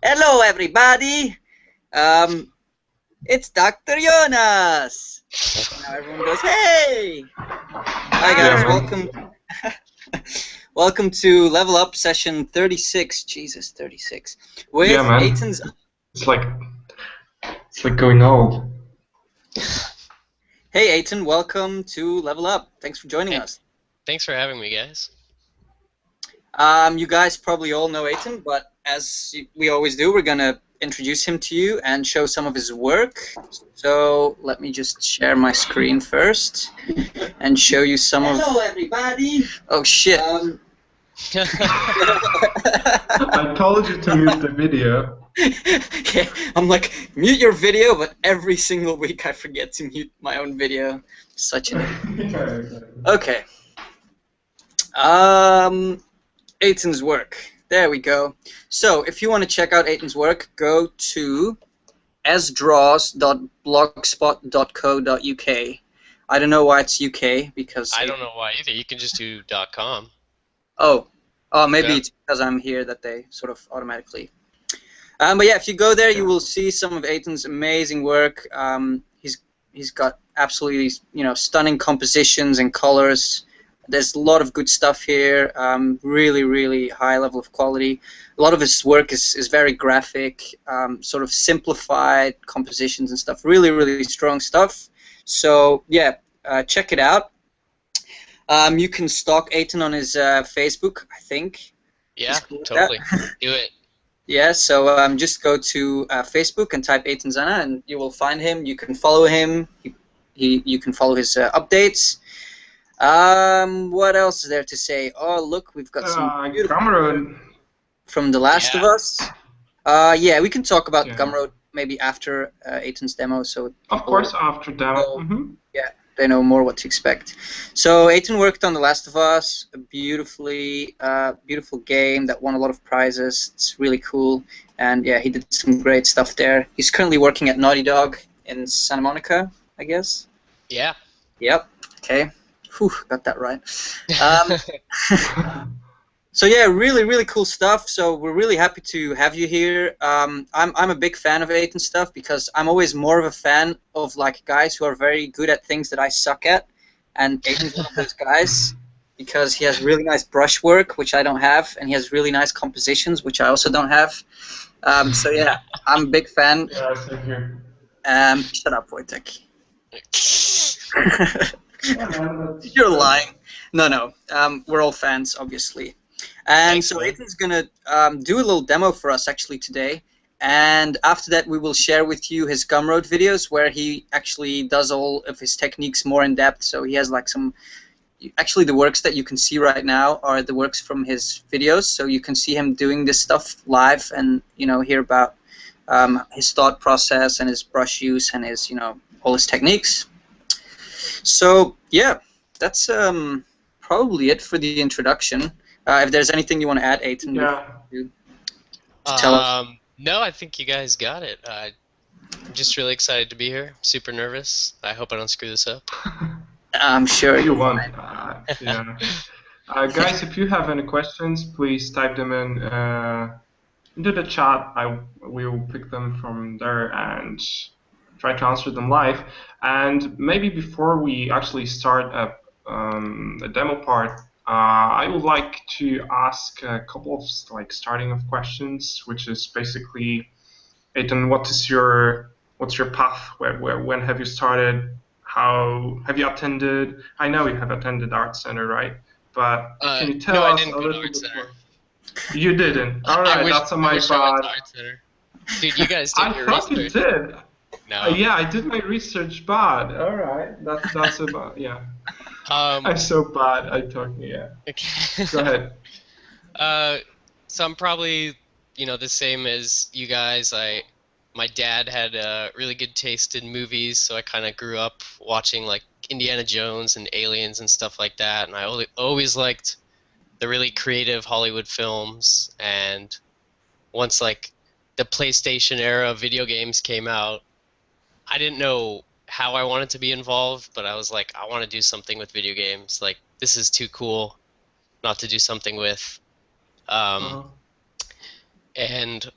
Hello, everybody. It's Dr. Jonas. Now everyone goes, "Hey!" Hi guys, welcome. Welcome to Level Up session 36. Jesus, 36. With Eytan. It's like going old. Hey Eytan, welcome to Level Up. Thanks for joining us. Thanks for having me, guys. You guys probably all know Eytan, but as we always do, we're gonna introduce him to you and show some of his work. So let me just share my screen first and show you some of. Hello, everybody. Oh shit. I told you to mute the video. Yeah, I'm like, mute your video, but every single week I forget to mute my own video. Such an. Okay. Eytan's work. There we go. So, if you want to check out Eytan's work, go to sdraws.blogspot.co.uk. I don't know why it's UK, because... I don't know why either. You can just do .com. Oh, maybe it's because I'm here that they sort of automatically... but yeah, if you go there, you will see some of Eytan's amazing work. He's got absolutely, stunning compositions and colors. There's a lot of good stuff here, really, really high level of quality. A lot of his work is very graphic, sort of simplified compositions and stuff. Really, really strong stuff. So, yeah, check it out. You can stalk Eytan on his Facebook, I think. Yeah, totally. Do it. Yeah, so just go to Facebook and type Eytan Zana, and you will find him. You can follow him. You can follow his updates. What else is there to say? Oh, look, we've got some Gumroad from The Last of Us. Yeah, we can talk about Gumroad maybe after Eytan's demo. So of course, after demo. Yeah, they know more what to expect. So Eytan worked on The Last of Us, a beautiful game that won a lot of prizes. It's really cool, and yeah, he did some great stuff there. He's currently working at Naughty Dog in Santa Monica, I guess. Yeah. Yep. Okay. Whew, got that right. So yeah, really, really cool stuff. So we're really happy to have you here. I'm a big fan of Eytan stuff because I'm always more of a fan of like guys who are very good at things that I suck at, and Eytan's one of those guys because he has really nice brush work, which I don't have, and he has really nice compositions, which I also don't have. So yeah, I'm a big fan. Yeah, same here. Shut up, Wojtek. You're lying. No. We're all fans, obviously. And so Eytan's gonna do a little demo for us actually today, and after that we will share with you his Gumroad videos where he actually does all of his techniques more in depth. So he has like some. Actually, the works that you can see right now are the works from his videos. So you can see him doing this stuff live, and hear about his thought process and his brush use and his all his techniques. So yeah, that's probably it for the introduction. If there's anything you want to add, Eytan, to tell us. No, I think you guys got it. I'm just really excited to be here. Super nervous. I hope I don't screw this up. I'm sure you won't. Yeah. Guys, if you have any questions, please type them into the chat. We will pick them from there and try to answer them live. And maybe before we actually start the demo part, I would like to ask a couple of starting of questions, which is basically, Eytan, what's your path? When have you started? How have you attended? I know you have attended Art Center, right? But can you tell us a little bit more? You didn't. All right, that's on my bad. Dude, you guys did your research. I thought you did. No. Yeah, I did my research bad. All right, that's about I'm so bad at talking. Yeah. Okay. Go ahead. So I'm probably the same as you guys. My dad had a really good taste in movies, so I kind of grew up watching like Indiana Jones and Aliens and stuff like that, and I always liked the really creative Hollywood films. And once like the PlayStation era of video games came out, I didn't know how I wanted to be involved, but I was like, I want to do something with video games. Like, this is too cool not to do something with. and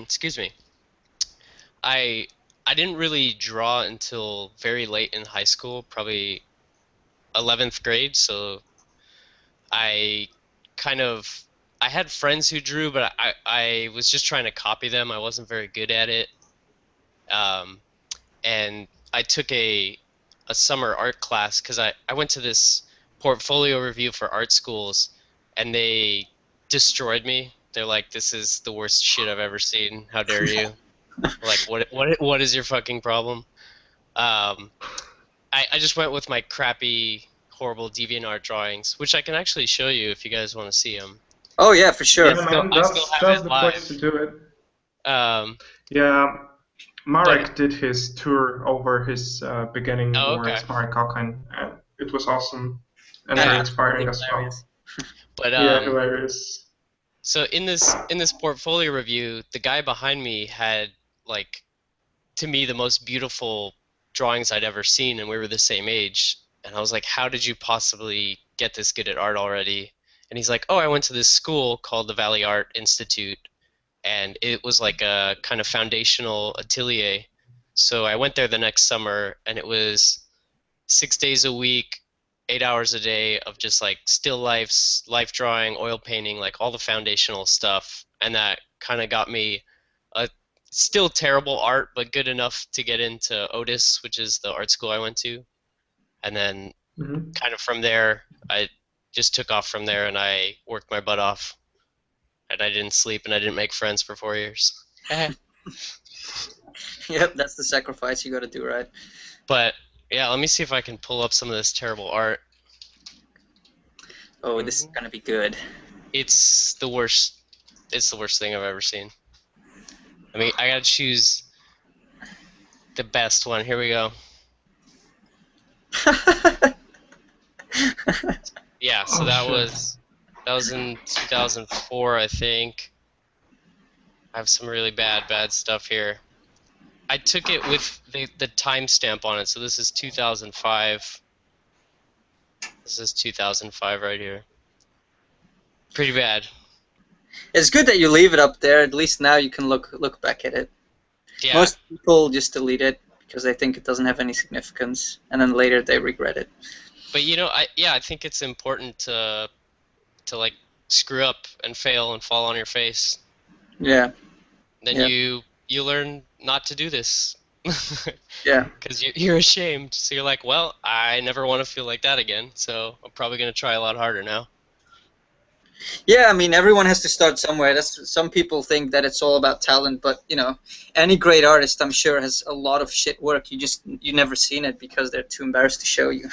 excuse me, I I didn't really draw until very late in high school, probably 11th grade. So I kind of I had friends who drew, but I was just trying to copy them. I wasn't very good at it. Um, and I took a summer art class because I went to this portfolio review for art schools, and they destroyed me. They're like, "This is the worst shit I've ever seen. How dare you?" Like, what is your fucking problem? Um, I just went with my crappy, horrible DeviantArt drawings, which I can actually show you if you guys want to see them. Oh yeah, for sure. Yeah, man, I still have that's it the place to live. do it. Um, Yeah, but Marek did his tour over his beginning oh, or okay. Smart Kalkan, and it was awesome and very Yeah, inspiring absolutely as well. hilarious. But Yeah, hilarious. so in this portfolio review, the guy behind me had like to me the most beautiful drawings I'd ever seen, and we were the same age. And I was like, "How did you possibly get this good at art already?" And he's like, "Oh, I went to this school called the Valley Art Institute, and it was like a kind of foundational atelier. So I went there the next summer, and it was 6 days a week, 8 hours a day of just like still lifes, life drawing, oil painting, like all the foundational stuff. And that kind of got me a still terrible art, but good enough to get into Otis, which is the art school I went to. And then Hmm. kind of from there, I just took off from there and I worked my butt off. And I didn't sleep and I didn't make friends for 4 years. Yep, that's the sacrifice you got to do, right? But yeah, let me see if I can pull up some of this terrible art. Oh, this is gonna be good. It's the worst. It's the worst thing I've ever seen. I mean, I gotta choose the best one. Here we go. Yeah, so Oh shit. that was in 2004, I think. I have some really bad stuff here. I took it with the timestamp on it, so this is 2005. This is 2005 right here. Pretty bad. It's good that you leave it up there. At least now you can look back at it. Yeah, Most people just delete it because they think it doesn't have any significance, and then later they regret it. but you know, I think it's important to like screw up and fail and fall on your face. Yeah, Then yeah, you learn not to do this yeah. because you're ashamed. So you're like, well, I never want to feel like that again. So I'm probably gonna try a lot harder now. Yeah, I mean, everyone has to start somewhere. That's some people think that it's all about talent, but you know, any great artist, I'm sure, has a lot of shit work. You never seen it because they're too embarrassed to show you.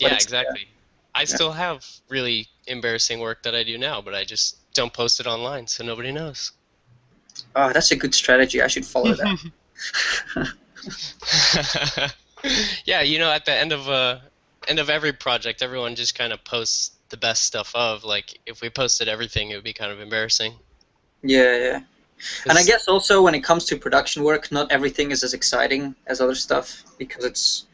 But Yeah, it's exactly. I yeah. still have really embarrassing work that I do now, but I just don't post it online so nobody knows. Oh, that's a good strategy. I should follow that. Yeah, you know, at the end of every project, everyone just kind of posts the best stuff of. Like, if we posted everything, it would be kind of embarrassing. Yeah, yeah. And I 'Cause, guess also when it comes to production work, not everything is as exciting as other stuff because it's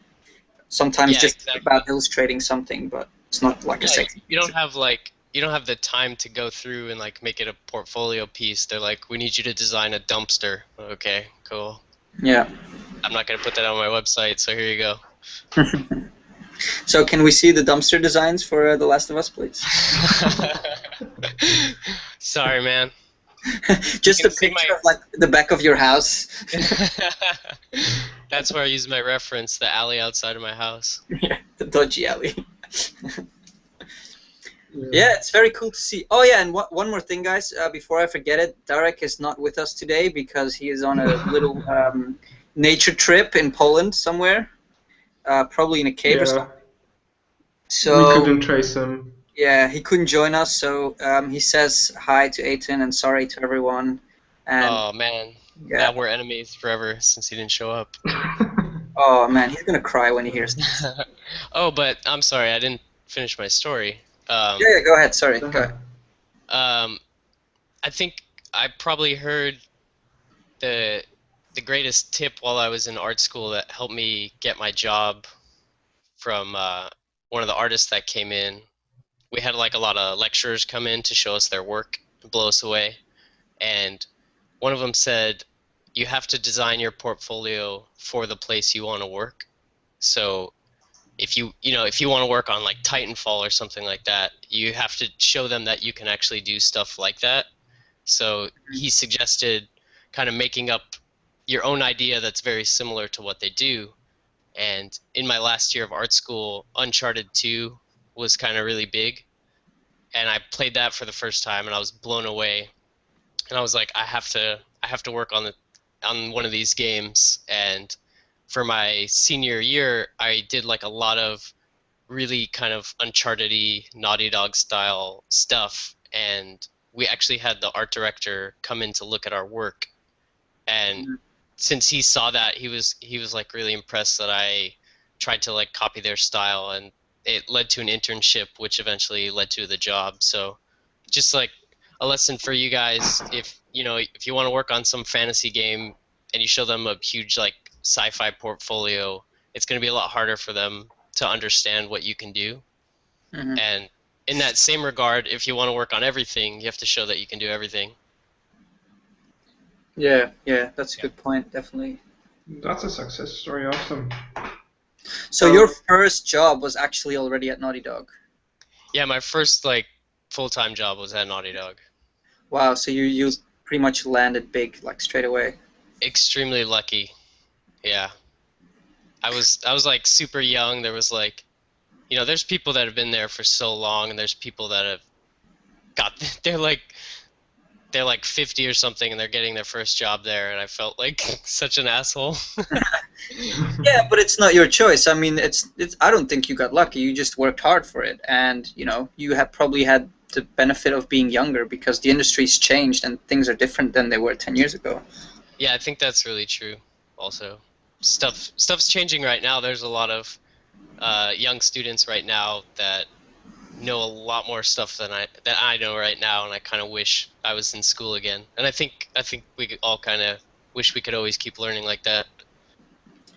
sometimes yeah, just exactly. about illustrating something, but it's not like a Yeah, sexy you don't picture. have like you don't have the time to go through and like make it a portfolio piece. They're like, we need you to design a dumpster. Okay, cool. Yeah. I'm not gonna put that on my website, so here you go. So can we see the dumpster designs for The Last of Us, please? Sorry, man. You Just can a see picture of like the back of your house. That's where I use my reference, the alley outside of my house. Yeah, the dodgy alley. Yeah. Yeah, it's very cool to see. Oh yeah, and one more thing, guys, before I forget it, Darek is not with us today because he is on a little nature trip in Poland somewhere, probably in a cave or Yeah. something. We So couldn't trace him. yeah, he couldn't join us. So he says hi to Eytan and sorry to everyone. And Oh man, yeah, now we're enemies forever since he didn't show up. oh man, he's gonna cry when he hears this. Oh, but I'm sorry, I didn't finish my story. Yeah, yeah, go ahead. Sorry, Go go ahead. ahead. Um, I think I probably heard the the greatest tip while I was in art school that helped me get my job from one of the artists that came in. We had like a lot of lecturers come in to show us their work and blow us away. and one of them said you have to design your portfolio for the place you want to work. So if if you want to work on like Titanfall or something like that, you have to show them that you can actually do stuff like that. So he suggested kind of making up your own idea that's very similar to what they do. And in my last year of art school, Uncharted 2 was kind of really big, and I played that for the first time, and I was blown away. And I was like, I have to work on one of these games. And for my senior year, I did like a lot of really kind of Uncharted-y, Naughty Dog style stuff, and we actually had the art director come in to look at our work. And since he saw that, he was like really impressed that I tried to like copy their style, and it led to an internship, which eventually led to the job. So just like a lesson for you guys, if you want to work on some fantasy game and you show them a huge like sci-fi portfolio, it's going to be a lot harder for them to understand what you can do. Mm-hmm. And in that same regard, if you want to work on everything, you have to show that you can do everything. Yeah, that's a good point, definitely. That's a success story. Awesome. So your first job was actually already at Naughty Dog? Yeah, my first like full-time job was at Naughty Dog. Wow, so you pretty much landed big like straight away. Extremely lucky. Yeah. I was like super young. There was like, there's people that have been there for so long, and there's people that have they're like 50 or something, and they're getting their first job there, and I felt like such an asshole. Yeah, but it's not your choice. I mean, it's I don't think you got lucky. You just worked hard for it, and you have probably had the benefit of being younger, because the industry's changed and things are different than they were 10 years ago. Yeah, I think that's really true. Also, stuff's changing right now. There's a lot of young students right now that know a lot more stuff than I know right now, and I kind of wish I was in school again. And I think we all kind of wish we could always keep learning like that.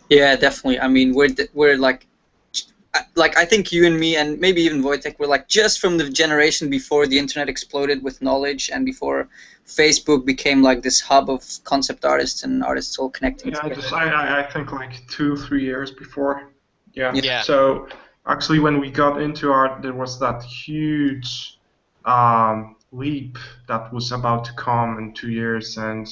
Yeah, definitely. I mean, we're like I think you and me, and maybe even Wojtek, were like just from the generation before the internet exploded with knowledge, and before Facebook became like this hub of concept artists and artists all connecting together. I think like 2-3 years before. Yeah. So actually, when we got into art, there was that huge leap that was about to come in 2 years, and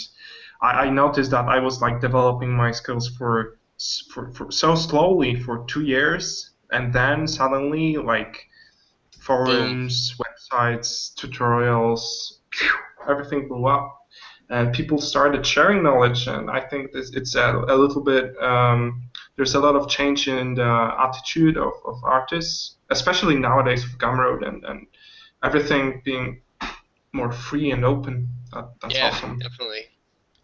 I noticed that I was like developing my skills for so slowly for 2 years, and then suddenly like forums, websites, tutorials, everything blew up. And people started sharing knowledge, and I think it's a little bit. There's a lot of change in the attitude of artists, especially nowadays with Gumroad and everything being more free and open. That's awesome. Definitely.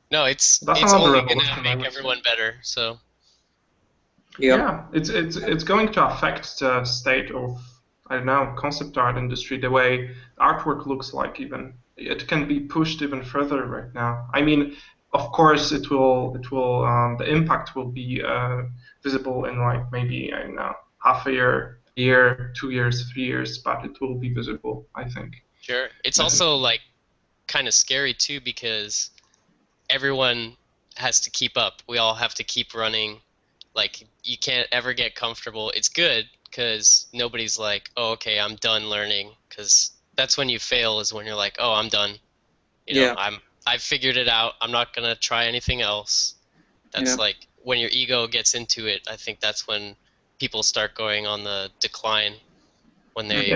No, it's another only revolution, gonna make everyone better. So. Yeah, it's going to affect the state of, I don't know, concept art industry, the way artwork looks like. Even it can be pushed even further right now. I mean, of course, it will the impact will be visible in like maybe, I don't know, half a year, 2 years, 3 years, but it will be visible, I think. Sure. It's also like kind of scary too, because everyone has to keep up. We all have to keep running. Like, you can't ever get comfortable. It's good because nobody's like, oh, okay, I'm done learning, because that's when you fail, is when you're like, oh, I'm done. I've figured it out. I'm not gonna try anything else. That's like when your ego gets into it. I think that's when people start going on the decline. When they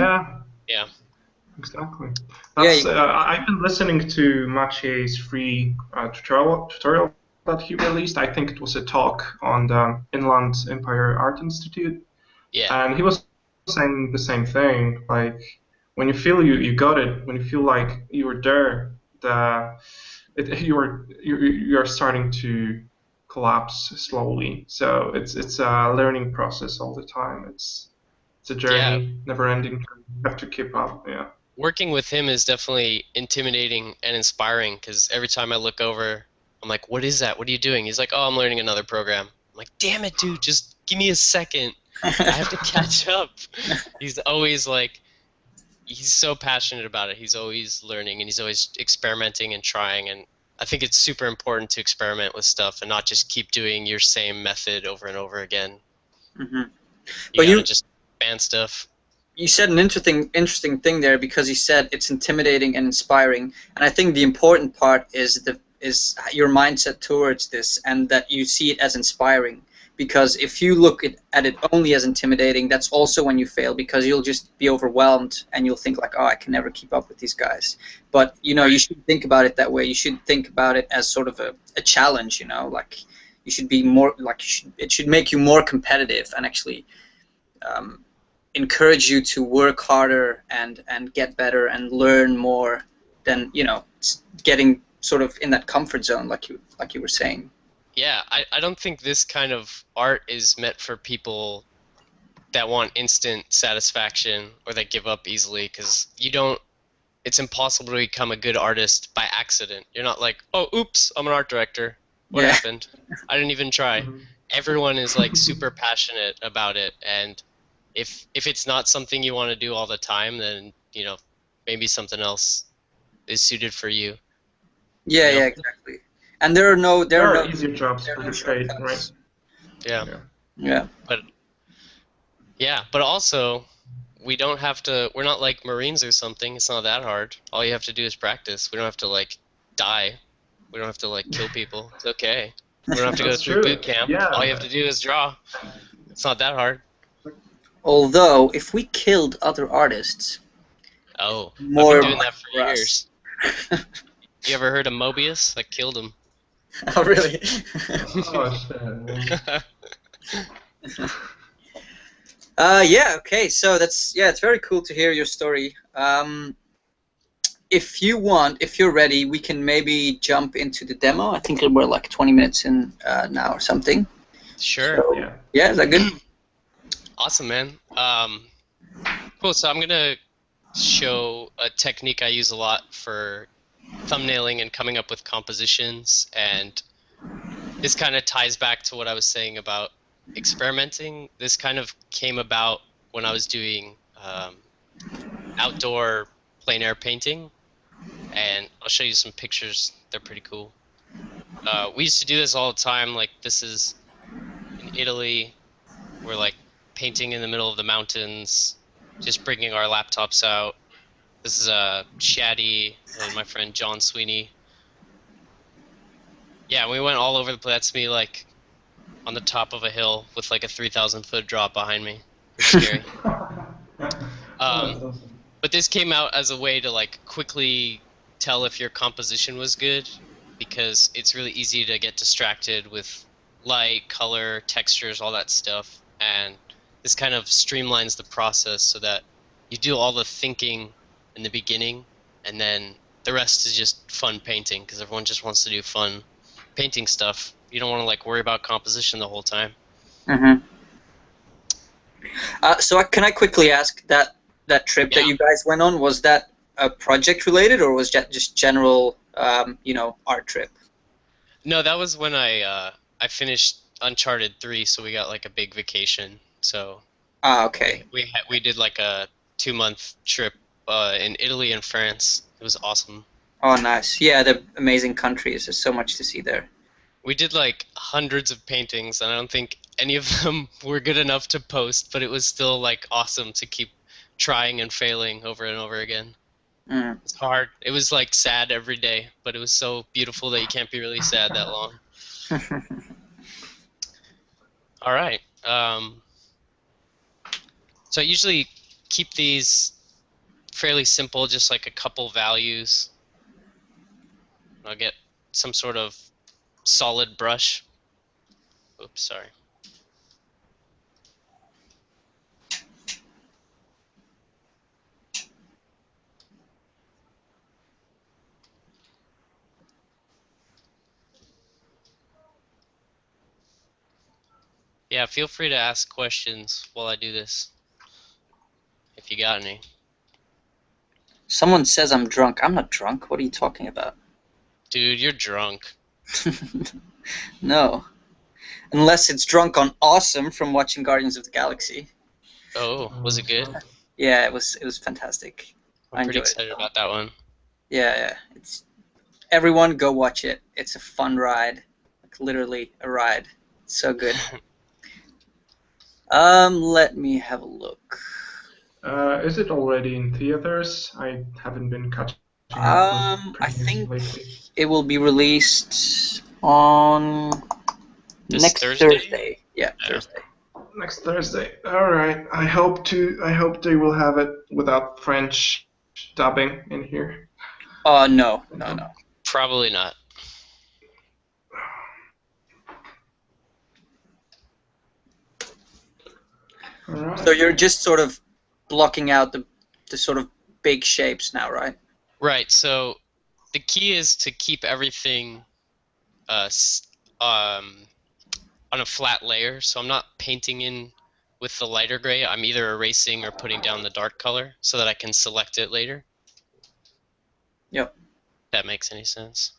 Exactly. That's I've been listening to Mathieu's free tutorial that he released. I think it was a talk on the Inland Empire Art Institute. Yeah. And he was saying the same thing. Like, when you feel you got it, when you feel like you were there, you are starting to collapse slowly. So it's a learning process all the time. It's a journey, never-ending journey. You have to keep up. Yeah. Working with him is definitely intimidating and inspiring, because every time I look over, I'm like, what is that? What are you doing? He's like, oh, I'm learning another program. I'm like, damn it, dude, just give me a second. I have to catch up. He's always like, he's so passionate about it. He's always learning and he's always experimenting and trying. And I think it's super important to experiment with stuff and not just keep doing your same method over and over again. Hmm. You But gotta just expand stuff. you said an interesting thing there, because you said it's intimidating and inspiring, and I think the important part is your mindset towards this, and that you see it as inspiring. Because if you look at it only as intimidating, that's also when you fail, because you'll just be overwhelmed and you'll think like, oh, I can never keep up with these guys. But you know, you should think about it that way. You should think about it as sort of a challenge. You know, like you should be more like it should make you more competitive and actually encourage you to work harder and get better and learn more than, you know, getting sort of in that comfort zone, like you were saying. Yeah, I don't think this kind of art is meant for people that want instant satisfaction or that give up easily, because it's impossible to become a good artist by accident. You're not like, oh, oops, I'm an art director. What Yeah. happened? I didn't even try. Everyone is like super passionate about it, and if it's not something you want to do all the time, then you know maybe something else is suited for you. Yeah, You know? yeah, exactly. And there There are are no easier jobs to get paid, right? shortcuts. Yeah. Yeah. But also we don't have to. We're not like Marines or something. It's not that hard. All you have to do is practice. We don't have to like die. We don't have to like kill people. It's okay. We don't have to go That's through true. boot camp. All you have Yeah. to do is draw. It's not that hard. Although, if we killed other artists, Oh, I've been more doing money that for for us. years. You ever heard of Mobius? I killed him. Oh, really? Oh shit. Yeah, okay, so it's very cool to hear your story. If you want, if you're ready, we can maybe jump into the demo. I think we're like 20 minutes in now or something. Sure. So, Yeah. yeah, is that good? Awesome, man. Cool. So I'm gonna show a technique I use a lot for thumbnailing and coming up with compositions, and this kind of ties back to what I was saying about experimenting. This kind of came about when I was doing outdoor plein air painting, and I'll show you some pictures. They're pretty cool. We used to do this all the time. Like, this is in Italy. We're like painting in the middle of the mountains, just bringing our laptops out. This is Shaddy and my friend John Sweeney. Yeah, we went all over the place. That's me like on the top of a hill with like a 3,000-foot drop behind me. Pretty scary. Oh, that's awesome. But this came out as a way to like quickly tell if your composition was good, because it's really easy to get distracted with light, color, textures, all that stuff. And this kind of streamlines the process so that you do all the thinking in the beginning, and then the rest is just fun painting, because everyone just wants to do fun painting stuff. You don't want to like worry about composition the whole time. Mm-hmm. So can I quickly ask, that trip that you guys went on, was that a project related, or was that just general, you know, art trip? No, that was when I finished Uncharted 3, so we got like a big vacation. So Okay. we did like a 2-month trip in Italy and France. It was awesome. Oh, nice. Yeah, they're amazing countries. There's so much to see there. We did like hundreds of paintings, and I don't think any of them were good enough to post, but it was still like awesome to keep trying and failing over and over again. Mm. It's hard. It was like sad every day, but it was so beautiful that you can't be really sad that long. All right. So I usually keep these fairly simple, just like a couple values. I'll get some sort of solid brush. Oops, sorry. Yeah, feel free to ask questions while I do this, if you got any. Someone says I'm drunk. I'm not drunk. What are you talking about? Dude, you're drunk. No. Unless it's drunk on awesome from watching Guardians of the Galaxy. Oh, was it good? Yeah, it was fantastic. I'm pretty enjoyed it. excited about that one. Yeah. It's everyone go watch it. It's a fun ride, like literally a ride. It's so good. Let me have a look. Is it already in theaters? I haven't been catching up with I premieres think lately. it will be released on This next Thursday. Yeah, Thursday. Next Thursday. All right. I hope they will have it without French dubbing in here. No. Probably not. All right. So you're just sort of blocking out the sort of big shapes now, right? Right. So the key is to keep everything on a flat layer. So I'm not painting in with the lighter gray. I'm either erasing or putting down the dark color so that I can select it later. Yep. If that makes any sense.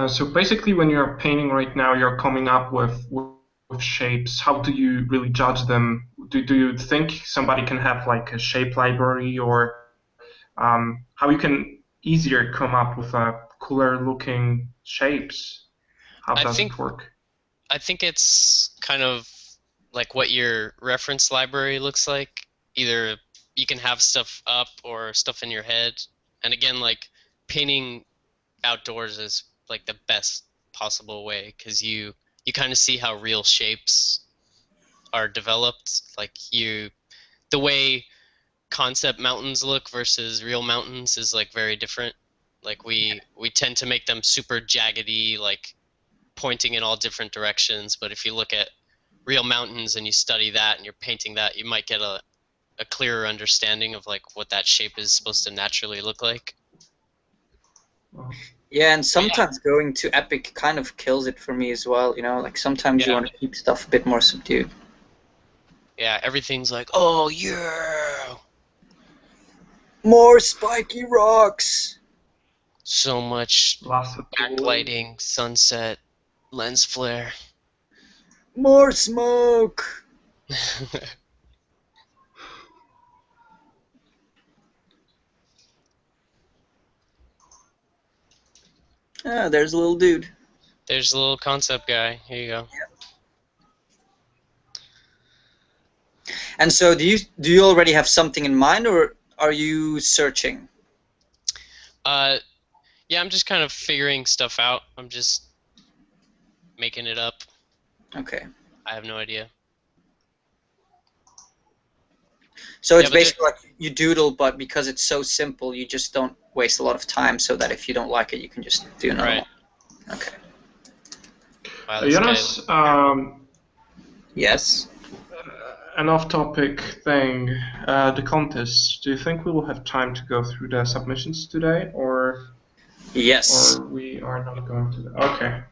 So basically, when you're painting right now, you're coming up with shapes. How do you really judge them? Do you think somebody can have like a shape library, or how you can easier come up with cooler looking shapes? How does it work? I think it's kind of like what your reference library looks like. Either you can have stuff up or stuff in your head. And again, like painting outdoors is like the best possible way because you kind of see how real shapes are developed. Like the way concept mountains look versus real mountains is like very different. Like we tend to make them super jaggedy, like pointing in all different directions. But if you look at real mountains and you study that and you're painting that, you might get a clearer understanding of like what that shape is supposed to naturally look like. Yeah, and sometimes going to epic kind of kills it for me as well. You know, like sometimes you want to keep stuff a bit more subdued. Yeah, everything's like, oh yeah, more spiky rocks. So much backlighting, sunset, lens flare. More smoke. Ah, there's a little dude. There's a little concept guy. Here you go. And so, do you already have something in mind, or are you searching? Yeah, I'm just kind of figuring stuff out. I'm just making it up. Okay. I have no idea. So it's basically like you doodle, but because it's so simple, you just don't waste a lot of time. So that if you don't like it, you can just do another one. Okay. Wow, Jonas, yes. An off-topic thing. The contest. Do you think we will have time to go through the submissions today, or? Yes. Or we are not going to. Okay.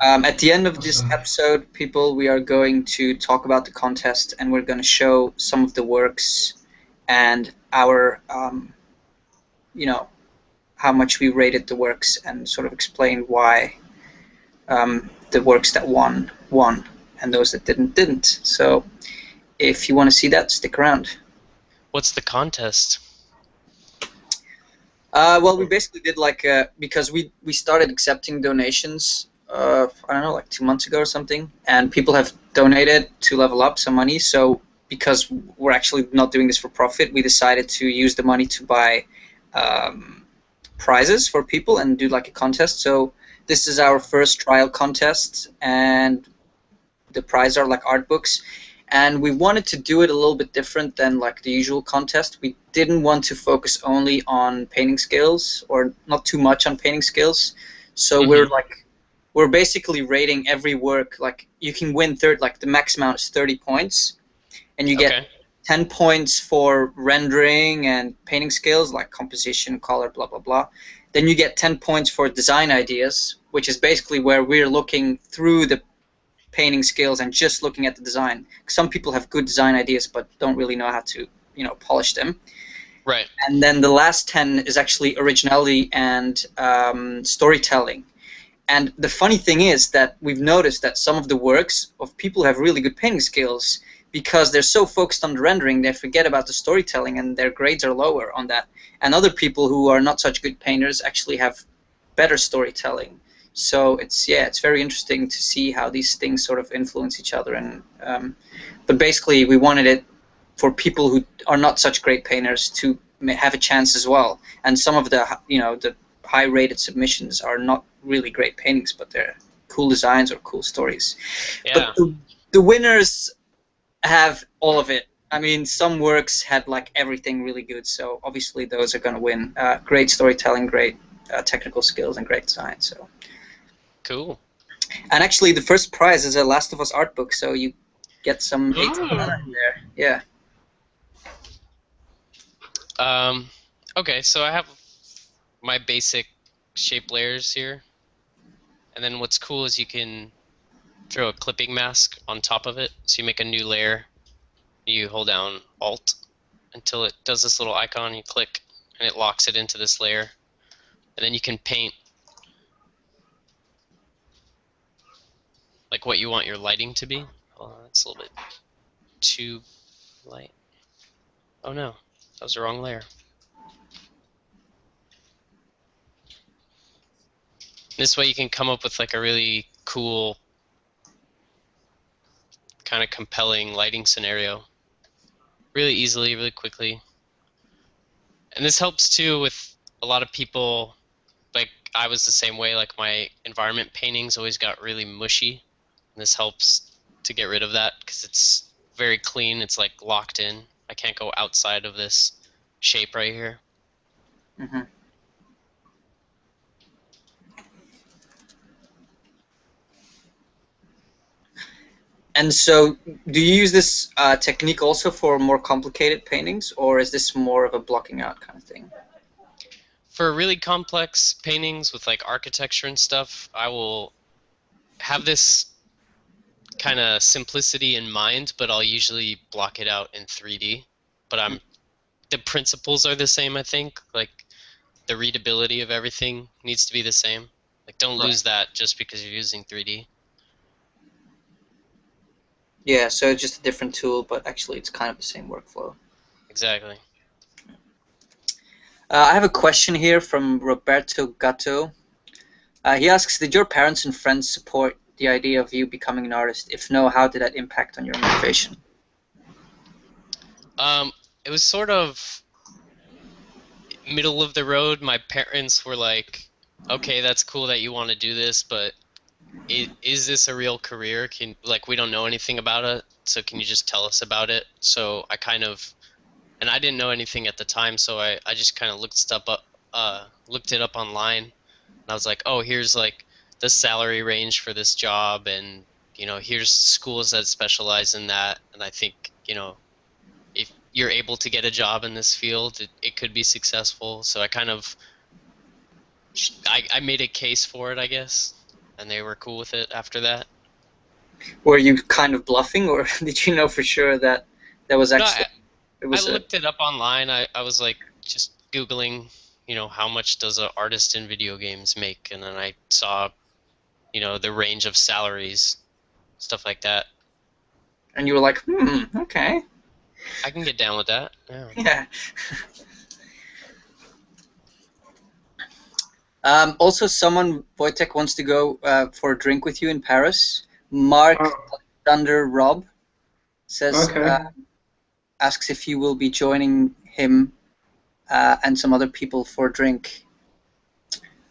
At the end of this episode, people, we are going to talk about the contest, and we're going to show some of the works and our, you know, how much we rated the works, and sort of explain why the works that won, and those that didn't. So if you want to see that, stick around. What's the contest? Well, we basically did like, because we started accepting donations, I don't know, like 2 months ago or something, and people have donated to level up some money. So because we're actually not doing this for profit, we decided to use the money to buy prizes for people and do like a contest. So this is our first trial contest, and the prize are like art books. And we wanted to do it a little bit different than like the usual contest. We didn't want to focus only on painting skills, or not too much on painting skills. So we're basically rating every work. Like you can win like the max amount is 30 points, and you get 10 points for rendering and painting skills like composition, color, blah blah blah. Then you get 10 points for design ideas, which is basically where we're looking through the painting skills and just looking at the design. Some people have good design ideas but don't really know how to, polish them. Right. And then the last 10 is actually originality and storytelling. And the funny thing is that we've noticed that some of the works of people who have really good painting skills, because they're so focused on the rendering, they forget about the storytelling, and their grades are lower on that. And other people who are not such good painters actually have better storytelling. So it's very interesting to see how these things sort of influence each other. And but basically, we wanted it for people who are not such great painters to have a chance as well. And some of the the high-rated submissions are not really great paintings, but they're cool designs or cool stories. Yeah. But the winners have all of it. I mean, some works had like everything really good, so obviously those are going to win. Great storytelling, great technical skills, and great design. So Cool. and actually, the first prize is a Last of Us art book, so you get some Eytan Zana in there. Yeah. Okay, so I have my basic shape layers here, and then what's cool is you can throw a clipping mask on top of it. So you make a new layer, you hold down Alt until it does this little icon, you click, and it locks it into this layer. And then you can paint like what you want your lighting to be. Oh, that's a little bit too light. Oh no, that was the wrong layer. This way you can come up with like a really cool, kind of compelling lighting scenario really easily, really quickly. And this helps too with a lot of people, like I was the same way, like my environment paintings always got really mushy. And this helps to get rid of that because it's very clean, it's like locked in. I can't go outside of this shape right here. Mm-hmm. And so, do you use this technique also for more complicated paintings, or is this more of a blocking out kind of thing? For really complex paintings with like architecture and stuff, I will have this kind of simplicity in mind, but I'll usually block it out in 3D. But the principles are the same, I think. Like the readability of everything needs to be the same. Like don't lose that just because you're using 3D. Yeah, so it's just a different tool, but actually it's kind of the same workflow. Exactly. I have a question here from Roberto Gatto. He asks, did your parents and friends support the idea of you becoming an artist? If no, how did that impact on your motivation? It was sort of middle of the road. My parents were like, okay, that's cool that you want to do this, but is this a real career? We don't know anything about it, so can you just tell us about it? So I kind of, and I didn't know anything at the time, so I just kind of looked it up online, and I was like, oh, here's like the salary range for this job, and here's schools that specialize in that, and I think if you're able to get a job in this field, it could be successful. So I kind of I made a case for it, I guess, and they were cool with it after that. Were you kind of bluffing, or did you know for sure that that was actually... I looked it up online. I was like just Googling, how much does an artist in video games make? And then I saw, the range of salaries, stuff like that. And you were like, okay. I can get down with that. Yeah. Yeah. Also, Wojtek wants to go for a drink with you in Paris. Mark Thunder Rob says, asks if you will be joining him and some other people for a drink.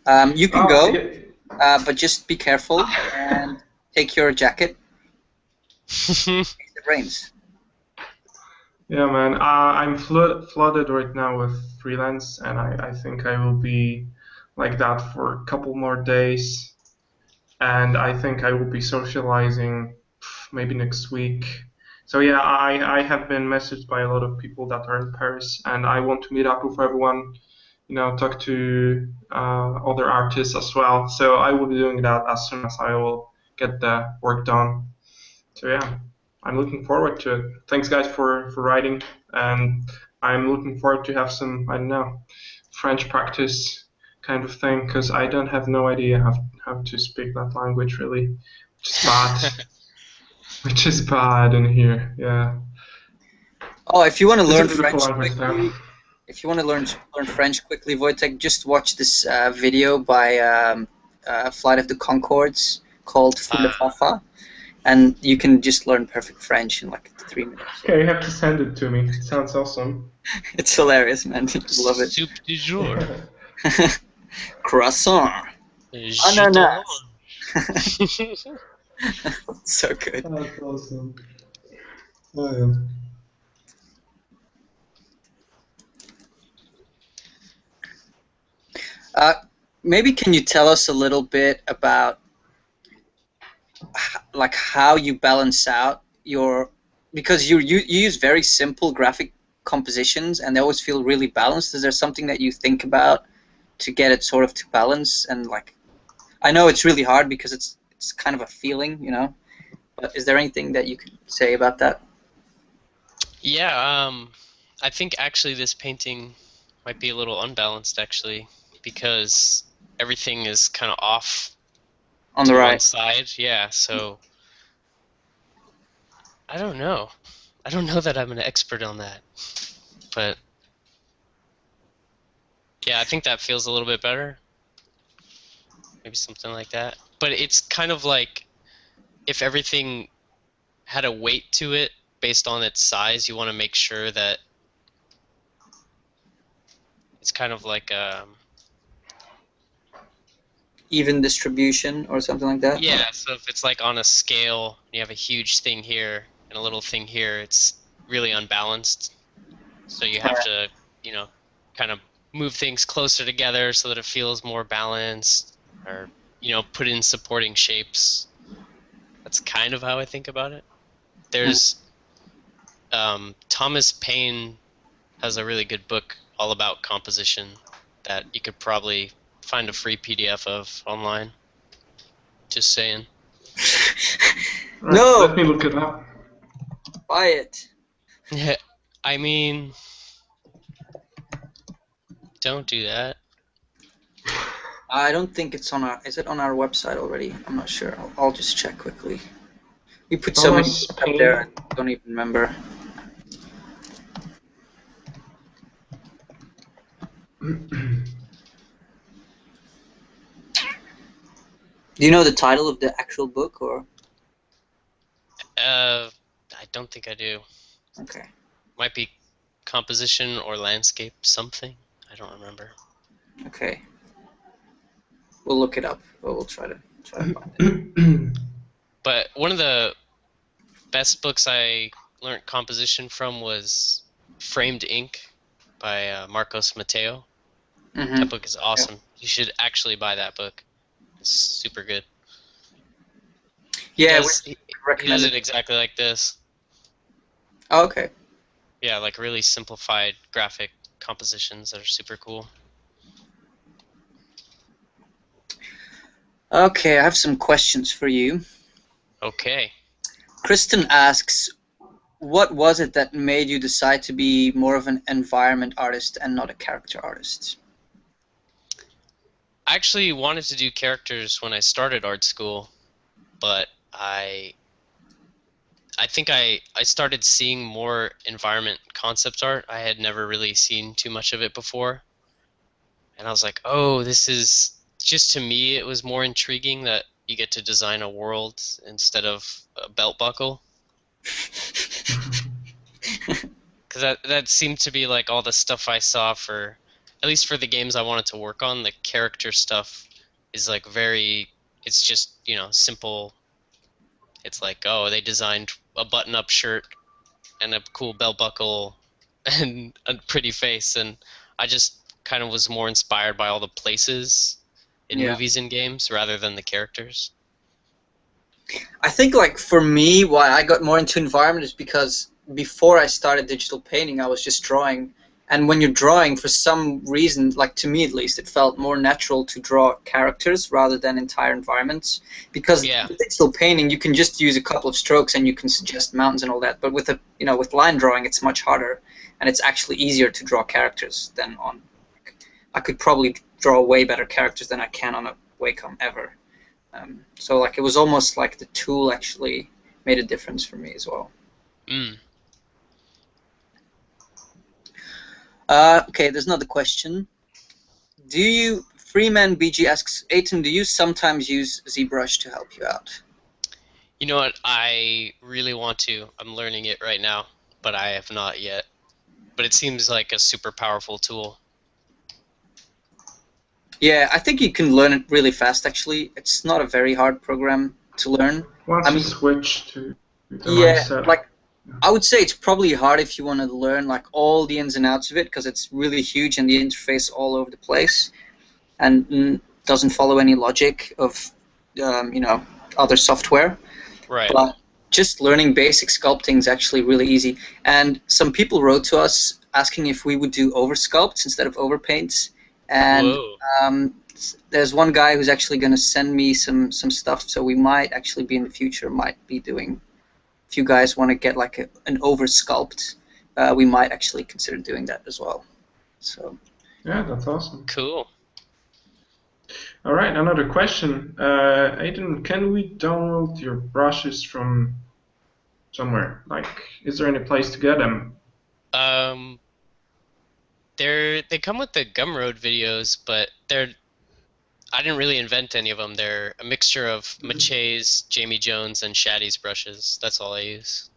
You can go, but just be careful and take your jacket in case it rains. Yeah, man. I'm flooded right now with freelance, and I think I will be like that for a couple more days. And I think I will be socializing maybe next week. So yeah, I have been messaged by a lot of people that are in Paris, and I want to meet up with everyone, talk to other artists as well. So I will be doing that as soon as I will get the work done. So yeah, I'm looking forward to it. Thanks guys for writing, and I'm looking forward to have some, I don't know, French practice kind of thing, because I don't have no idea how to speak that language really, which is bad. Which is bad in here, yeah. Oh, if you want to It's a learn beautiful French language though. quickly, if you want to learn French quickly, Wojtek, just watch this video by Flight of the Conchords called Fou le Fafa, and you can just learn perfect French in like 3 minutes. Okay, you have to send it to me. It sounds awesome. It's hilarious, man. You'll love it. Soup du jour. Croissant. Jus Ananas. d'orange. So good. That's awesome. Oh, yeah. Maybe can you tell us a little bit about like how you balance out your, because you use very simple graphic compositions and they always feel really balanced. Is there something that you think about to get it sort of to balance? And like, I know it's really hard because it's kind of a feeling, you know, but is there anything that you could say about that? Yeah, I think actually this painting might be a little unbalanced actually, because everything is kind of off On to the one right. side. Yeah, so I don't know. I don't know that I'm an expert on that, but yeah, I think that feels a little bit better. Maybe something like that. But it's kind of like if everything had a weight to it based on its size, you want to make sure that it's kind of like Even distribution or something like that? yeah, so if it's like on a scale, you have a huge thing here and a little thing here, it's really unbalanced. So you have to, you know, kind of move things closer together so that it feels more balanced, or, you know, put in supporting shapes. That's kind of how I think about it. There's Thomas Paine has a really good book all about composition that you could probably find a free PDF of online. Just saying. Right, No! let me look it up. Buy it. I mean, don't do that. I don't think it's on our. Is it on our website already? I'm not sure. I'll just check quickly. We put so many Thomas up Paine. there, I don't even remember. Do you know the title of the actual book, or? I don't think I do. Okay. Might be composition or landscape something. I don't remember. Okay. We'll look it up. Or we'll try to find it. But one of the best books I learned composition from was Framed Ink by Marcos Mateo. Mm-hmm. That book is awesome. You should actually buy that book. It's super good. Yeah, He recommend does it. it exactly like this. Oh, okay. Yeah, like really simplified graphic compositions that are super cool. Okay, I have some questions for you. Okay. Kristen asks, what was it that made you decide to be more of an environment artist and not a character artist? I actually wanted to do characters when I started art school, but I think I started seeing more environment concept art. I had never really seen too much of it before. And I was like, oh, this is, just to me, it was more intriguing that you get to design a world instead of a belt buckle. Because that seemed to be like all the stuff I saw for, at least for the games I wanted to work on, the character stuff is like very, it's just, you know, simple. It's like, oh, they designed a button-up shirt and a cool belt buckle and a pretty face, and I just kind of was more inspired by all the places in movies and games rather than the characters. I think, like, for me, why I got more into environment is because before I started digital painting, I was just drawing. And when you're drawing, for some reason, like to me at least, it felt more natural to draw characters rather than entire environments. Because with digital painting, you can just use a couple of strokes and you can suggest mountains and all that. But with with line drawing, it's much harder, and it's actually easier to draw characters than on. I could probably draw way better characters than I can on a Wacom ever. So like it was almost like the tool actually made a difference for me as well. Mm. Okay, there's another question. Do you, Freeman BG asks, Eytan, do you sometimes use ZBrush to help you out? You know what? I really want to. I'm learning it right now, but I have not yet. But it seems like a super powerful tool. Yeah, I think you can learn it really fast, actually. It's not a very hard program to learn. Once I you mean, switch to the yeah, mindset. like, I would say it's probably hard if you want to learn like all the ins and outs of it, because it's really huge and the interface all over the place and doesn't follow any logic of, you know, other software. Right. But just learning basic sculpting is actually really easy. And some people wrote to us asking if we would do oversculpts instead of overpaints. And Whoa. there's one guy who's actually going to send me some stuff. So we might actually be in the future, might be doing, if you guys want to get like an oversculpt, we might actually consider doing that as well. So Yeah, that's awesome. Cool. All right, another question. Eytan, can we download your brushes from somewhere? Like, is there any place to get them? Um, they come with the Gumroad videos, but I didn't really invent any of them. They're a mixture of Mache's, Jamie Jones, and Shaddy's brushes. That's all I use.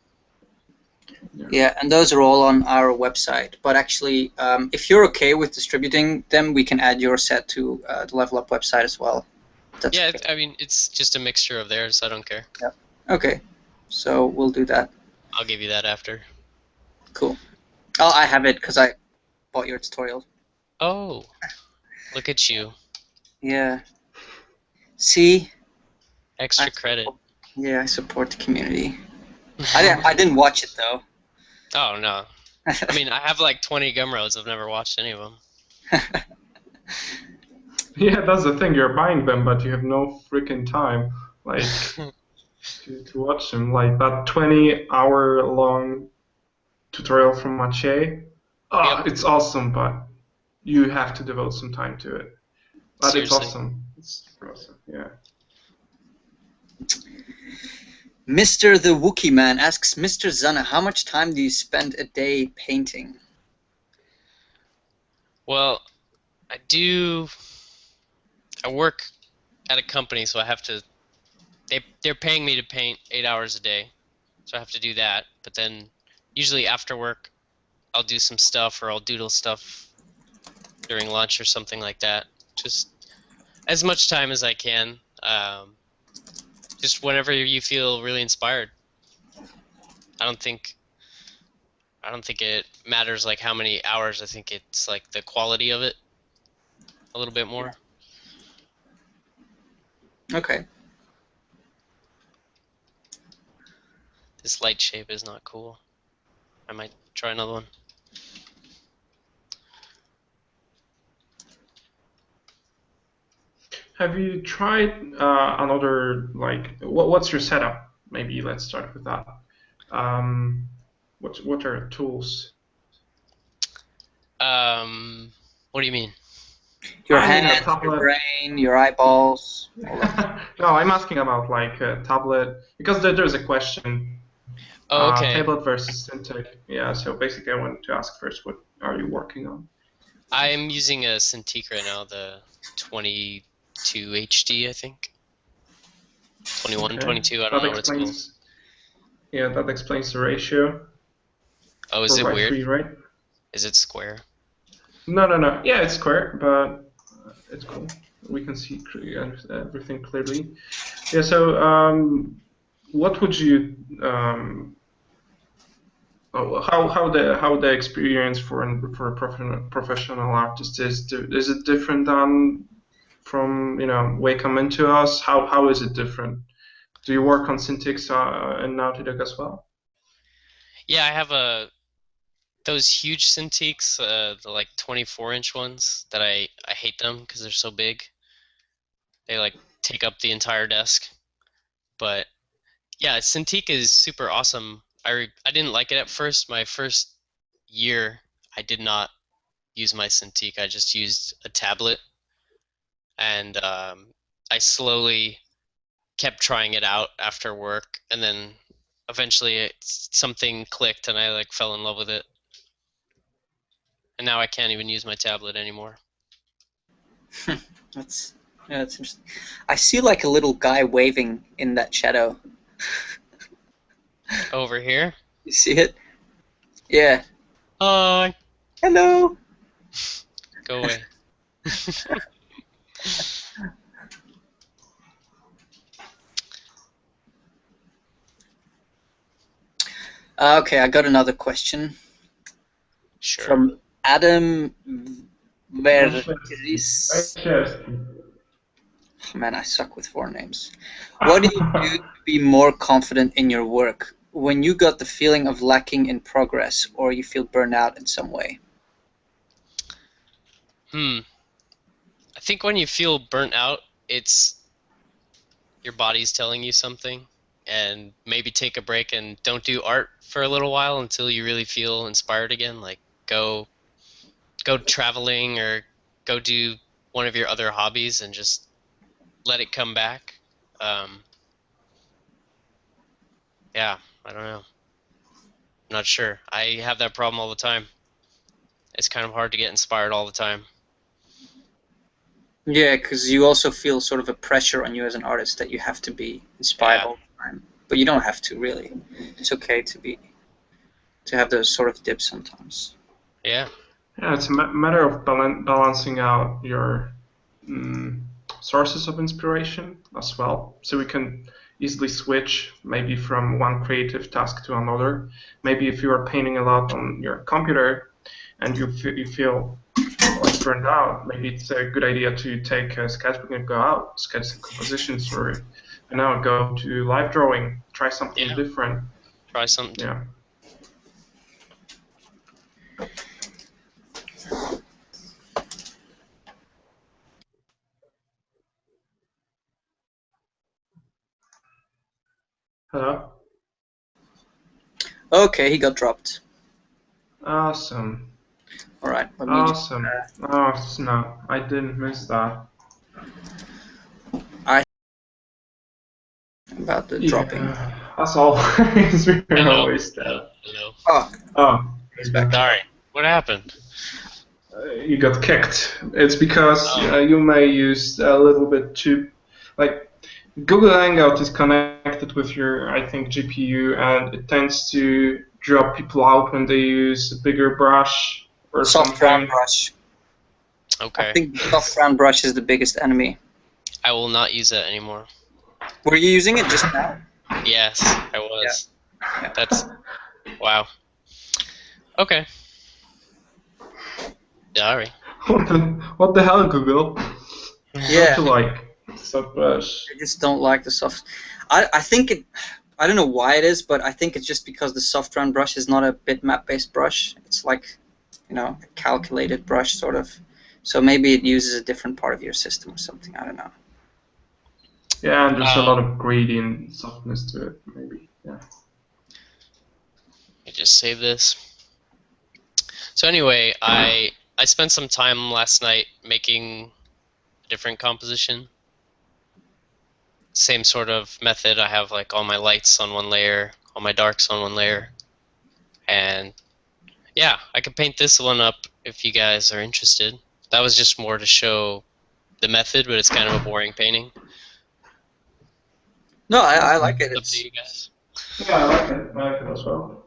yeah, and those are all on our website. But actually, if you're okay with distributing them, we can add your set to the Level Up website as well. That's Yeah, okay. I mean, it's just a mixture of theirs. I don't care. Yeah. Okay, so we'll do that. I'll give you that after. Cool. Oh, I have it because I bought your tutorial. Oh, look at you. Yeah. See, Extra credit. yeah, I support the community. I didn't watch it though. Oh, no. I mean, I have like 20 Gumroads. I've never watched any of them. Yeah, that's the thing. You're buying them, but you have no freaking time, like, to watch them. Like that 20-hour long tutorial from Mache. Oh, Yep, it's awesome, but you have to devote some time to it. But it's seriously. awesome. It's super awesome. Yeah. Mr. the Wookie Man asks, Mr. Zana, how much time do you spend a day painting? Well, I work at a company, so I have to, they're paying me to paint 8 hours a day. So I have to do that. But then usually after work, I'll do some stuff or I'll doodle stuff during lunch or something like that. Just as much time as I can. Just whenever you feel really inspired. I don't think I don't think it matters like how many hours. I think it's like the quality of it a little bit more. Okay. This light shape is not cool. I might try another one. Have you tried another, like, what's your setup? Maybe let's start with that. What are tools? What do you mean? Your I mean, a hands, your tablet. brain, your eyeballs. All that. No, I'm asking about like a tablet because there's a question. Oh, okay. Tablet versus Cintiq. Yeah, so basically I wanted to ask first, what are you working on? I'm using a Cintiq right now, the 22 HD, I think. 21, Okay, 22, I don't that know what it's called. explains. Yeah, that explains the ratio. Oh, is 4 it by weird? 3, right? Is it square? No. Yeah, it's square, but it's cool. We can see everything clearly. Yeah. So, what would you how the experience for a professional artist is it different than from way come into us? How is it different? Do you work on Syntax and Naughty Dog as well? Yeah, I have those huge Cintiqs, the like 24-inch ones that I hate them because they're so big. They like take up the entire desk. But yeah, Cintiq is super awesome. I didn't like it at first. My first year, I did not use my Cintiq. I just used a tablet, and I slowly kept trying it out after work, and then eventually something clicked, and I like fell in love with it. And now I can't even use my tablet anymore. That's interesting. I see like a little guy waving in that shadow. Over here? You see it? Yeah. Hi. Hello. Go away. Okay, I got another question. Sure. From Adam Veris. Man, I suck with forenames. What do you do to be more confident in your work when you got the feeling of lacking in progress or you feel burned out in some way? I think when you feel burnt out, it's your body's telling you something, and maybe take a break and don't do art for a little while until you really feel inspired again. Like go traveling or go do one of your other hobbies and just let it come back. Yeah, I don't know. I'm not sure. I have that problem all the time. It's kind of hard to get inspired all the time. Yeah, because you also feel sort of a pressure on you as an artist that you have to be inspired all the time. But you don't have to, really. It's okay to have those sort of dips sometimes. Yeah. Yeah, it's a matter of balancing out your sources of inspiration as well. So we can easily switch maybe from one creative task to another. Maybe if you are painting a lot on your computer and you feel like burned out, maybe it's a good idea to take a sketchbook and go out, sketch some compositions, or go to live drawing, try something different. Try something. Yeah. Hello? Okay, he got dropped. Awesome. All right. Awesome. Oh, no, I didn't miss that. About the dropping. That's always. We're always there. Hello. Oh, He's back. Sorry. What happened? You got kicked. It's because you may use a little bit too, like, Google Hangout is connected with your, I think, GPU, and it tends to drop people out when they use a bigger brush or Soft something. round brush. Okay. I think soft round brush is the biggest enemy. I will not use that anymore. Were you using it just now? Yes, I was. Yeah. That's wow. Okay. Sorry. What the hell, Google? Yeah. Don't you like soft brush? I just don't like the soft. I think it. I don't know why it is, but I think it's just because the soft round brush is not a bitmap-based brush. It's like, a calculated brush sort of. So maybe it uses a different part of your system or something. I don't know. Yeah, and there's a lot of gradient softness to it, maybe. Yeah. Let me just save this. So anyway, I spent some time last night making a different composition. Same sort of method. I have like all my lights on one layer, all my darks on one layer, and yeah, I could paint this one up if you guys are interested. That was just more to show the method, but it's kind of a boring painting. No, I like it. It's up to you guys. Yeah, I like it. I like it as well.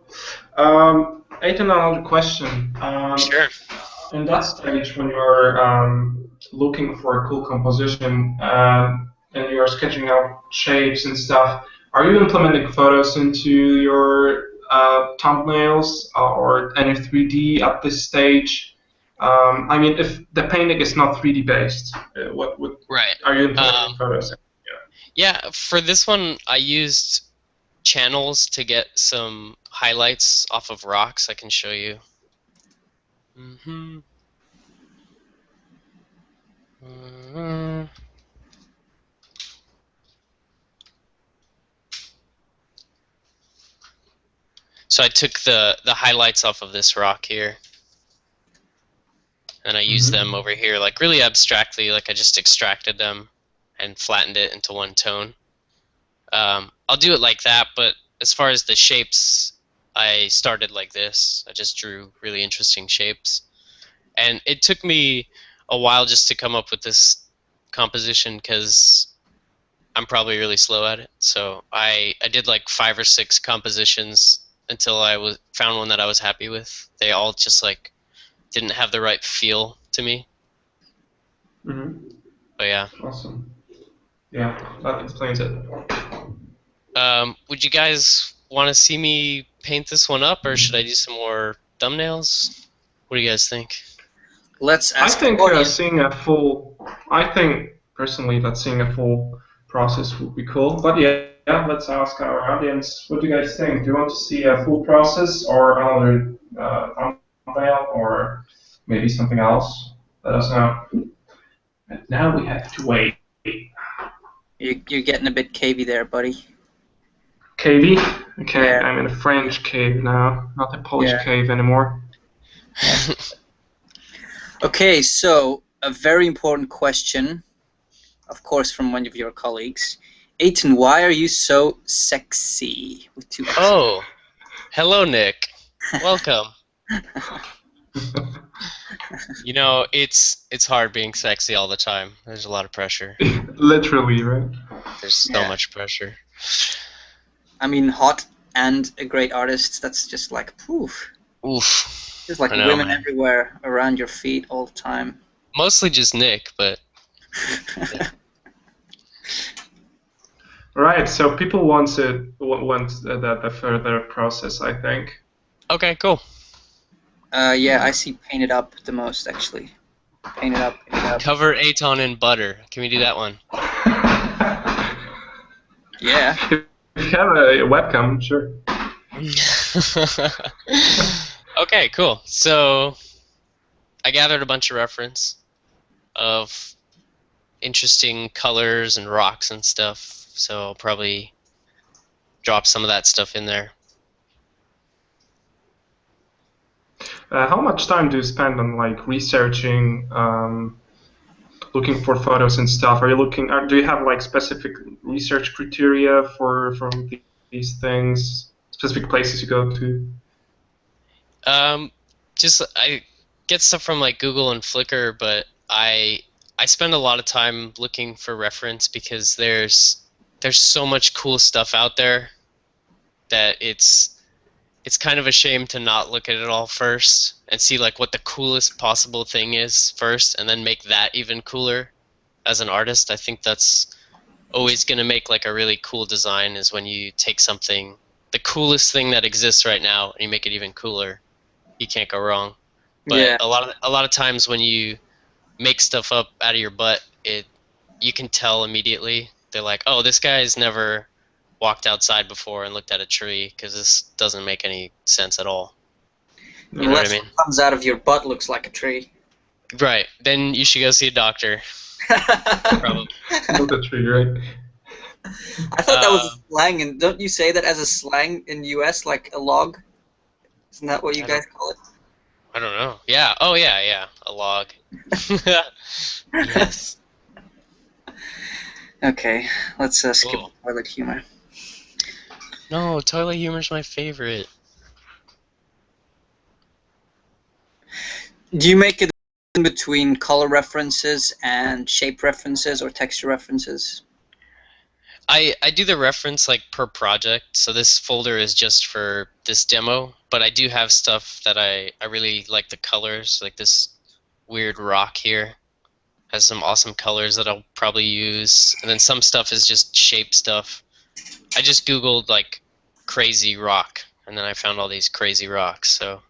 Eytan, another question. Sure. In that stage, when you're looking for a cool composition and you're sketching out shapes and stuff, are you implementing photos into your thumbnails or any 3D at this stage? I mean, if the painting is not 3D based, what are you implementing photos? Yeah, for this one, I used channels to get some highlights off of rocks. I can show you. So I took the highlights off of this rock here, and I used them over here, like really abstractly, like I just extracted them and flattened it into one tone. I'll do it like that, but as far as the shapes, I started like this. I just drew really interesting shapes. And it took me a while just to come up with this composition because I'm probably really slow at it. So I did like 5 or 6 compositions until I found one that I was happy with. They all just like didn't have the right feel to me. Mm-hmm. But yeah. Awesome. Yeah, that explains it. Would you guys want to see me paint this one up, or should I do some more thumbnails? What do you guys think? Let's I ask the think audience. I think personally that seeing a full process would be cool. But yeah, let's ask our audience. What do you guys think? Do you want to see a full process or another thumbnail or maybe something else? Let us know. And now we have to wait. You're getting a bit cavey there, buddy. Cavey? Okay, Yeah. I'm in a French cave now, not a Polish Yeah. cave anymore. Okay, so a very important question, of course, from one of your colleagues. Eytan, why are you so sexy? With 2 X's. Oh, hello, Nick. Welcome. You know, it's hard being sexy all the time. There's a lot of pressure. Literally, right? There's so Yeah. much pressure. I mean, hot and a great artist, that's just like, poof. Oof. There's like I know, women man. everywhere around your feet all the time. Mostly just Nick, but Right, so people want the further process, I think. okay, cool. Yeah, I see painted up the most, actually. Painted up, painted up. Cover Eytan in butter. Can we do that one? Yeah. If you have a webcam, sure. Okay, cool. So I gathered a bunch of reference of interesting colors and rocks and stuff. So I'll probably drop some of that stuff in there. How much time do you spend on like researching, looking for photos and stuff? Are you looking? Do you have like specific research criteria from these things? Specific places you go to? Just I get stuff from like Google and Flickr, but I spend a lot of time looking for reference because there's so much cool stuff out there that it's kind of a shame to not look at it all first and see like what the coolest possible thing is first and then make that even cooler as an artist. I think that's always going to make like a really cool design is when you take something, the coolest thing that exists right now, and you make it even cooler. You can't go wrong. But Yeah. a lot of times when you make stuff up out of your butt, you can tell immediately. They're like, "Oh, this guy's never walked outside before and looked at a tree because this doesn't make any sense at all." You know what Unless I what mean? comes out of your butt looks like a tree. Right. Then you should go see a doctor. Probably. Not the tree, right? I thought that was a slang, and don't you say that as a slang in US, like a log? Isn't that what you guys call it? I don't know. Yeah. Oh, yeah, yeah. A log. Yes. Okay, let's skip Cool. toilet humor. No, toilet humor's my favorite. Do you make it in between color references and shape references or texture references? I do the reference like per project, so this folder is just for this demo, but I do have stuff that I really like the colors, like this weird rock here has some awesome colors that I'll probably use, and then some stuff is just shape stuff. I just googled like crazy rock, and then I found all these crazy rocks, so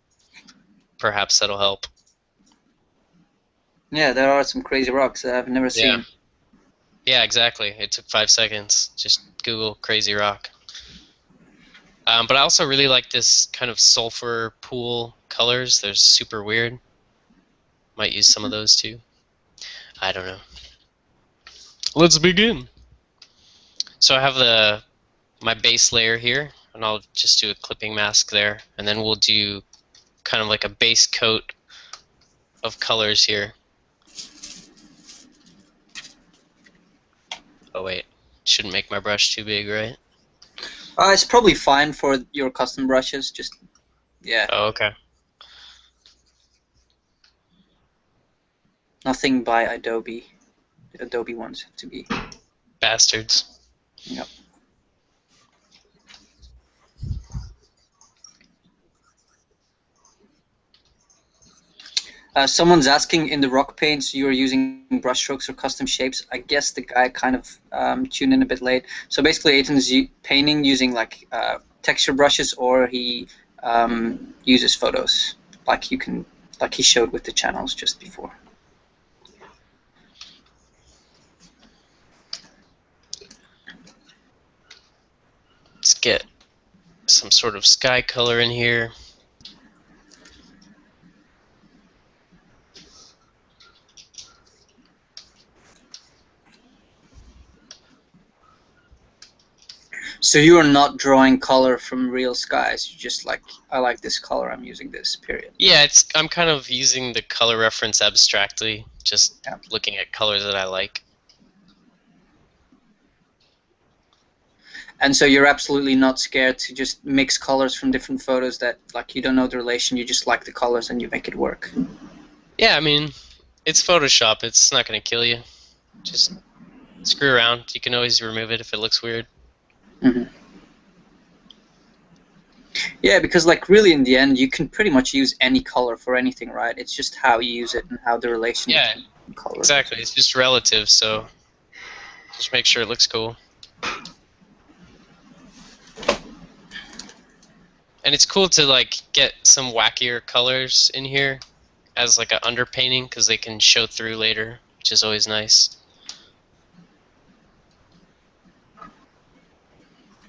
perhaps that'll help. Yeah, there are some crazy rocks that I've never seen. Yeah, exactly. It took 5 seconds. Just Google crazy rock. But I also really like this kind of sulfur pool colors. They're super weird. Might use some of those too. I don't know. Let's begin. So I have my base layer here, and I'll just do a clipping mask there, and then we'll do kind of like a base coat of colors here. Oh wait, shouldn't make my brush too big, right? It's probably fine for your custom brushes. Just yeah, Oh, okay. nothing by Adobe. Adobe ones have to be. Bastards. Yep. Someone's asking in the rock paints you're using brushstrokes or custom shapes. I guess the guy kind of tuned in a bit late. So basically, Eytan's painting using like texture brushes, or he uses photos, like he showed with the channels just before. Let's get some sort of sky color in here. So you are not drawing color from real skies. You just like, I like this color, I'm using this, period. Yeah, I'm kind of using the color reference abstractly, just Yeah. looking at colors that I like. And so you're absolutely not scared to just mix colors from different photos that, like, you don't know the relation, you just like the colors and you make it work. Yeah, I mean, it's Photoshop. It's not going to kill you. Just screw around. You can always remove it if it looks weird. Mm-hmm. Yeah, because like really in the end, you can pretty much use any color for anything, right? It's just how you use it and how the relation Yeah, between colors. exactly. It's just relative, so just make sure it looks cool. And it's cool to like get some wackier colors in here as like an underpainting because they can show through later, which is always nice.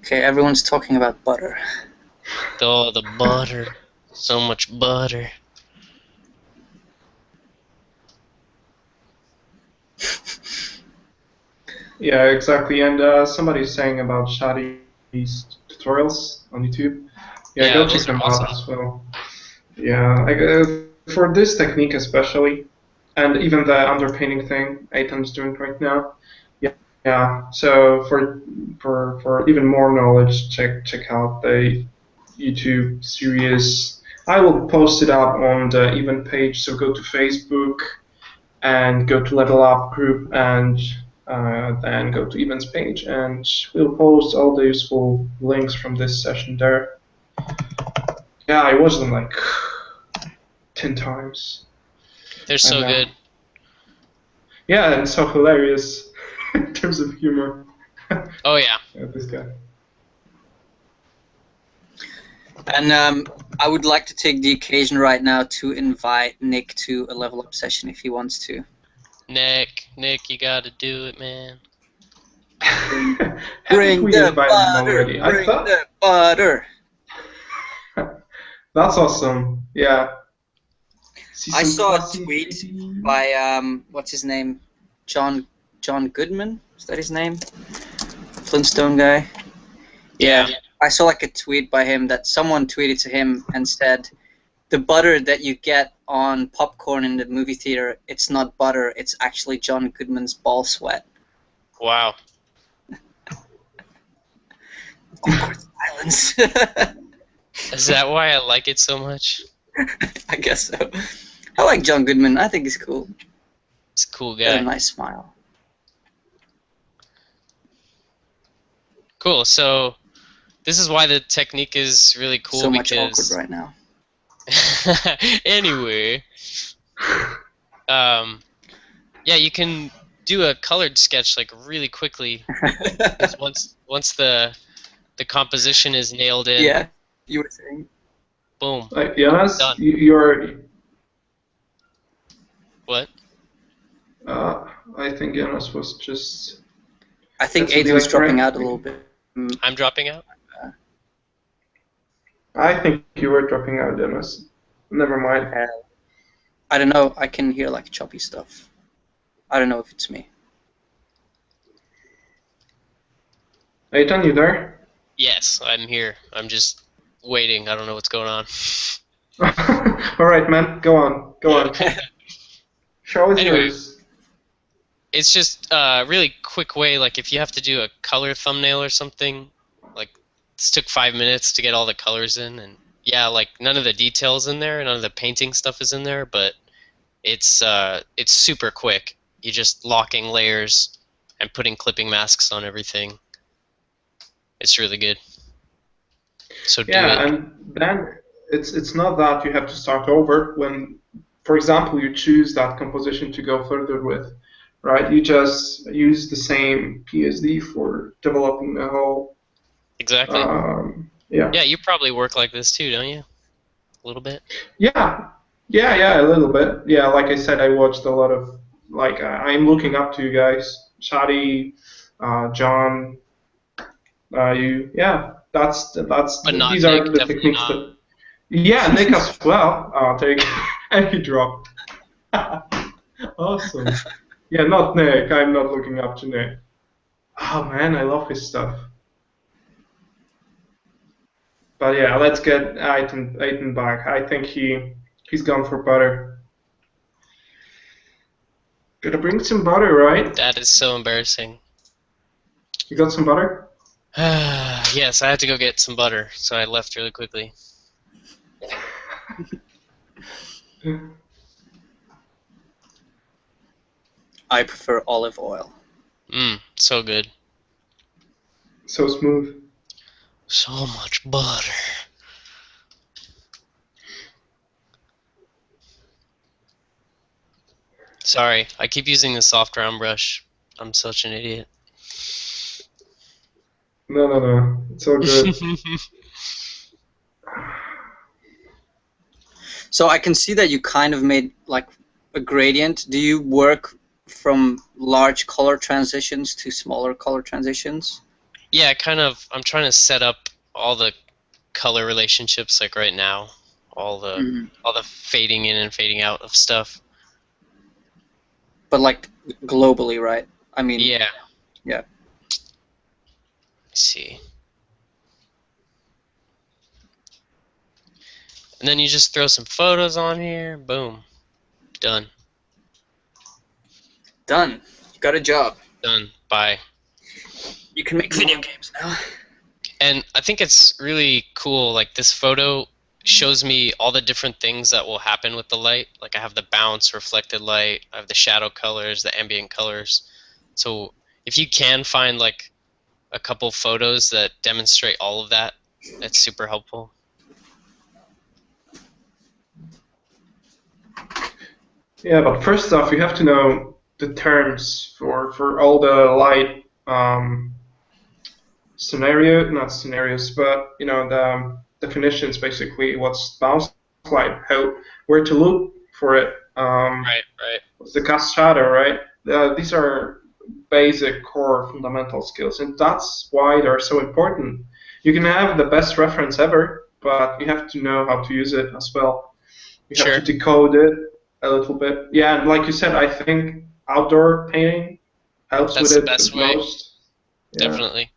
Okay, everyone's talking about butter. Oh, the butter. So much butter. Yeah, exactly. And somebody's saying about Shadi's tutorials on YouTube. Yeah, go check Those are them awesome. out as well. Yeah, for this technique especially, and even the underpainting thing Eytan's doing right now. Yeah. So for even more knowledge, check out the YouTube series. I will post it up on the event page. So go to Facebook and go to Level Up group and then go to events page, and we'll post all the useful links from this session there. Yeah, I watched them like 10 times. They're so good. Yeah, and so hilarious in terms of humor. Oh yeah. Yeah, this guy. And I would like to take the occasion right now to invite Nick to a level up session if he wants to. Nick, you gotta do it, man. Bring we the invited him butter. already? Bring the butter. That's awesome. Yeah. I saw a tweet by what's his name, John Goodman. Is that his name? Flintstone guy. Yeah. I saw like a tweet by him that someone tweeted to him and said, "The butter that you get on popcorn in the movie theater, it's not butter. It's actually John Goodman's ball sweat." Wow. Awkward silence. Is that why I like it so much? I guess so. I like John Goodman. I think he's cool. He's a cool He's got guy. a nice smile. Cool. So this is why the technique is really cool. So much because... awkward right now. Anyway, yeah, you can do a colored sketch like really quickly. Because once the composition is nailed in. Yeah, you were saying. Boom. Jonas, Done. you're. What? I think Jonas was just. I think Eytan's dropping out a little bit. I'm dropping out? I think you were dropping out, Jonas. Never mind. I don't know. I can hear like choppy stuff. I don't know if it's me. Eytan, you there? Yes, I'm here. I'm just waiting. I don't know what's going on. All right, man. Go on. Show is Anyway. yours. It's just a really quick way, like if you have to do a color thumbnail or something, like this took 5 minutes to get all the colors in, and yeah, like none of the details in there, none of the painting stuff is in there, but it's super quick. You're just locking layers and putting clipping masks on everything. It's really good. So do it. Yeah, and then it's not that you have to start over when, for example, you choose that composition to go further with, right? You just use the same PSD for developing the whole. Exactly. Yeah. Yeah, you probably work like this too, don't you? A little bit. Yeah. Yeah, a little bit. Yeah, like I said, I watched a lot of I'm looking up to you guys, Shadi, John, you. Yeah, But not these Nick, are the definitely techniques not. that. Yeah, Nick as well. There you go. And he dropped. Awesome. Yeah, not Nick. I'm not looking up to Nick. Oh man, I love his stuff. But yeah, let's get Eytan back. I think he's gone for butter. Gotta bring some butter, right? That is so embarrassing. You got some butter? Yes, I had to go get some butter, so I left really quickly. I prefer olive oil. So good. So smooth. So much butter. Sorry, I keep using the soft round brush. I'm such an idiot. No. It's all good. So I can see that you kind of made like a gradient. Do you work from large color transitions to smaller color transitions? Yeah, I'm trying to set up all the color relationships like right now. All the fading in and fading out of stuff. But like globally, right? I mean, Yeah. Yeah. Let's see. And then you just throw some photos on here. Boom. Done. Done. You got a job. Done. Bye. You can make video games now. And I think it's really cool. Like this photo shows me all the different things that will happen with the light. Like I have the bounce, reflected light. I have the shadow colors, the ambient colors. So if you can find like a couple photos that demonstrate all of that, that's super helpful. Yeah, but first off, you have to know the terms for all the light not scenarios, but you know the definitions basically. What's bounce light? Where to look for it? Right. What's the cast shadow? Right. These are basic core fundamental skills, and that's why they're so important. You can have the best reference ever, but you have to know how to use it as well. You have to decode it a little bit. Yeah, and like you said, I think outdoor painting helps That's with the it best the way. most. Yeah. Definitely.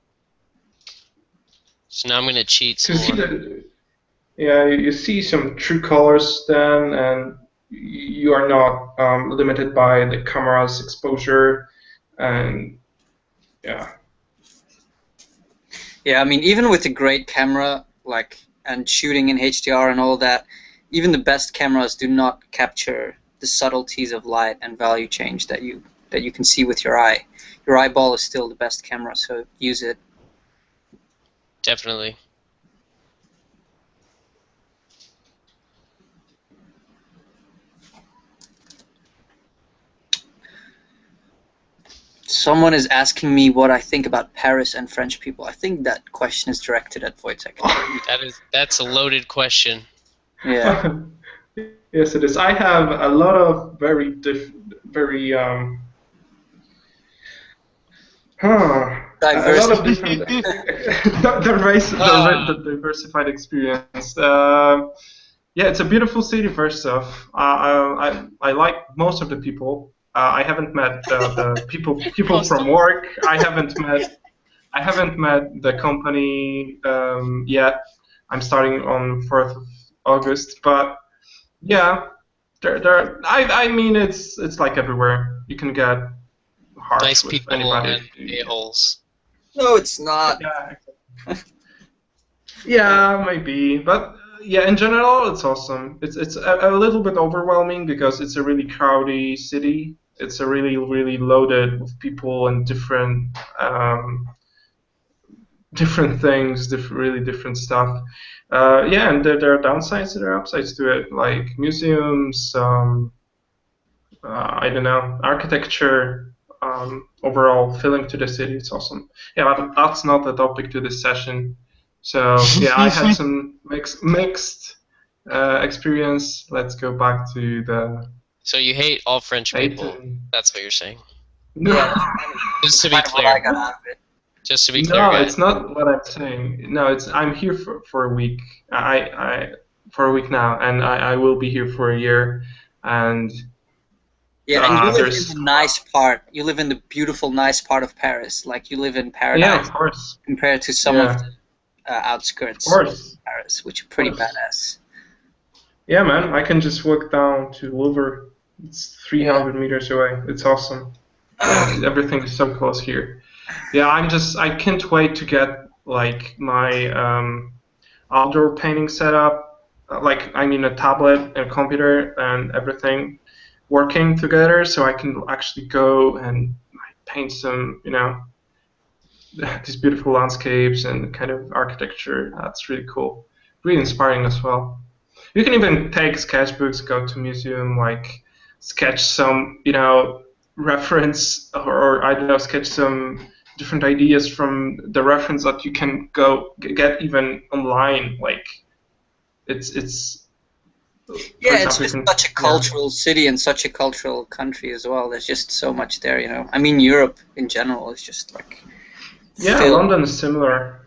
So now I'm gonna cheat some more. Yeah, you see some true colors then, and you are not limited by the camera's exposure, and yeah. Yeah, I mean, even with a great camera, like, and shooting in HDR and all that, even the best cameras do not capture the subtleties of light and value change that you can see with your eye. Your eyeball is still the best camera, so use it. Definitely. Someone is asking me what I think about Paris and French people. I think that question is directed at Wojtek. That's a loaded question. Yeah. Yes, it is. I have a lot of very a lot of different the diversified experience. Yeah, it's a beautiful city. First off, I like most of the people. I haven't met the people from work. I haven't met the company yet. I'm starting on 4th of August, but yeah, I mean it's like everywhere. You can get harsh Nice with people anybody. and a-holes. No, it's not. Yeah. Yeah, maybe, but yeah, in general, it's awesome. It's a little bit overwhelming because it's a really crowdy city. It's a really loaded with people and different things, really different stuff. Yeah, and there are downsides and there are upsides to it, like museums. I don't know, architecture. Overall feeling to the city. It's awesome. Yeah, but that's not the topic to this session. So yeah, I had some mixed experience. Let's go back to the So you hate all French people. Eytan. That's what you're saying. No, Yeah, Just to be kind of what I clear. got out of it. Just to be clear, no, guys. it's not what I'm saying. No, it's I'm here for a week. I for a week now, and I will be here for a year. And Yeah, and you live in there's the nice part. You live in the beautiful, nice part of Paris. Like you live in yeah, paradise of course, compared to some yeah, of the outskirts of course. of Paris, which are pretty Of course. badass. Yeah, man, I can just walk down to Louvre. It's 300 meters away. It's awesome. Everything is so close here. Yeah, I can't wait to get like my outdoor painting set up. Like, I mean, a tablet and a computer and everything working together, so I can actually go and like, paint some, these beautiful landscapes and kind of architecture. That's really cool. Really inspiring as well. You can even take sketchbooks, go to museum, like sketch some, reference or I don't know, sketch some different ideas from the reference that you can go get even online. Like it's. Yeah, For it's example, just such a cultural city and such a cultural country as well. There's just so much there, you know. I mean, Europe in general is just like Yeah, filled. London is similar.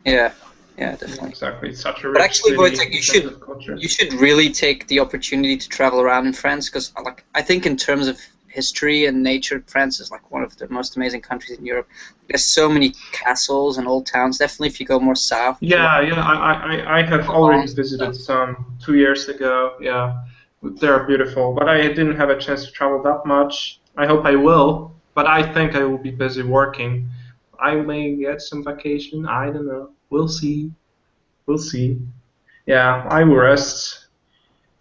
Yeah, definitely. Exactly, it's such a But rich actually, city Wojtek, in terms of culture. you should really take the opportunity to travel around in France because, like, I think in terms of history and nature, France is like one of the most amazing countries in Europe. There's so many castles and old towns. Definitely, if you go more south. Yeah, I have already visited some 2 years ago. Yeah, they're beautiful, but I didn't have a chance to travel that much. I hope I will, but I think I will be busy working. I may get some vacation. I don't know. We'll see. We'll see. Yeah, I will rest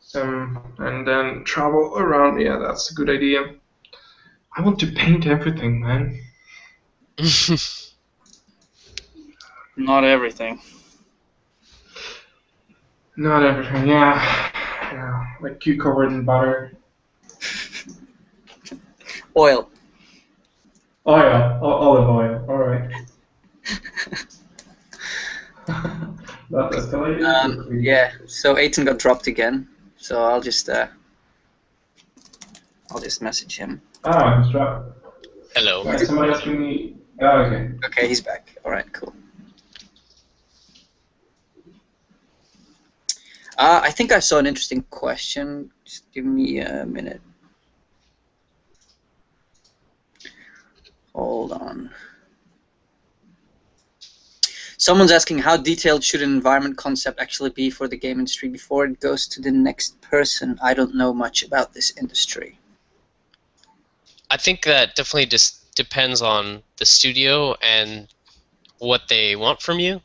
some and then travel around. Yeah, that's a good idea. I want to paint everything, man. Not everything. Not everything. Yeah, like cucumber in butter. Oil. Oil, olive oil. All right. That escalated quickly. Yeah. So Eytan got dropped again. So I'll just message him. Ah, he's dropped. Hello. Right, somebody else bring me. Oh, okay. Okay, he's back. All right, cool. I think I saw an interesting question. Just give me a minute. Hold on. Someone's asking how detailed should an environment concept actually be for the game industry before it goes to the next person. I don't know much about this industry. I think that definitely just depends on the studio and what they want from you.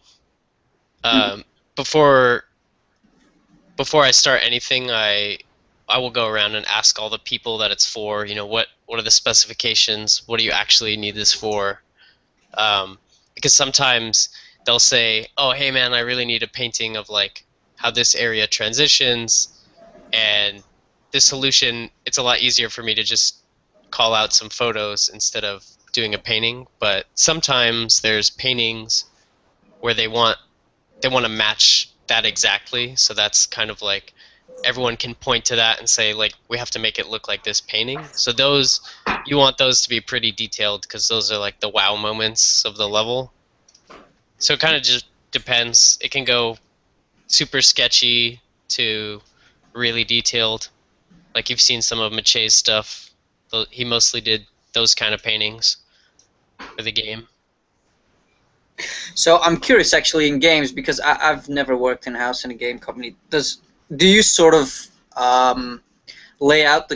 Before I start anything, I will go around and ask all the people that it's for. You know, what are the specifications? What do you actually need this for? Because sometimes they'll say, "Oh, hey man, I really need a painting of like how this area transitions," and this solution. It's a lot easier for me to just call out some photos instead of doing a painting. But sometimes there's paintings where they want to match that exactly, so that's kind of like everyone can point to that and say like we have to make it look like this painting. So those, you want those to be pretty detailed because those are like the wow moments of the level. So it kind of just depends. It can go super sketchy to really detailed. Like you've seen some of Mache's stuff. He mostly did those kind of paintings for the game. So I'm curious actually in games because I've never worked in-house in a game company. Do you sort of lay out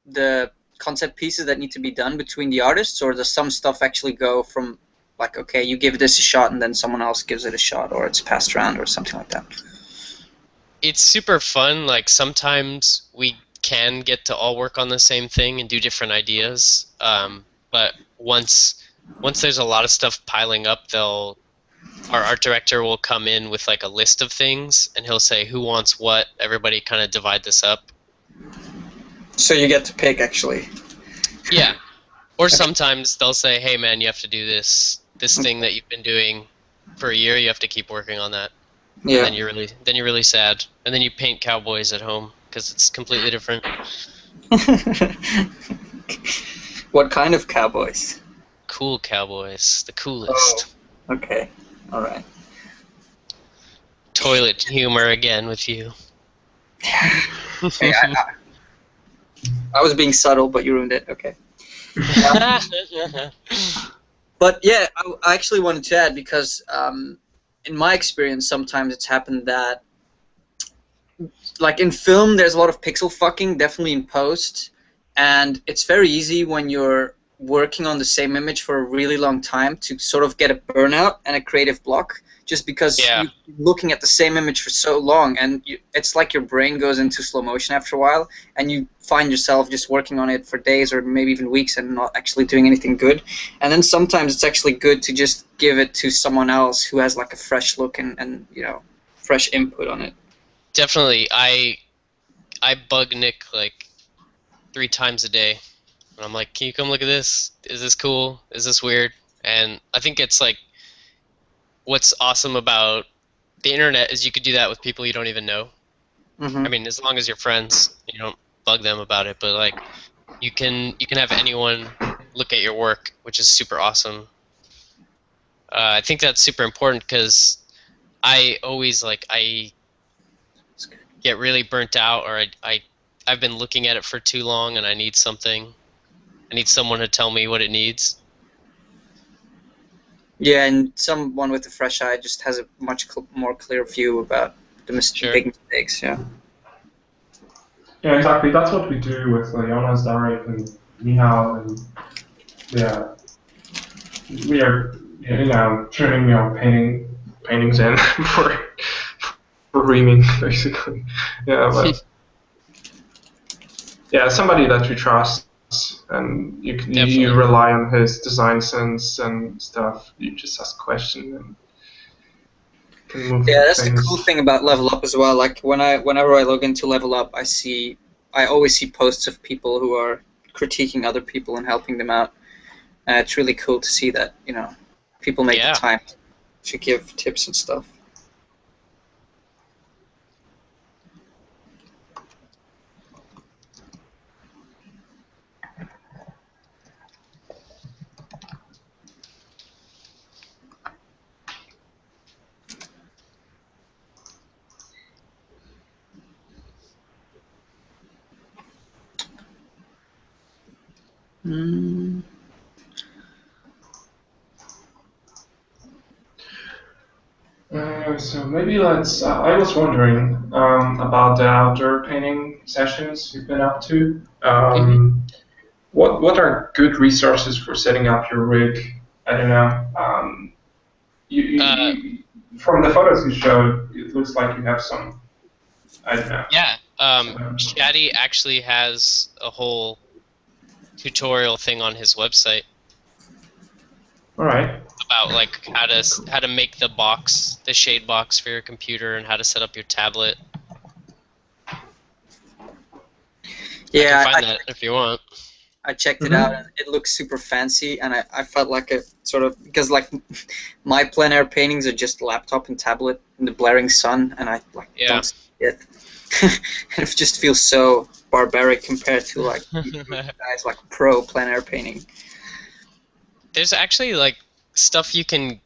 the concept pieces that need to be done between the artists, or does some stuff actually go from like, okay, you give this a shot and then someone else gives it a shot, or it's passed around or something like that? It's super fun. Like sometimes we can get to all work on the same thing and do different ideas. But once there's a lot of stuff piling up, our art director will come in with like a list of things, and he'll say who wants what. Everybody kind of divide this up. So you get to pick, actually. Yeah. Or sometimes they'll say, hey man, you have to do this thing that you've been doing for a year. You have to keep working on that. Yeah. And then you're really sad, and then you paint cowboys at home because it's completely different. What kind of cowboys? Cool cowboys, the coolest. Oh, okay, all right. Toilet humor again with you. Hey, I was being subtle, but you ruined it. Okay. But yeah, I actually wanted to add because in my experience, sometimes it's happened that, like in film, there's a lot of pixel fucking, definitely in post, and it's very easy when you're working on the same image for a really long time to sort of get a burnout and a creative block, just because you're looking at the same image for so long, and it's like your brain goes into slow motion after a while, and you find yourself just working on it for days or maybe even weeks and not actually doing anything good. And then sometimes it's actually good to just give it to someone else who has like a fresh look and you know, fresh input on it. Definitely. I bug Nick like 3 times a day, and I'm like, can you come look at this? Is this cool? Is this weird? And I think it's like what's awesome about the internet is you could do that with people you don't even know. Mm-hmm. I mean, as long as you're friends, you don't bug them about it, but like you can have anyone look at your work, which is super awesome. I think that's super important because I always I get really burnt out, or I've been looking at it for too long and I need something. I need someone to tell me what it needs. Yeah, and someone with a fresh eye just has a much more clear view about the big mistakes. Yeah. Yeah, exactly. That's what we do with Jonas, Darek, and Mihal, and yeah, we are turning paintings in for reaming basically. Yeah, but yeah, somebody that you trust and you rely on his design sense and stuff. You just ask questions and can move. Yeah, that's things. the cool thing about Level Up as well. Like whenever I log into Level Up, I always see posts of people who are critiquing other people and helping them out. And it's really cool to see that, you know, people make the time to give tips and stuff. So maybe let's. I was wondering about the outdoor painting sessions you've been up to. What are good resources for setting up your rig? I don't know. You, from the photos you showed, it looks like you have some. I don't know. Yeah. Shaddy actually has a whole tutorial thing on his website. All right. About like how to make the shade box for your computer and how to set up your tablet. Yeah, I can find that if you want. I checked it out, and it looks super fancy, and I felt like a sort of, because like my plein air paintings are just laptop and tablet in the blaring sun, and I don't see it. And it just feels so barbaric compared to like guys like pro plein air painting. There's actually like stuff you can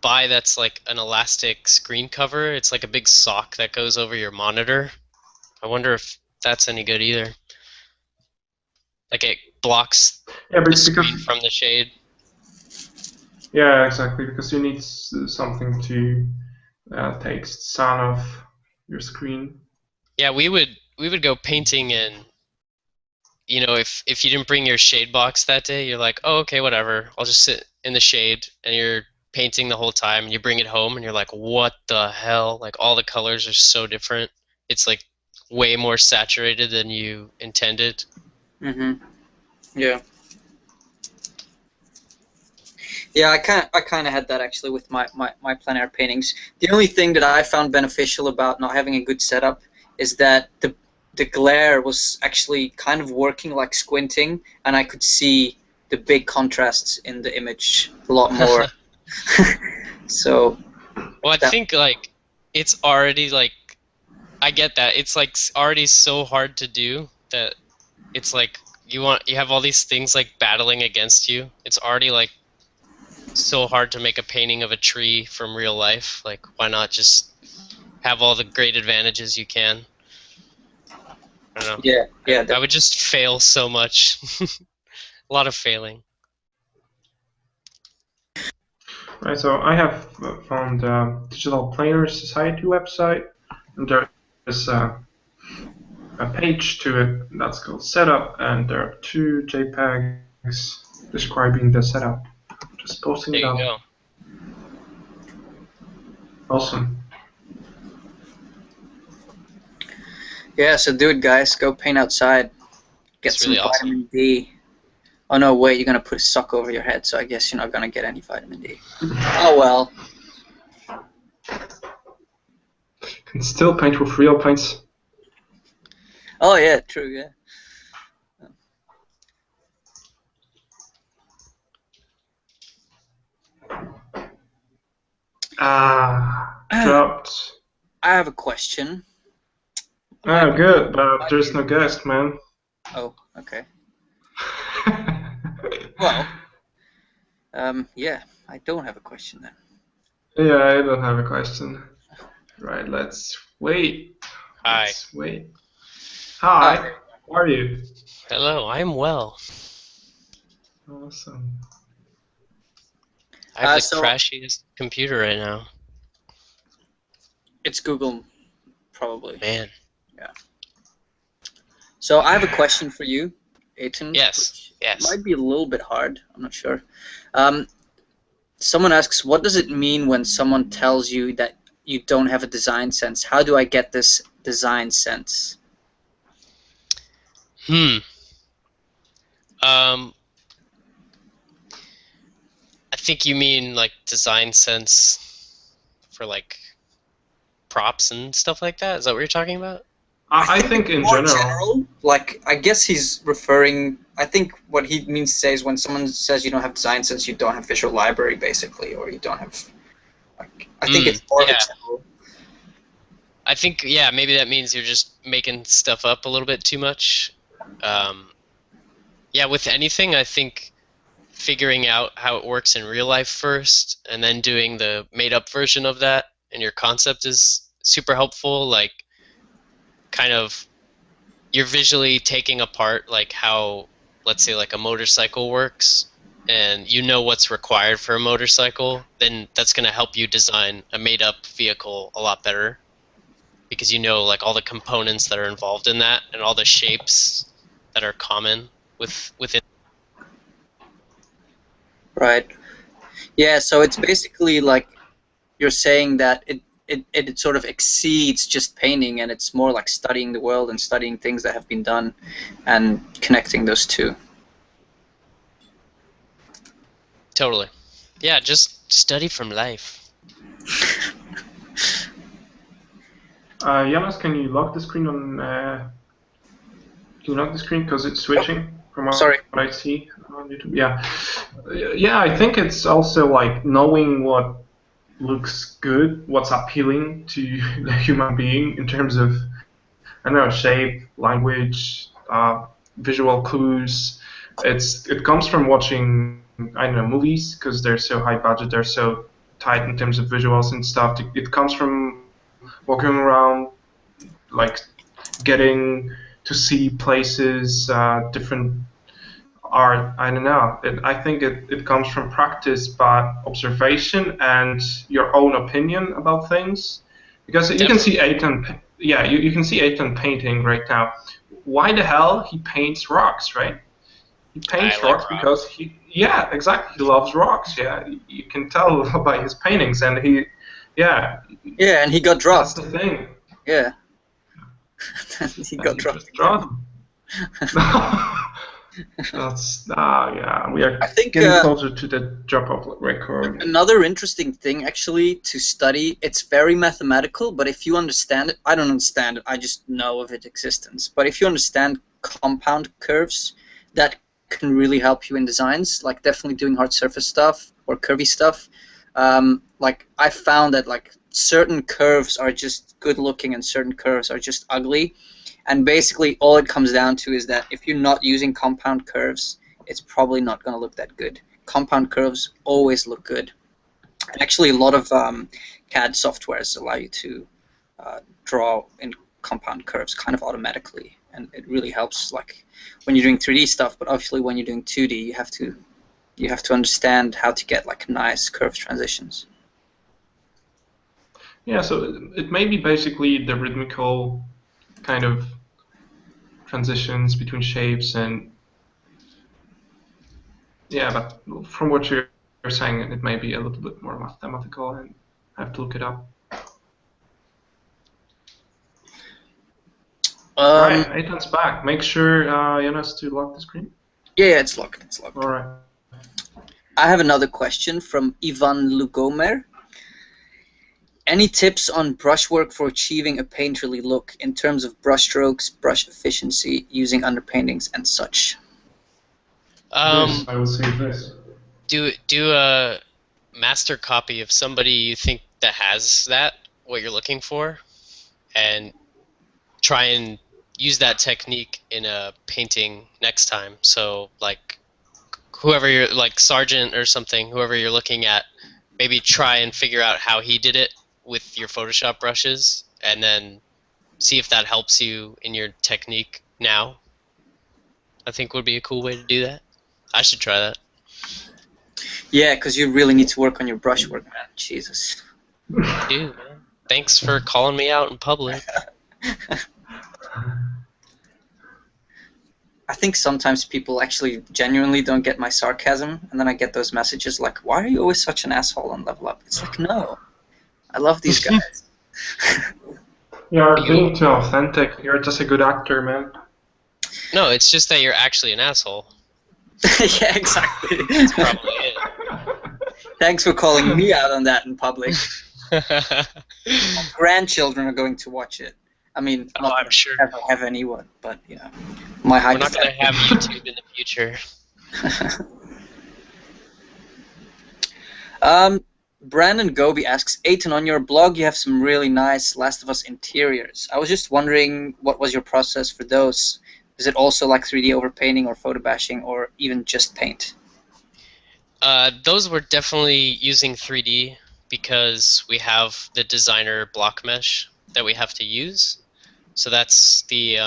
buy that's like an elastic screen cover. It's like a big sock that goes over your monitor. I wonder if that's any good either. Like it blocks the screen from the shade. Yeah, exactly, because you need something to take sun off your screen. Yeah, we would go painting in you know, if you didn't bring your shade box that day, you're like, oh, okay, whatever. I'll just sit in the shade, and you're painting the whole time, and you bring it home, and you're like, what the hell? Like, all the colors are so different. It's like way more saturated than you intended. Yeah. Yeah, I kind of had that actually with my plein air paintings. The only thing that I found beneficial about not having a good setup is that the glare was actually kind of working like squinting, and I could see the big contrasts in the image a lot more. So. Well, I think like it's already like, I get that. It's like already so hard to do that it's like you have all these things like battling against you. It's already like so hard to make a painting of a tree from real life. Like, why not just have all the great advantages you can? I don't know. Yeah. I would just fail so much. A lot of failing. Right, so I have found the Digital Planar Society website, and there is a page to it that's called Setup, and there are 2 JPEGs describing the setup. Just posting There it you up. go. Awesome. Yeah, so do it, guys. Go paint outside. Get It's some really awesome. vitamin D. Oh no, wait, you're gonna put a sock over your head, so I guess you're not gonna get any vitamin D. Oh well. Can still paint with real paints. Oh yeah, true, yeah. Dropped. I have a question. Oh, good, but there's no guest, man. Oh, okay. Well, yeah, I don't have a question then. Yeah, I don't have a question. Right, let's wait. Hi. Let's wait. Hi. How are you? Hello, I'm well. Awesome. I have the crashiest computer right now. It's Google, probably. Man. Yeah. So I have a question for you, Eytan. Yes. Yes. Might be a little bit hard. I'm not sure. Someone asks, what does it mean when someone tells you that you don't have a design sense? How do I get this design sense? I think you mean like design sense for like props and stuff like that. Is that what you're talking about? I think in general, like, I guess he's referring. I think what he means to say is when someone says you don't have design sense, you don't have visual library, basically, or you don't have. Like, I think it's more general. I think maybe that means you're just making stuff up a little bit too much. Yeah, with anything, I think figuring out how it works in real life first, and then doing the made-up version of that, and your concept is super helpful. Like, kind of, you're visually taking apart like how, let's say, like a motorcycle works, and you know what's required for a motorcycle. Then that's going to help you design a made-up vehicle a lot better, because you know like all the components that are involved in that and all the shapes that are common within. Right. Yeah, so it's basically like you're saying that it sort of exceeds just painting, and it's more like studying the world and studying things that have been done and connecting those two. Totally. Yeah, just study from life. Jonas, can you lock the screen on? Can you lock the screen because it's switching from what I see on YouTube? Yeah. I think it's also like knowing what looks good, what's appealing to the human being in terms of, I don't know, shape, language, visual clues. It comes from watching, I don't know, movies because they're so high budget, they're so tight in terms of visuals and stuff. It comes from walking around, like getting to see places, different art. I don't know. I think it comes from practice, but observation and your own opinion about things. Because you can see Eytan, you can see Eytan painting right now. why the hell he paints rocks, right? He paints I like rocks because yeah, exactly, he loves rocks. Yeah, you can tell by his paintings, and yeah, and he got that's dropped. the thing. Yeah. He got And he dropped just again. draws them. That's yeah, we are I think getting closer to the drop-off record. another interesting thing actually to study, it's very mathematical, but if you understand it, I don't understand it, I just know of its existence. But if you understand compound curves, that can really help you in designs, like definitely doing hard surface stuff or curvy stuff. Like I found that like certain curves are just good looking and certain curves are just ugly. And basically all it comes down to is that if you're not using compound curves, it's probably not going to look that good. Compound curves always look good. And actually, a lot of CAD softwares allow you to draw in compound curves kind of automatically, and it really helps like when you're doing 3D stuff. But obviously, when you're doing 2D, you have to understand how to get like nice curved transitions. Yeah, so it may be basically the rhythmical kind of transitions between shapes, and yeah, but from what you're saying, it may be a little bit more mathematical, and I have to look it up. Right, Eytan's back. Make sure Jonas to lock the screen. Yeah, it's locked. It's locked. All right. I have another question from Ivan Lugomer. Any tips on brushwork for achieving a painterly look in terms of brush strokes, brush efficiency, using underpaintings, and such? This, I would say this. Do a master copy of somebody you think that has what you're looking for, and try and use that technique in a painting next time. So like whoever you're like Sargent or something, whoever you're looking at, maybe try and figure out how he did it with your Photoshop brushes, and then see if that helps you in your technique now. I think would be a cool way to do that. I should try that. Yeah, because you really need to work on your brushwork, man. Jesus. I do, man. Thanks for calling me out in public. I think sometimes people actually genuinely don't get my sarcasm, and then I get those messages like, why are you always such an asshole on Level Up? It's like, no. I love these guys. You're being too authentic. You're just a good actor, man. No, it's just that you're actually an asshole. Yeah, exactly. That's probably it. Thanks for calling me out on that in public. My grandchildren are going to watch it. I mean, not I'm sure. ever have anyone, but you know, my We're not going to have YouTube in the future. Brandon Goby asks, Eytan, on your blog you have some really nice Last of Us interiors. I was just wondering what was your process for those? Is it also like 3D overpainting or photo bashing or even just paint? Those were definitely using 3D because we have the designer block mesh that we have to use. So that's the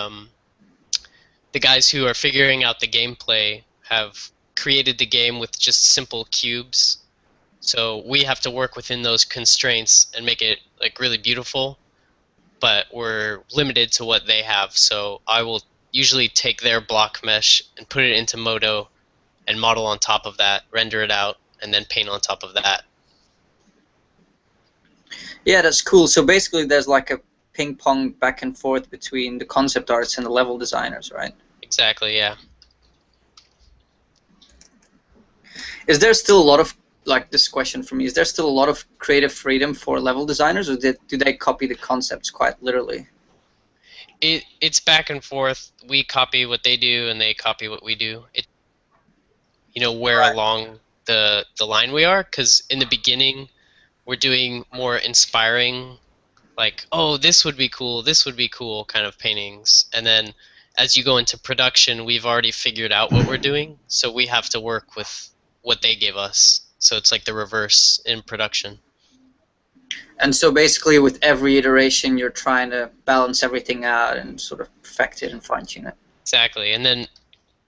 guys who are figuring out the gameplay have created the game with just simple cubes. So we have to work within those constraints and make it like really beautiful, but we're limited to what they have. So I will usually take their block mesh and put it into Modo and model on top of that, render it out, and then paint on top of that. Yeah, that's cool. So basically there's like a ping pong back and forth between the concept arts and the level designers, right? Exactly, yeah. Is there still a lot of, like this question for me, is there still a lot of creative freedom for level designers, or do they copy the concepts quite literally? It's back and forth. We copy what they do and they copy what we do. Where along the line we are, because in the beginning we're doing more inspiring, like, oh, this would be cool kind of paintings, and then as you go into production we've already figured out what we're doing, so we have to work with what they give us. So it's like the reverse in production. And so basically with every iteration you're trying to balance everything out and sort of perfect it and fine-tune it. Exactly. And then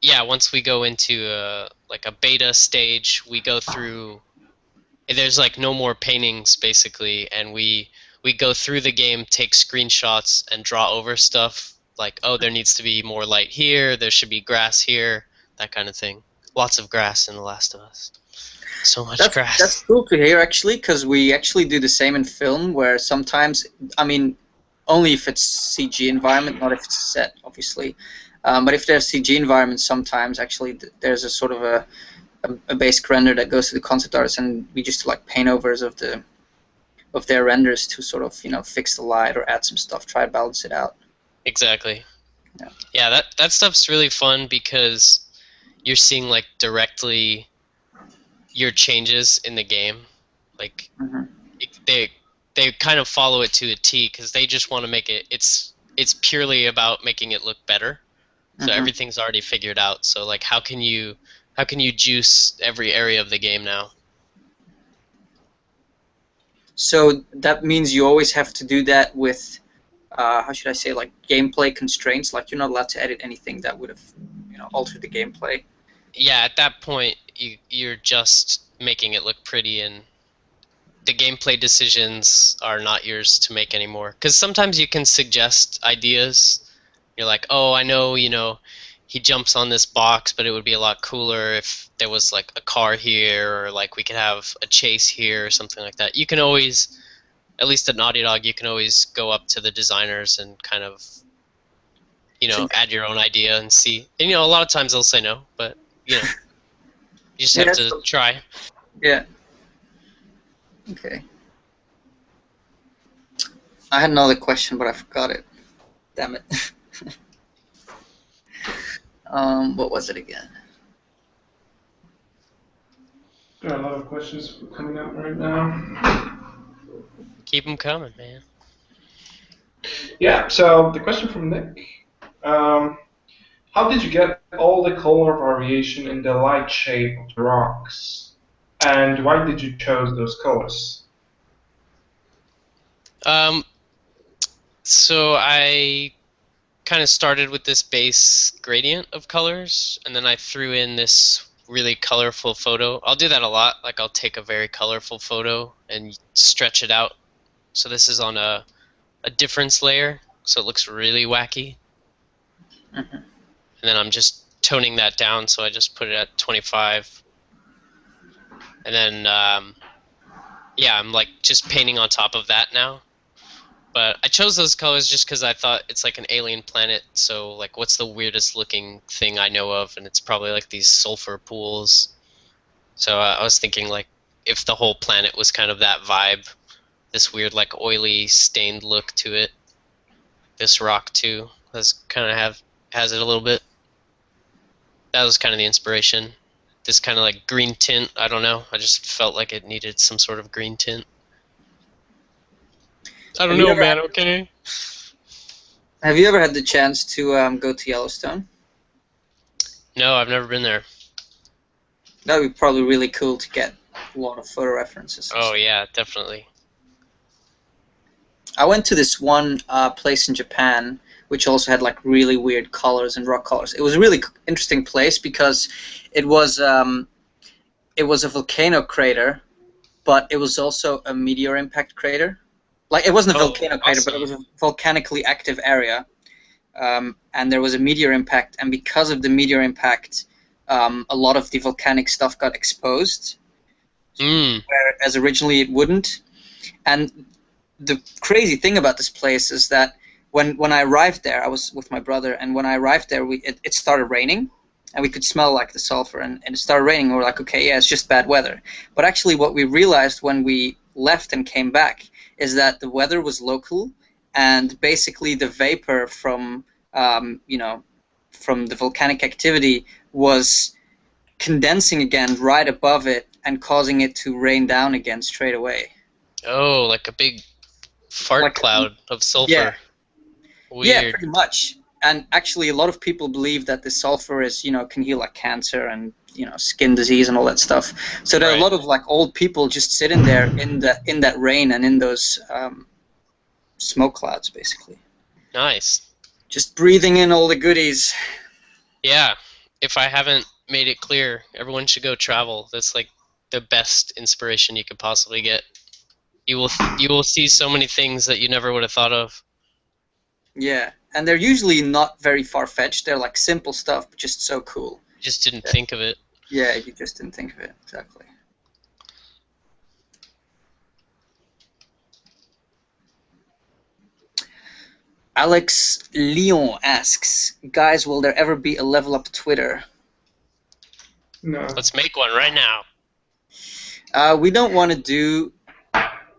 yeah, once we go into like a beta stage, we go through, there's like no more paintings basically, and we go through the game, take screenshots and draw over stuff like, oh, there needs to be more light here, there should be grass here, that kind of thing. Lots of grass in The Last of Us. So much grass. That's cool to hear, actually, because we actually do the same in film, where sometimes, I mean, only if it's CG environment, not if it's a set, obviously. But if there's CG environments, sometimes actually there's a sort of a basic render that goes to the concept artists, and we just like paint overs of their renders to sort of, you know, fix the light or add some stuff, try to balance it out. Exactly. Yeah. Yeah, that stuff's really fun because you're seeing like directly your changes in the game. Like they kind of follow it to a T because they just want to make it. It's purely about making it look better. So everything's already figured out. So like, how can you juice every area of the game now? So that means you always have to do that with, how should I say, like gameplay constraints. Like you're not allowed to edit anything that would have, you know, altered the gameplay. Yeah, at that point, you're just making it look pretty, and the gameplay decisions are not yours to make anymore. Because sometimes you can suggest ideas. You're like, oh, I know, you know, he jumps on this box, but it would be a lot cooler if there was like a car here, or like we could have a chase here or something like that. You can always, at least at Naughty Dog, you can always go up to the designers and kind of, you know, add your own idea and see. And, you know, a lot of times they'll say no, but, you know, you just have to try. Yeah. Okay. I had another question, but I forgot it. Damn it. What was it again? There are a lot of questions coming up right now. Keep them coming, man. Yeah, so the question from Nick. How did you get all the color variation in the light shape of the rocks? And why did you choose those colors? So I kind of started with this base gradient of colors, and then I threw in this really colorful photo. I'll do that a lot. Like I'll take a very colorful photo and stretch it out. So this is on a difference layer, so it looks really wacky. And then I'm just toning that down, so I just put it at 25. And then, yeah, I'm like just painting on top of that now. But I chose those colors just because I thought it's like an alien planet, so like what's the weirdest looking thing I know of? And it's probably like these sulfur pools. So I was thinking like if the whole planet was kind of that vibe, this weird like oily stained look to it. This rock too has kind of has it a little bit. That was kind of the inspiration. This kind of like green tint, I don't know. I just felt like it needed some sort of green tint. I don't know, man, okay? Have you ever had the chance to go to Yellowstone? No, I've never been there. That would be probably really cool to get a lot of photo references. Oh, yeah, definitely. I went to this one place in Japan, which also had like really weird colors and rock colors. It was a really interesting place because it was a volcano crater, but it was also a meteor impact crater. Like it wasn't a volcano crater, but it was a volcanically active area, and there was a meteor impact. And because of the meteor impact, a lot of the volcanic stuff got exposed, whereas originally it wouldn't. And the crazy thing about this place is that when I arrived there, I was with my brother, and when I arrived there, it started raining, and we could smell like the sulfur, and it started raining. And we're like, okay, yeah, it's just bad weather. But actually, what we realized when we left and came back is that the weather was local, and basically the vapor from from the volcanic activity was condensing again right above it and causing it to rain down again straight away. Oh, like a big fart cloud of sulfur. Yeah. Weird. Yeah, pretty much. And actually, a lot of people believe that the sulfur is, can heal like cancer and skin disease and all that stuff. So there are a lot of like old people just sitting there in that rain and in those smoke clouds, basically. Nice. Just breathing in all the goodies. Yeah. If I haven't made it clear, everyone should go travel. That's like the best inspiration you could possibly get. You will see so many things that you never would have thought of. Yeah, and they're usually not very far-fetched. They're like simple stuff, but just so cool. Just didn't think of it. Yeah, you just didn't think of it, exactly. Alex Leon asks, guys, will there ever be a Level Up Twitter? No. Let's make one right now. We don't want to do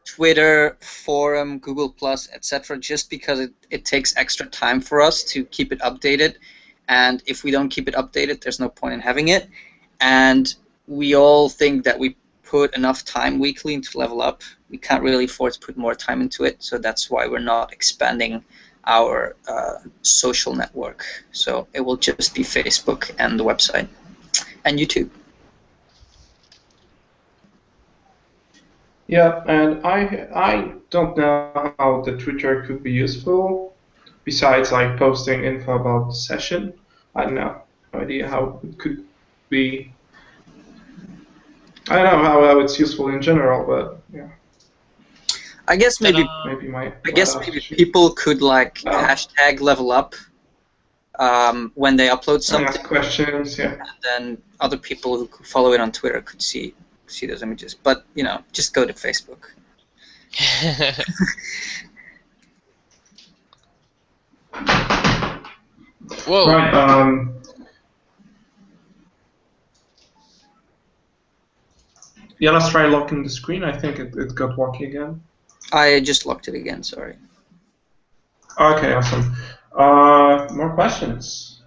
Twitter, forum, Google+, etc., just because it takes extra time for us to keep it updated. And if we don't keep it updated, there's no point in having it. And we all think that we put enough time weekly into Level Up. We can't really afford to put more time into it, so that's why we're not expanding our social network. So it will just be Facebook and the website and YouTube. Yeah, and I don't know how the Twitter could be useful besides like posting info about the session. I don't know. No idea how it could be. I don't know how it's useful in general, but yeah. I guess maybe people could like hashtag Level Up when they upload something. Ask questions, yeah. And then other people who could follow it on Twitter could see those images. But you know, just go to Facebook. Whoa. Right. Yeah, let's try locking the screen. I think it got wonky again. I just locked it again, sorry. Okay, awesome. More questions.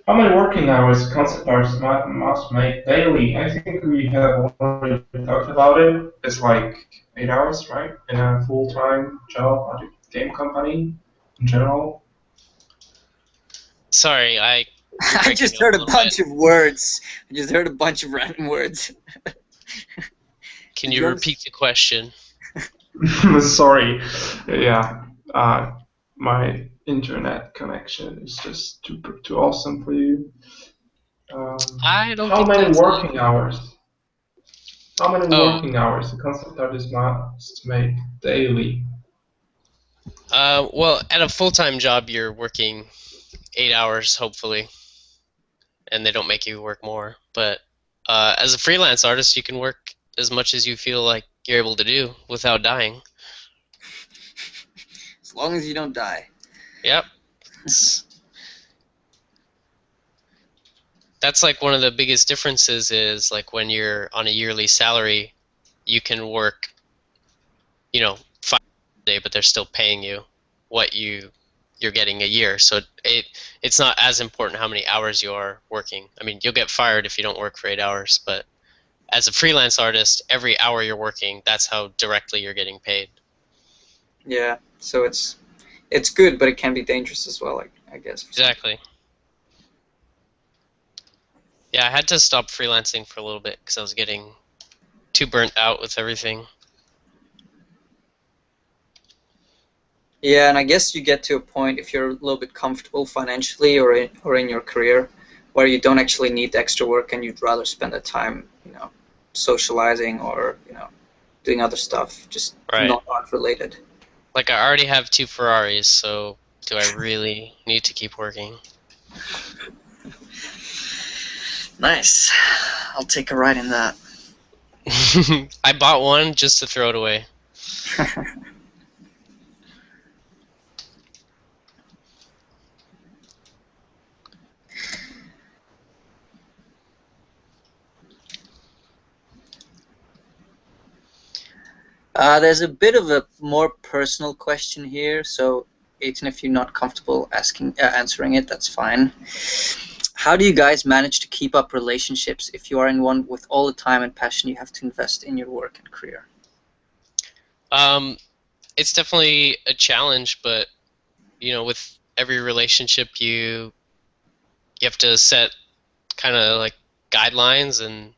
How many working hours concept artists must make daily? I think we have already talked about it. It's like 8 hours, right? In a full-time job at a game company in general. Sorry, I just heard a bunch of words. I just heard a bunch of random words. Can you repeat the question? Sorry. Yeah. My internet connection is just too awesome for you. I don't how think many that's working hours? How many working hours the concept artist must make daily? Well, at a full-time job, you're working 8 hours, hopefully, and they don't make you work more. But as a freelance artist, you can work as much as you feel like you're able to do without dying. As long as you don't die. Yep. That's like one of the biggest differences is like when you're on a yearly salary, you can work, 5 hours a day, but they're still paying you what you're getting a year. So it's not as important how many hours you are working. I mean, you'll get fired if you don't work for 8 hours, but as a freelance artist, every hour you're working, that's how directly you're getting paid. Yeah, so it's good, but it can be dangerous as well, I guess. Exactly. Yeah, I had to stop freelancing for a little bit because I was getting too burnt out with everything. Yeah, and I guess you get to a point if you're a little bit comfortable financially or in your career where you don't actually need extra work and you'd rather spend the time, socializing or, doing other stuff, just not art related. Like I already have 2 Ferraris, so do I really need to keep working? Nice. I'll take a ride in that. I bought one just to throw it away. There's a bit of a more personal question here, so Eytan, if you're not comfortable answering it, that's fine. How do you guys manage to keep up relationships if you are in one with all the time and passion you have to invest in your work and career? It's definitely a challenge, but with every relationship you have to set kind of like guidelines, and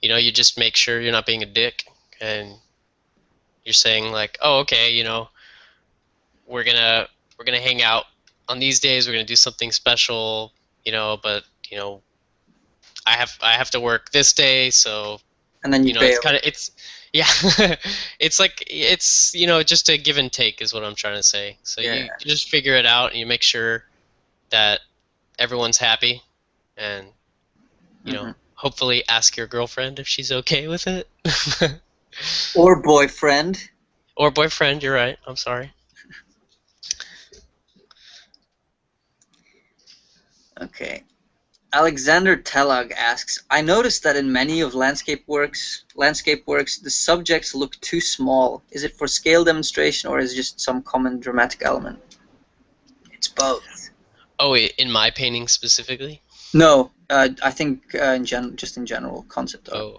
you just make sure you're not being a dick, and you're saying like, oh, okay, we're gonna hang out on these days, we're gonna do something special, but I have to work this day, so and then it's kind of Yeah, it's like just a give and take is what I'm trying to say. So Yeah. you just figure it out and you make sure that everyone's happy, and Hmm. hopefully ask your girlfriend if she's okay with it. Or boyfriend. Or boyfriend, you're right. I'm sorry. Okay. Alexander Tellag asks, I noticed that in many of landscape works, the subjects look too small. Is it for scale demonstration or is it just some common dramatic element? It's both. Oh, in my painting specifically? No, I think just in general, concept art.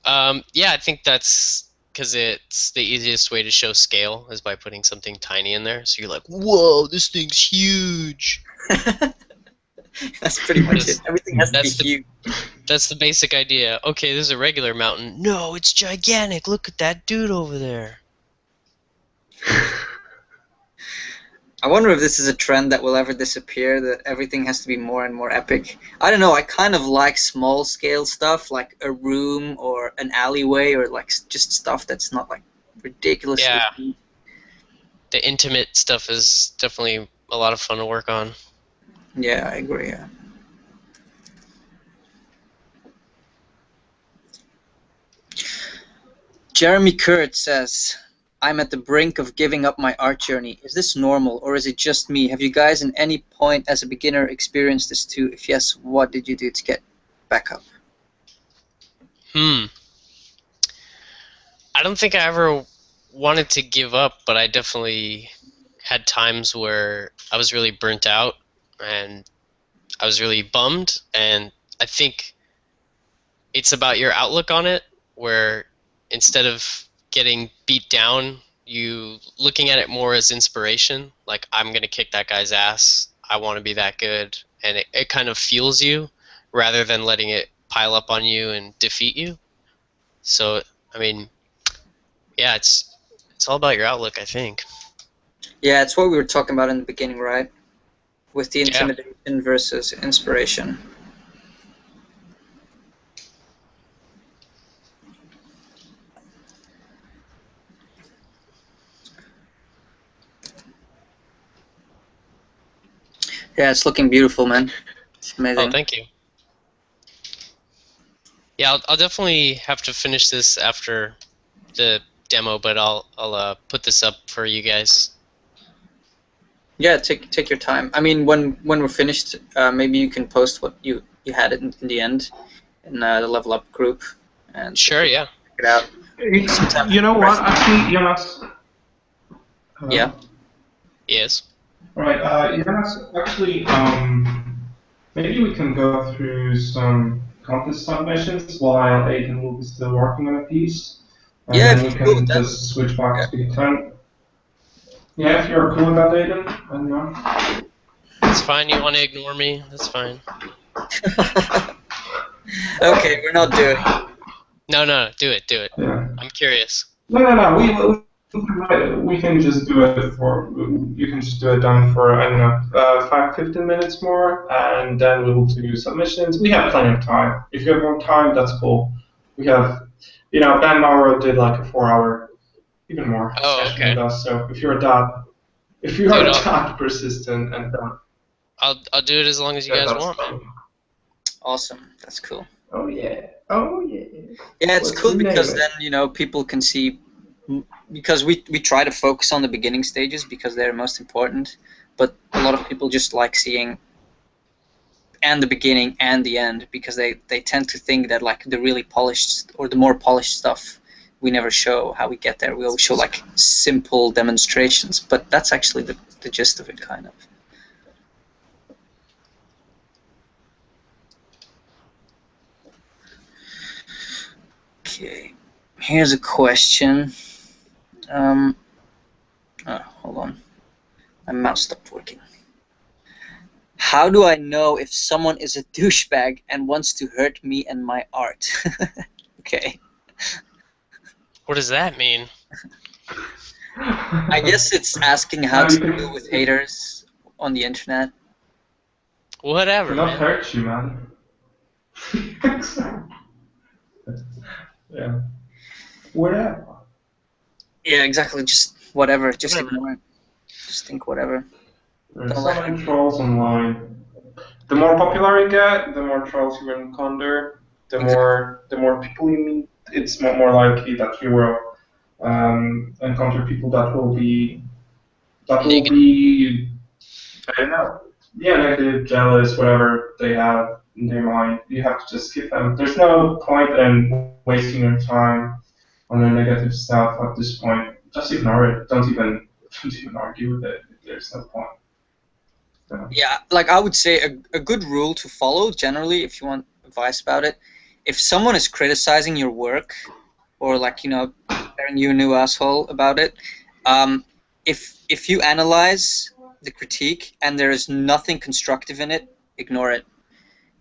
Oh. Yeah, I think that's because it's the easiest way to show scale is by putting something tiny in there. So you're like, whoa, this thing's huge. That's pretty much it. Just- Everything has to be That's the huge. that's the basic idea. Okay, this is a regular mountain. No, it's gigantic. Look at that dude over there. I wonder if this is a trend that will ever disappear, that everything has to be more and more epic. I don't know, I kind of like small scale stuff, like a room or an alleyway, or like just stuff that's not like ridiculously Yeah, huge. the intimate stuff is definitely a lot of fun to work on. Yeah, I agree, yeah. Jeremy Kurt says, I'm at the brink of giving up my art journey. Is this normal or is it just me? Have you guys at any point as a beginner experienced this too? If yes, what did you do to get back up? I don't think I ever wanted to give up, but I definitely had times where I was really burnt out and I was really bummed. And I think it's about your outlook on it, where instead of getting beat down, you looking at it more as inspiration. Like, I'm going to kick that guy's ass. I want to be that good. And it kind of fuels you rather than letting it pile up on you and defeat you. So, I mean, yeah, it's all about your outlook, I think. Yeah, it's what we were talking about in the beginning, right? With the Yeah. intimidation versus inspiration. Yeah, it's looking beautiful, man. It's Oh, amazing. thank you. Yeah, I'll definitely have to finish this after the demo, but I'll put this up for you guys. Yeah, take your time. I mean, when we're finished, maybe you can post what you had in the end in the Level Up group, and Sure, yeah. check it out. Sometimes You it's know what? impressive. Actually, Jonas. Hello? Yeah. Yes. Right. Jonas, actually, maybe we can go through some contest submissions while Eytan will be still working on a piece, and Yeah, if then we you're cool with can that. just switch back Yeah. to the turn. Yeah, if you're cool with that, Eytan, and yeah. It's fine. You want to ignore me? That's fine. Okay, we're not doing it. No, do it. Yeah. I'm curious. No. We can just do it for. You can just do it down for I don't know, 15 minutes more, and then we will do submissions. We have plenty of time. If you have more time, that's cool. We have, Ben Mauro did like a 4 hour, even more Oh, session okay. with us. So if you're Dude, that persistent and I'll do it as long as you then guys that's want, man. fine. Awesome. That's cool. Oh yeah. Yeah, it's What's cool the name because of then people can see, because we try to focus on the beginning stages because they're most important, but a lot of people just like seeing and the beginning and the end because they tend to think that like the really polished or the more polished stuff we never show how we get there. We always show like simple demonstrations, but that's actually the gist of it, kind of. Okay, here's a question. Oh, hold on, my mouse stopped working. How do I know if someone is a douchebag and wants to hurt me and my art? Okay. What does that mean? I guess it's asking how to deal with haters on the internet. Whatever, Cannot man. hurt you, man. Yeah. whatever. Yeah, exactly. Just whatever. Just Whatever. ignore it. Just think whatever. There's Don't so let many trolls online. The more popular you get, the more trolls you encounter. The more people you meet, it's more likely that you will encounter people that will be Negative. I don't know, yeah, negative, jealous, whatever they have in their mind. You have to just skip them. There's no point in wasting your time on the negative stuff at this point. Just ignore it. Don't even argue with it. There's no point. So, Yeah, like I would say a good rule to follow generally if you want advice about it. If someone is criticizing your work or like, telling you a new asshole about it, um, if you analyze the critique and there is nothing constructive in it, ignore it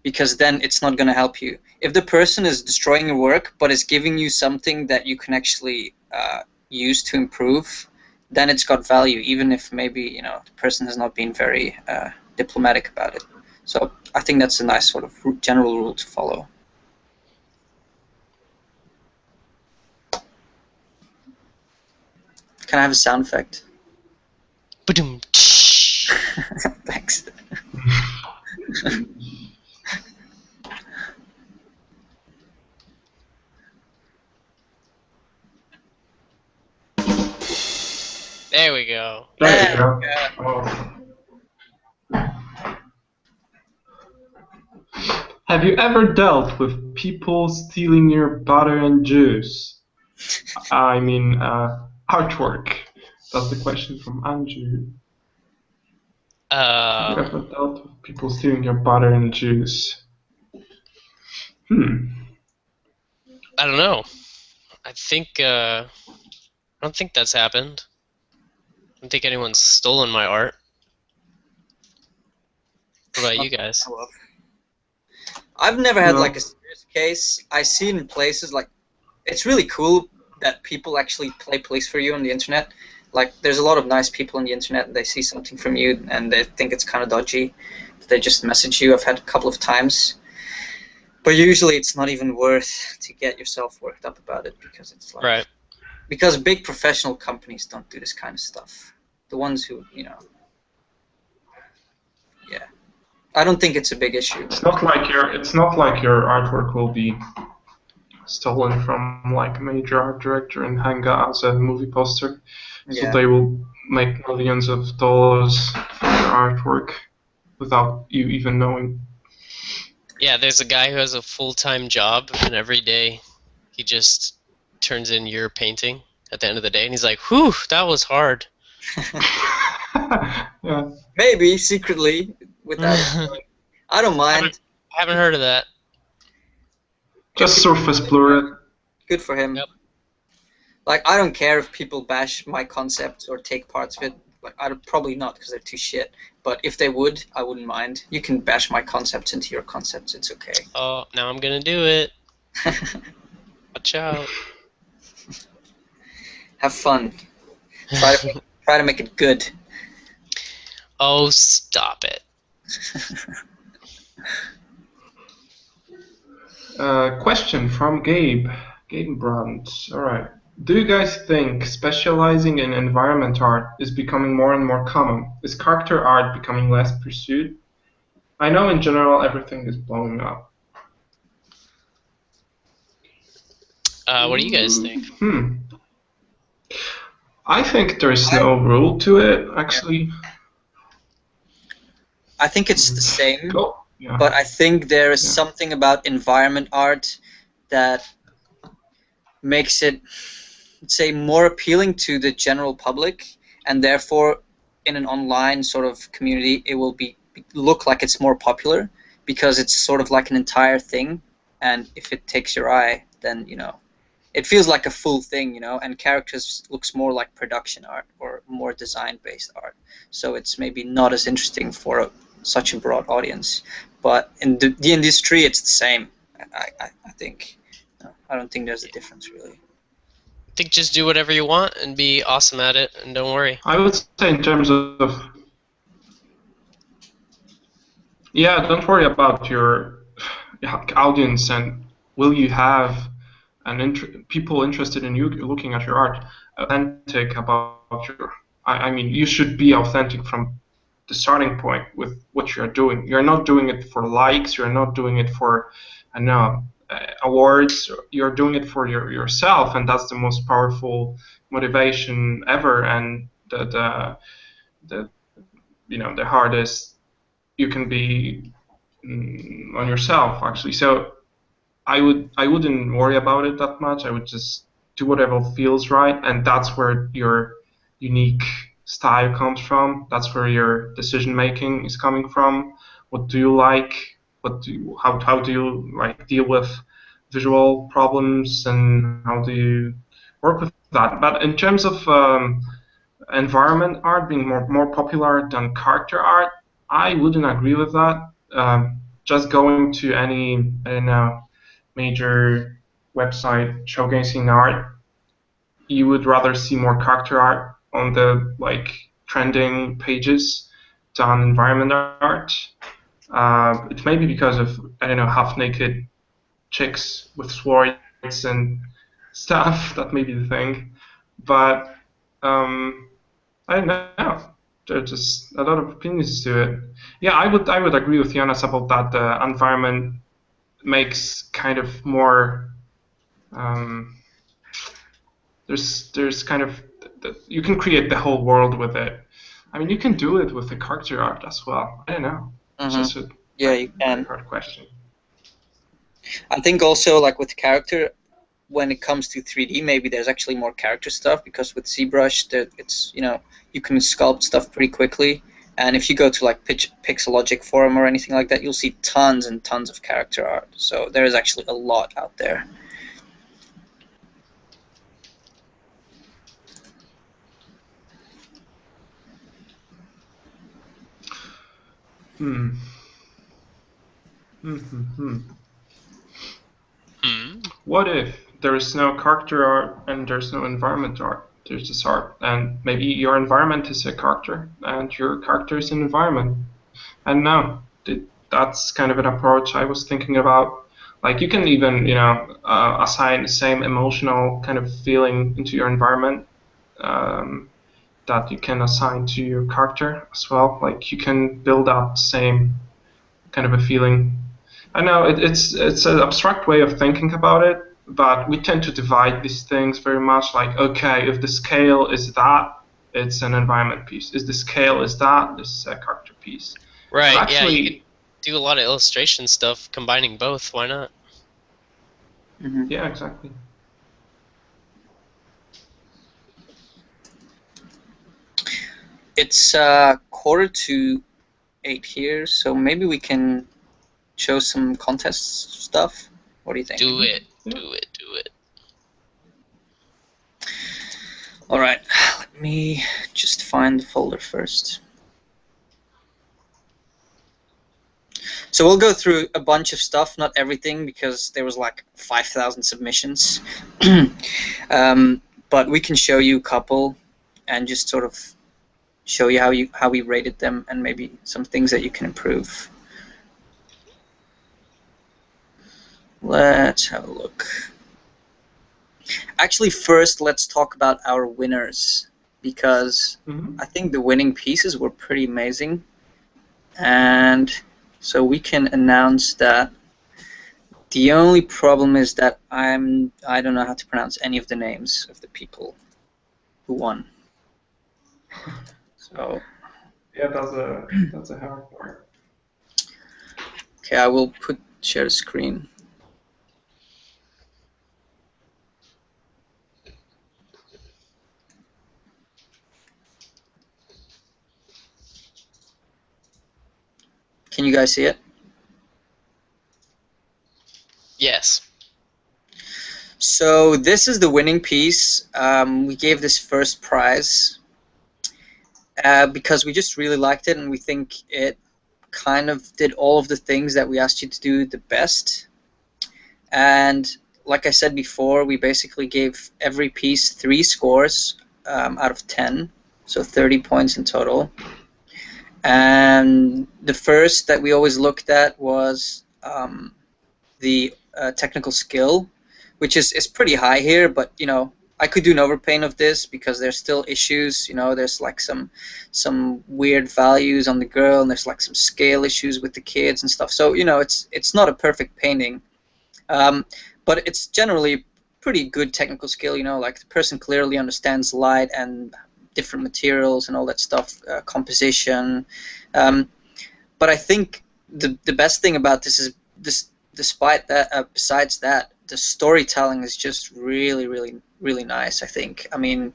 because then it's not going to help you. If the person is destroying your work but is giving you something that you can actually use to improve, then it's got value, even if maybe the person has not been very diplomatic about it. So I think that's a nice sort of general rule to follow. Can I have a sound effect? Ba-dum. Thanks. There we go. there you go. Yeah. Oh. Have you ever dealt with people stealing your butter and juice? I mean, artwork. That's the question from Andrew. Have you ever dealt with people stealing your butter and juice? I don't know. I think I don't think that's happened. I don't think anyone's stolen my art. What about you guys? I've never had No. like a serious case. I see it in places like it's really cool that people actually play police for you on the internet. Like there's a lot of nice people on the internet and they see something from you and they think it's kind of dodgy. They just message you. I've had a couple of times. But usually it's not even worth to get yourself worked up about it because it's like Right. because big professional companies don't do this kind of stuff. The ones who, yeah. I don't think it's a big issue. It's not like your artwork will be stolen from like a major art director and hang out as a movie poster. So Yeah. they will make millions of dollars for your artwork without you even knowing. Yeah, there's a guy who has a full-time job, and every day he just turns in your painting at the end of the day, and he's like, "Whew, that was hard." Yeah. Maybe secretly without it. I don't mind. I haven't heard of that. Just surface blur it. Good for him. Yep. Like I don't care if people bash my concepts or take parts of it. Like I'd probably not because they're too shit. But if they would, I wouldn't mind. You can bash my concepts into your concepts. It's okay. Oh, now I'm gonna do it. Watch out. Have fun. Try to make it good. Oh, stop it. Question from Gabe. Gabe Brandt. Alright. Do you guys think specializing in environment art is becoming more and more common? Is character art becoming less pursued? I know in general everything is blowing up. What do you guys think? I think there's no rule to it, actually. I think it's the same, Yeah. but I think there is something about environment art that makes it, say, more appealing to the general public, and therefore, in an online sort of community, it will look like it's more popular because it's sort of like an entire thing, and if it takes your eye, then it feels like a full thing, and characters looks more like production art or more design-based art. So it's maybe not as interesting for such a broad audience. But in the industry, it's the same. I think. I don't think there's a difference really. I think just do whatever you want and be awesome at it, and don't worry. I would say in terms of don't worry about your audience and will you have and people interested in you looking at your art, authentic about your. I mean, you should be authentic from the starting point with what you're doing. You're not doing it for likes. You're not doing it for, I don't know, awards. You're doing it for yourself, and that's the most powerful motivation ever. And the the hardest you can be on yourself actually. So I wouldn't worry about it that much. I would just do whatever feels right, and that's where your unique style comes from. That's where your decision making is coming from. What do you like? How do you like deal with visual problems, and how do you work with that? But in terms of environment art being more popular than character art, I wouldn't agree with that. Just going to any, I don't know, major website showcasing art, you would rather see more character art on the like trending pages than environment art. It may be because of, I don't know, half-naked chicks with swords and stuff. That may be the thing, but I don't know. There's just a lot of opinions to it. Yeah, I would agree with Jonas about that. The environment makes kind of more. There's kind of you can create the whole world with it. I mean, you can do it with the character art as well. I don't know. It's just a Yeah, you can. hard question. I think also like with character, when it comes to 3D, maybe there's actually more character stuff because with ZBrush, it's you can sculpt stuff pretty quickly, and if you go to like Pixelogic forum or anything like that, you'll see tons and tons of character art. So there is actually a lot out there. What if there is no character art and there's no environment art? There's just art, and maybe your environment is a character and your character is an environment. And no, that's kind of an approach I was thinking about. Like you can even assign the same emotional kind of feeling into your environment that you can assign to your character as well. Like you can build up the same kind of a feeling. I know it's an abstract way of thinking about it, but we tend to divide these things very much. Like, okay, if the scale is that, it's an environment piece. If the scale is that, this is a character piece. Right. But actually, yeah, you can do a lot of illustration stuff combining both. Why not? Yeah, exactly. It's 7:45 here, so maybe we can show some contest stuff. What do you think? Do it. Do it. Do it. All right, let me just find the folder first. So we'll go through a bunch of stuff, not everything, because there was like 5,000 submissions. But we can show you a couple and just sort of show you how we rated them and maybe some things that you can improve. Let's have a look. Actually, first let's talk about our winners, because I think the winning pieces were pretty amazing, and so we can announce that. The only problem is that I don't know how to pronounce any of the names of the people who won. So yeah, that's a hard part. okay, I will share the screen. Can you guys see it? Yes. So this is the winning piece. We gave this first prize because we just really liked it, and we think it kind of did all of the things that we asked you to do the best. And like I said before, we basically gave every piece 3 scores out of 10, so 30 points in total. And the first that we always looked at was the technical skill, which is pretty high here, but you know, I could do an overpaint of this because there's still issues. You know, there's like some weird values on the girl, and there's like some scale issues with the kids and stuff. So you know, it's not a perfect painting, but it's generally pretty good technical skill. You know, like the person clearly understands light and different materials and all that stuff, composition. But I think the best thing about this is despite that, besides that, the storytelling is just really nice. I think. I mean,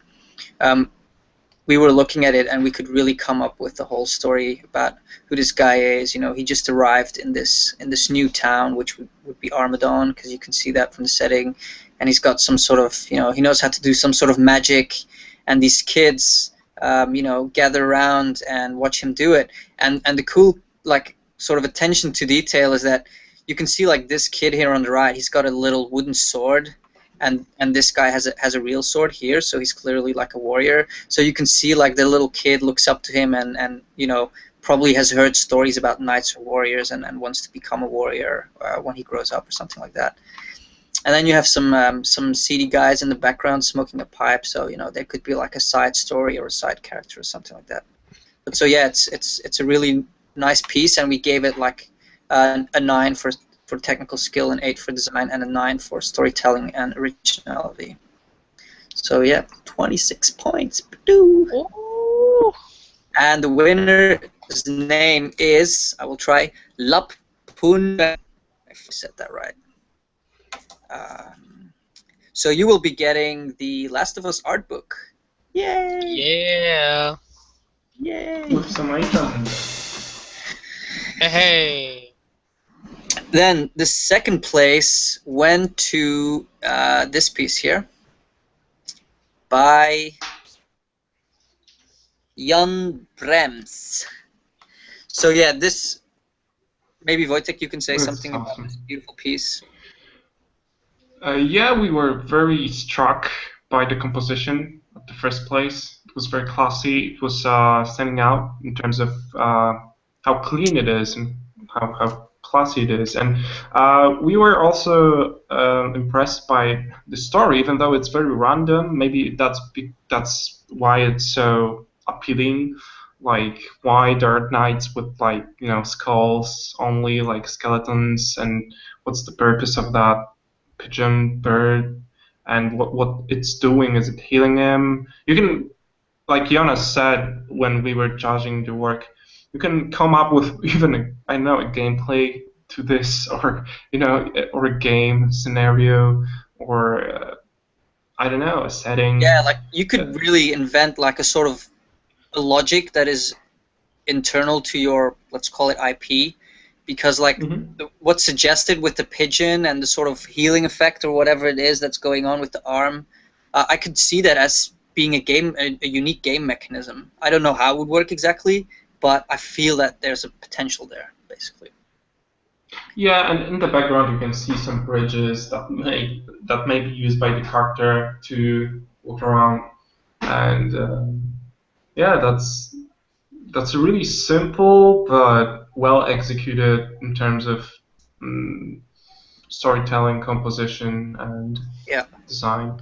we were looking at it and we could really come up with the whole story about who this guy is. You know, he just arrived in this new town, which would be Armadan, because you can see that from the setting, and he's got some sort of, you know, he knows how to do some sort of magic, and these kids, you know, gather around and watch him do it. And the cool, like, sort of attention to detail is that you can see, like, this kid here on the right, he's got a little wooden sword, and this guy has a real sword here, so he's clearly like a warrior. So you can see, like, the little kid looks up to him and you know, probably has heard stories about knights or warriors and wants to become a warrior when he grows up or something like that. And then you have some seedy guys in the background smoking a pipe, so you know, there could be like a side story or a side character or something like that. But so yeah, it's a really nice piece, and we gave it like a 9 for technical skill, an 8 for design, and a 9 for storytelling and originality. So yeah, 26 points. Ooh. And the winner's name is, I will try, Lapun. If I said that right. So you will be getting the Last of Us art book. Yay! Yeah. Yay! With some items. Hey. Then the second place went to this piece here by Jan Brems. So yeah, this, maybe Wojtek, you can say something about this beautiful piece. Yeah, we were very struck by the composition of the first place. It was very classy. It was standing out in terms of how clean it is and how classy it is. And we were also impressed by the story, even though it's very random. Maybe that's why it's so appealing. Like, why there are knights with, like, you know, skulls only, like skeletons, and what's the purpose of that pigeon bird, and what it's doing? Is it healing him? You can, like Jonas said when we were judging the work, you can come up with even a gameplay to this, or you know, or a game scenario, or I don't know, a setting. Yeah, like you could really invent like a sort of a logic that is internal to your, let's call it IP, because like what's suggested with the pigeon and the sort of healing effect or whatever it is that's going on with the arm, I could see that as being a unique game mechanism. I don't know how it would work exactly, but I feel that there's a potential there, basically. Yeah, and in the background you can see some bridges that may be used by the character to walk around, and yeah, that's really simple but well executed in terms of storytelling, composition, and design.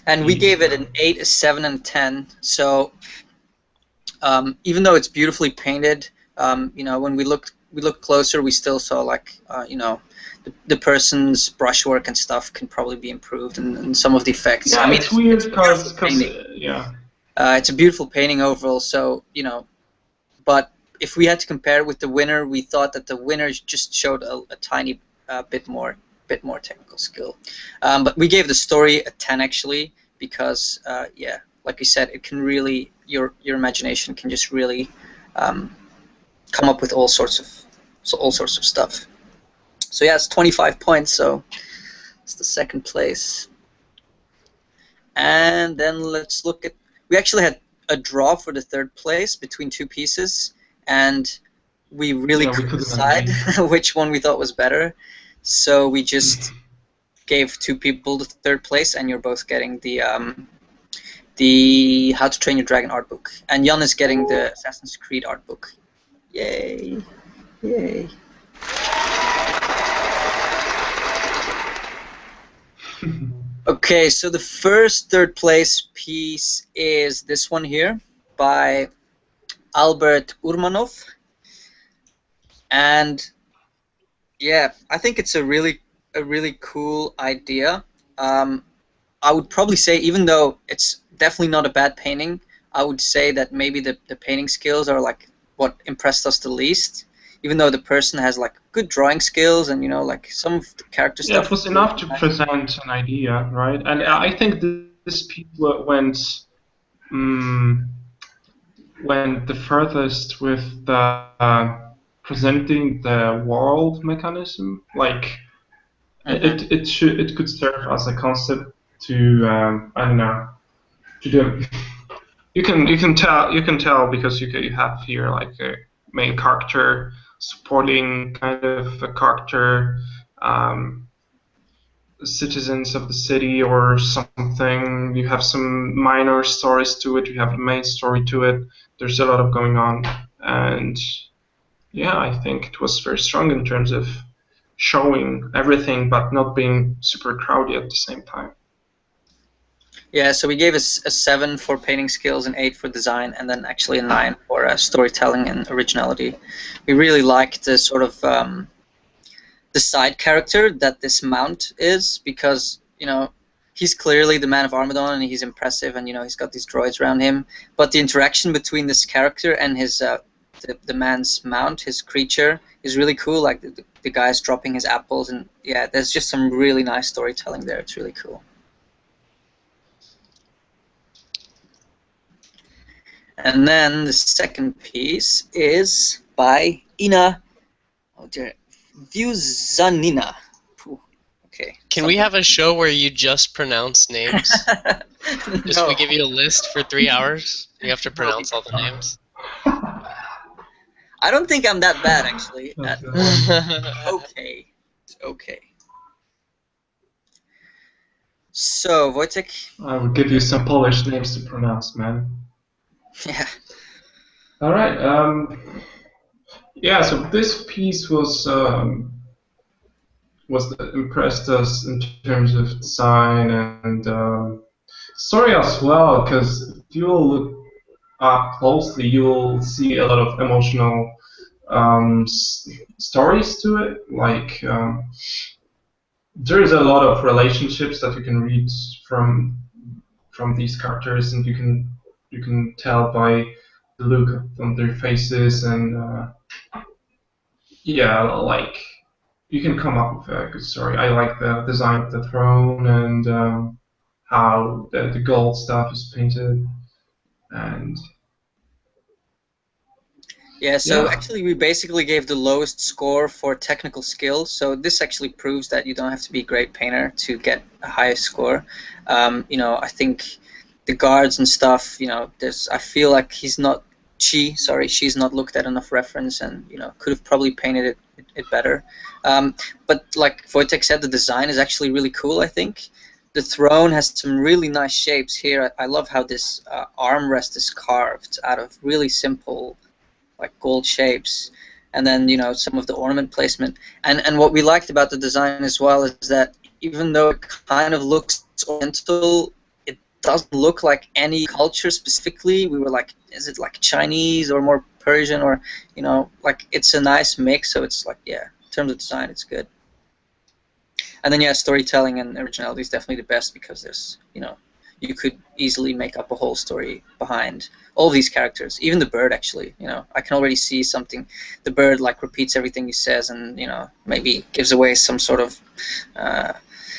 And we gave it an 8, a 7, and a 10. So even though it's beautifully painted, you know, when we looked closer, we still saw like you know, the person's brushwork and stuff can probably be improved, and some of the effects. Yeah, I mean, it's weird because yeah. It's a beautiful painting overall. So you know, but if we had to compare it with the winner, we thought that the winner just showed a tiny bit more technical skill. But we gave the story a 10 actually, because yeah, like we said, it can really, your imagination can just really come up with all sorts of stuff. So yeah, it's 25 points. So it's the second place. And then let's look at. We actually had a draw for the third place between two pieces, and we really couldn't decide which one we thought was better. So we just gave two people the third place, and you're both getting the How to Train Your Dragon art book, and Jan is getting the Assassin's Creed art book. Yay! Yay! Okay, so the first third place piece is this one here by Albert Urmanov, and yeah, I think it's a really cool idea. I would probably say, even though it's definitely not a bad painting, I would say that maybe the painting skills are like what impressed us the least. Even though the person has like good drawing skills and like some of the character Yeah, stuff. it was enough to present an idea, right? And Yeah. I think this piece went the furthest with the presenting the world mechanism. Like it could serve as a concept to I don't know, to do. You can tell because you have here like a main character supporting kind of a character, citizens of the city or something. You have some minor stories to it. You have a main story to it. There's a lot of going on, and yeah, I think it was very strong in terms of showing everything, but not being super crowded at the same time. Yeah, so we gave us a 7 for painting skills, an 8 for design, and then actually a 9 for storytelling and originality. We really liked the sort of the side character that this mount is, because he's clearly the man of Armadan and he's impressive, and he's got these droids around him. But the interaction between this character and his the man's mount, his creature, is really cool. Like the guy's dropping his apples, and yeah, there's just some really nice storytelling there. It's really cool. And then the second piece is by Ina Viuzanina. Okay. Can we have a show where you just pronounce names? Just we give you a list for 3 hours. You have to pronounce all the names. I don't think I'm that bad, actually. Okay. It's okay. So, Wojtek? I will give you some Polish names to pronounce, man. Yeah. All right. Yeah. So this piece was impressed us in terms of design and story as well. Because if you will look up closely, you will see a lot of emotional stories to it. Like there is a lot of relationships that you can read from these characters, and you can tell by the look on their faces, and yeah, like you can come up with a good story. I like the design of the throne and how the gold stuff is painted, and yeah, so actually we basically gave the lowest score for technical skill, so this actually proves that you don't have to be a great painter to get a high score. I think the guards and stuff, I feel like she's not looked at enough reference, and could have probably painted it better. But like Wojtek said, the design is actually really cool. I think the throne has some really nice shapes here. I love how this armrest is carved out of really simple, like gold shapes, and then some of the ornament placement. And what we liked about the design as well is that even though it kind of looks oriental, it doesn't look like any culture specifically. We were like, is it like Chinese or more Persian, or like it's a nice mix. So it's like, yeah, in terms of design, it's good. And then yeah, storytelling and originality is definitely the best, because there's you could easily make up a whole story behind all these characters. Even the bird, actually, I can already see something. The bird like repeats everything he says, and maybe gives away some sort of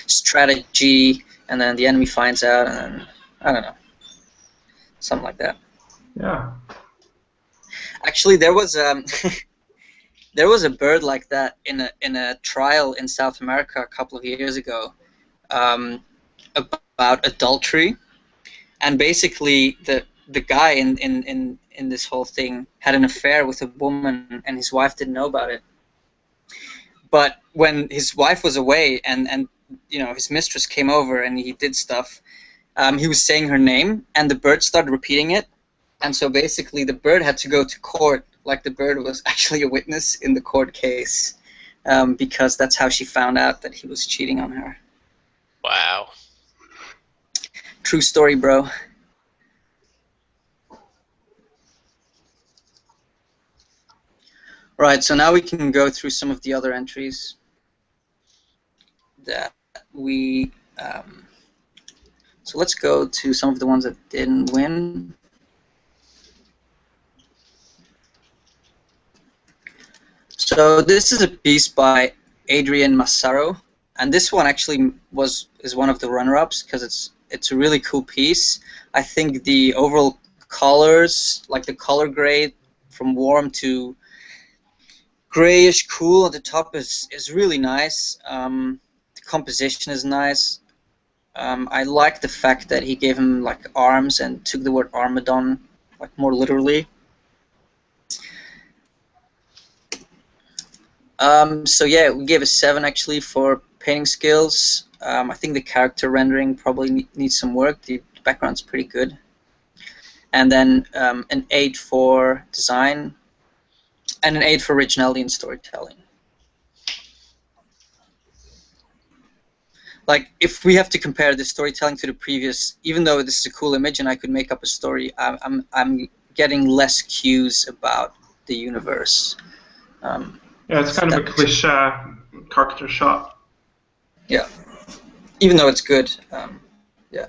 strategy, and then the enemy finds out, and then I don't know, something like that. Yeah. Actually, there was there was a bird like that in a trial in South America a couple of years ago, about adultery, and basically the guy in this whole thing had an affair with a woman, and his wife didn't know about it. But when his wife was away, and his mistress came over and he did stuff, he was saying her name, and the bird started repeating it, and so basically the bird had to go to court. Like the bird was actually a witness in the court case, because that's how she found out that he was cheating on her. Wow. True story, bro. Right, so now we can go through some of the other entries that we. So let's go to some of the ones that didn't win. So this is a piece by Adrian Massaro, and this one actually is one of the runner-ups because it's a really cool piece. I think the overall colors, like the color grade from warm to grayish cool at the top is really nice. The composition is nice. I like the fact that he gave him like arms and took the word Armadon like more literally. So yeah, we gave a 7 actually for painting skills. I think the character rendering probably needs some work. The background's pretty good. And then an 8 for design, and an 8 for originality and storytelling. Like, if we have to compare the storytelling to the previous, even though this is a cool image and I could make up a story, I'm getting less cues about the universe. Yeah, it's kind of a cliche character shot. Yeah, even though it's good. Yeah.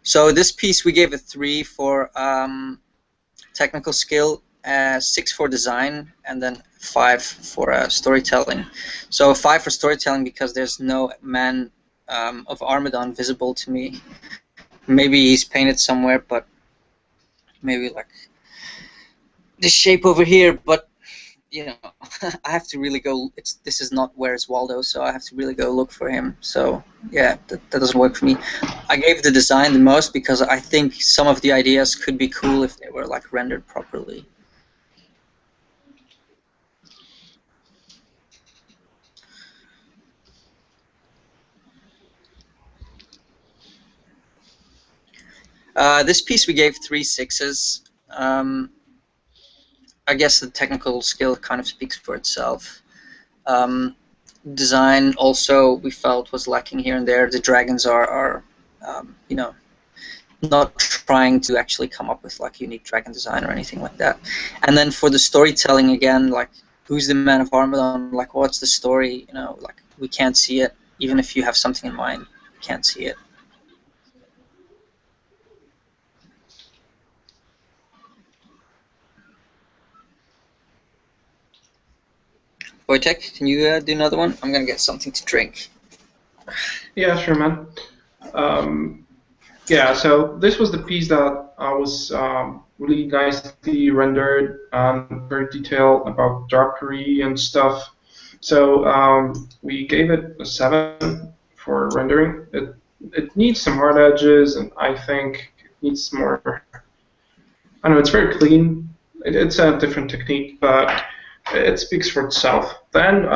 So this piece we gave a 3 for technical skill, 6 for design, and then 5 for storytelling. So 5 for storytelling because there's no man of Armadon visible to me. Maybe he's painted somewhere, but maybe like this shape over here. But you know, I have to really go. This is not Where's Waldo, so I have to really go look for him. So yeah, that doesn't work for me. I gave the design the most because I think some of the ideas could be cool if they were like rendered properly. This piece we gave 3 6s. I guess the technical skill kind of speaks for itself. Design also we felt was lacking here and there. The dragons are you know, not trying to actually come up with like unique dragon design or anything like that. And then for the storytelling again, like who's the man of Armadon? Like what's the story? You know, like we can't see it. Even if you have something in mind, we can't see it. Wojtek, can you do another one? I'm gonna get something to drink. Yeah, sure, man. Yeah, so this was the piece that was really nicely rendered and very detailed about drapery and stuff. So we gave it a 7 for rendering. It needs some hard edges, and I think it needs more. I know it's very clean. It's a different technique, but it speaks for itself. Then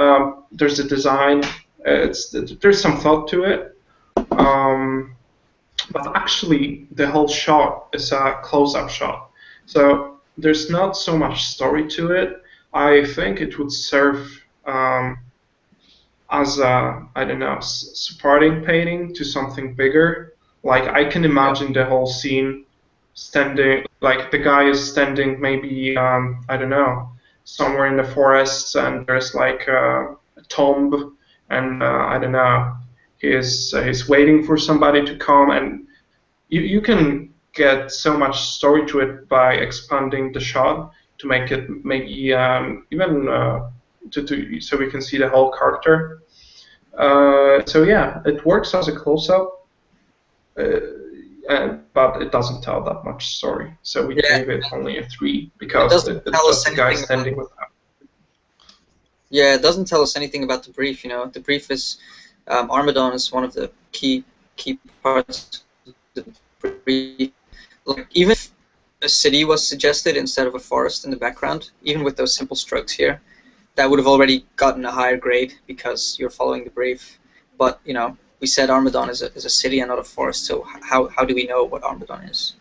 there's the design. There's some thought to it. But actually, the whole shot is a close-up shot. So there's not so much story to it. I think it would serve as a, I don't know, supporting painting to something bigger. Like I can imagine the whole scene standing, like the guy is standing maybe, I don't know, somewhere in the forest, and there's like a tomb, and I don't know, he's waiting for somebody to come, and you can get so much story to it by expanding the shot to make it maybe even so we can see the whole character. So yeah, it works as a close-up, but it doesn't tell that much story. So we gave it only a 3 because it's just a guy standing with them. Yeah, it doesn't tell us anything about the brief. You know, the brief is Armadon is one of the key parts of the brief. Like even if a city was suggested instead of a forest in the background, even with those simple strokes here, that would have already gotten a higher grade because you're following the brief. But you know, we said Armadon is a city and not a forest. So how do we know what Armadon is?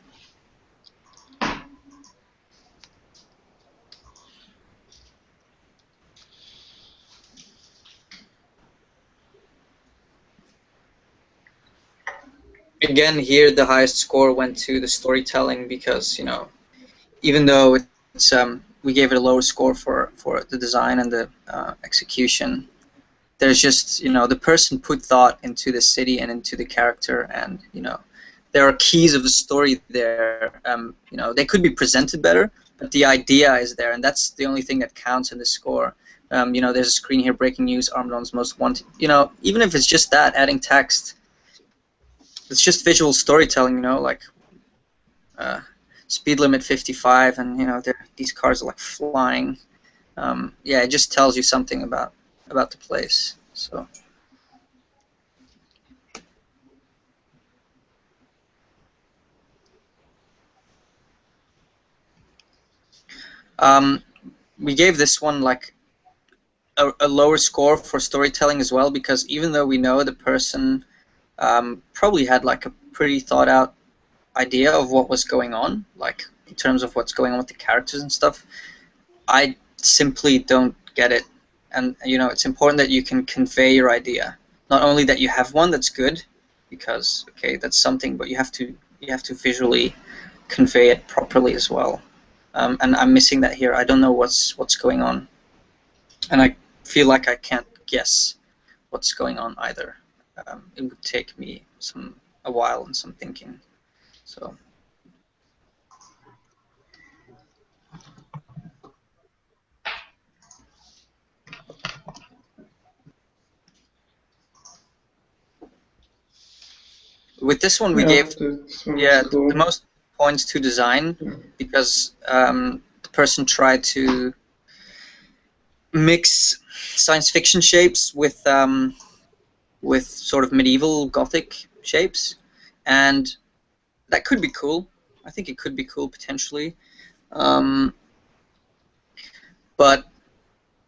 again, here the highest score went to the storytelling because, you know, even though it's we gave it a lower score for the design and the execution, there's just, you know, the person put thought into the city and into the character, and, you know, there are keys of the story there. You know, they could be presented better, but the idea is there, and that's the only thing that counts in the score. You know, there's a screen here, breaking news, Armageddon's most wanted. You know, even if it's just that, adding text, it's just visual storytelling. You know, like speed limit 55, and, you know, these cars are like flying. Yeah, it just tells you something about the place. So. We gave this one like a lower score for storytelling as well, because even though we know the person probably had like a pretty thought out idea of what was going on, like in terms of what's going on with the characters and stuff, I simply don't get it. And, you know, it's important that you can convey your idea, not only that you have one that's good, because okay, that's something, but you have to visually convey it properly as well. And I'm missing that here. I don't know what's going on, and I feel like I can't guess what's going on either. It would take me a while and some thinking. So. With this one, we gave cool. the most points to design, because the person tried to mix science fiction shapes with sort of medieval Gothic shapes, and that could be cool. I think it could be cool potentially, but,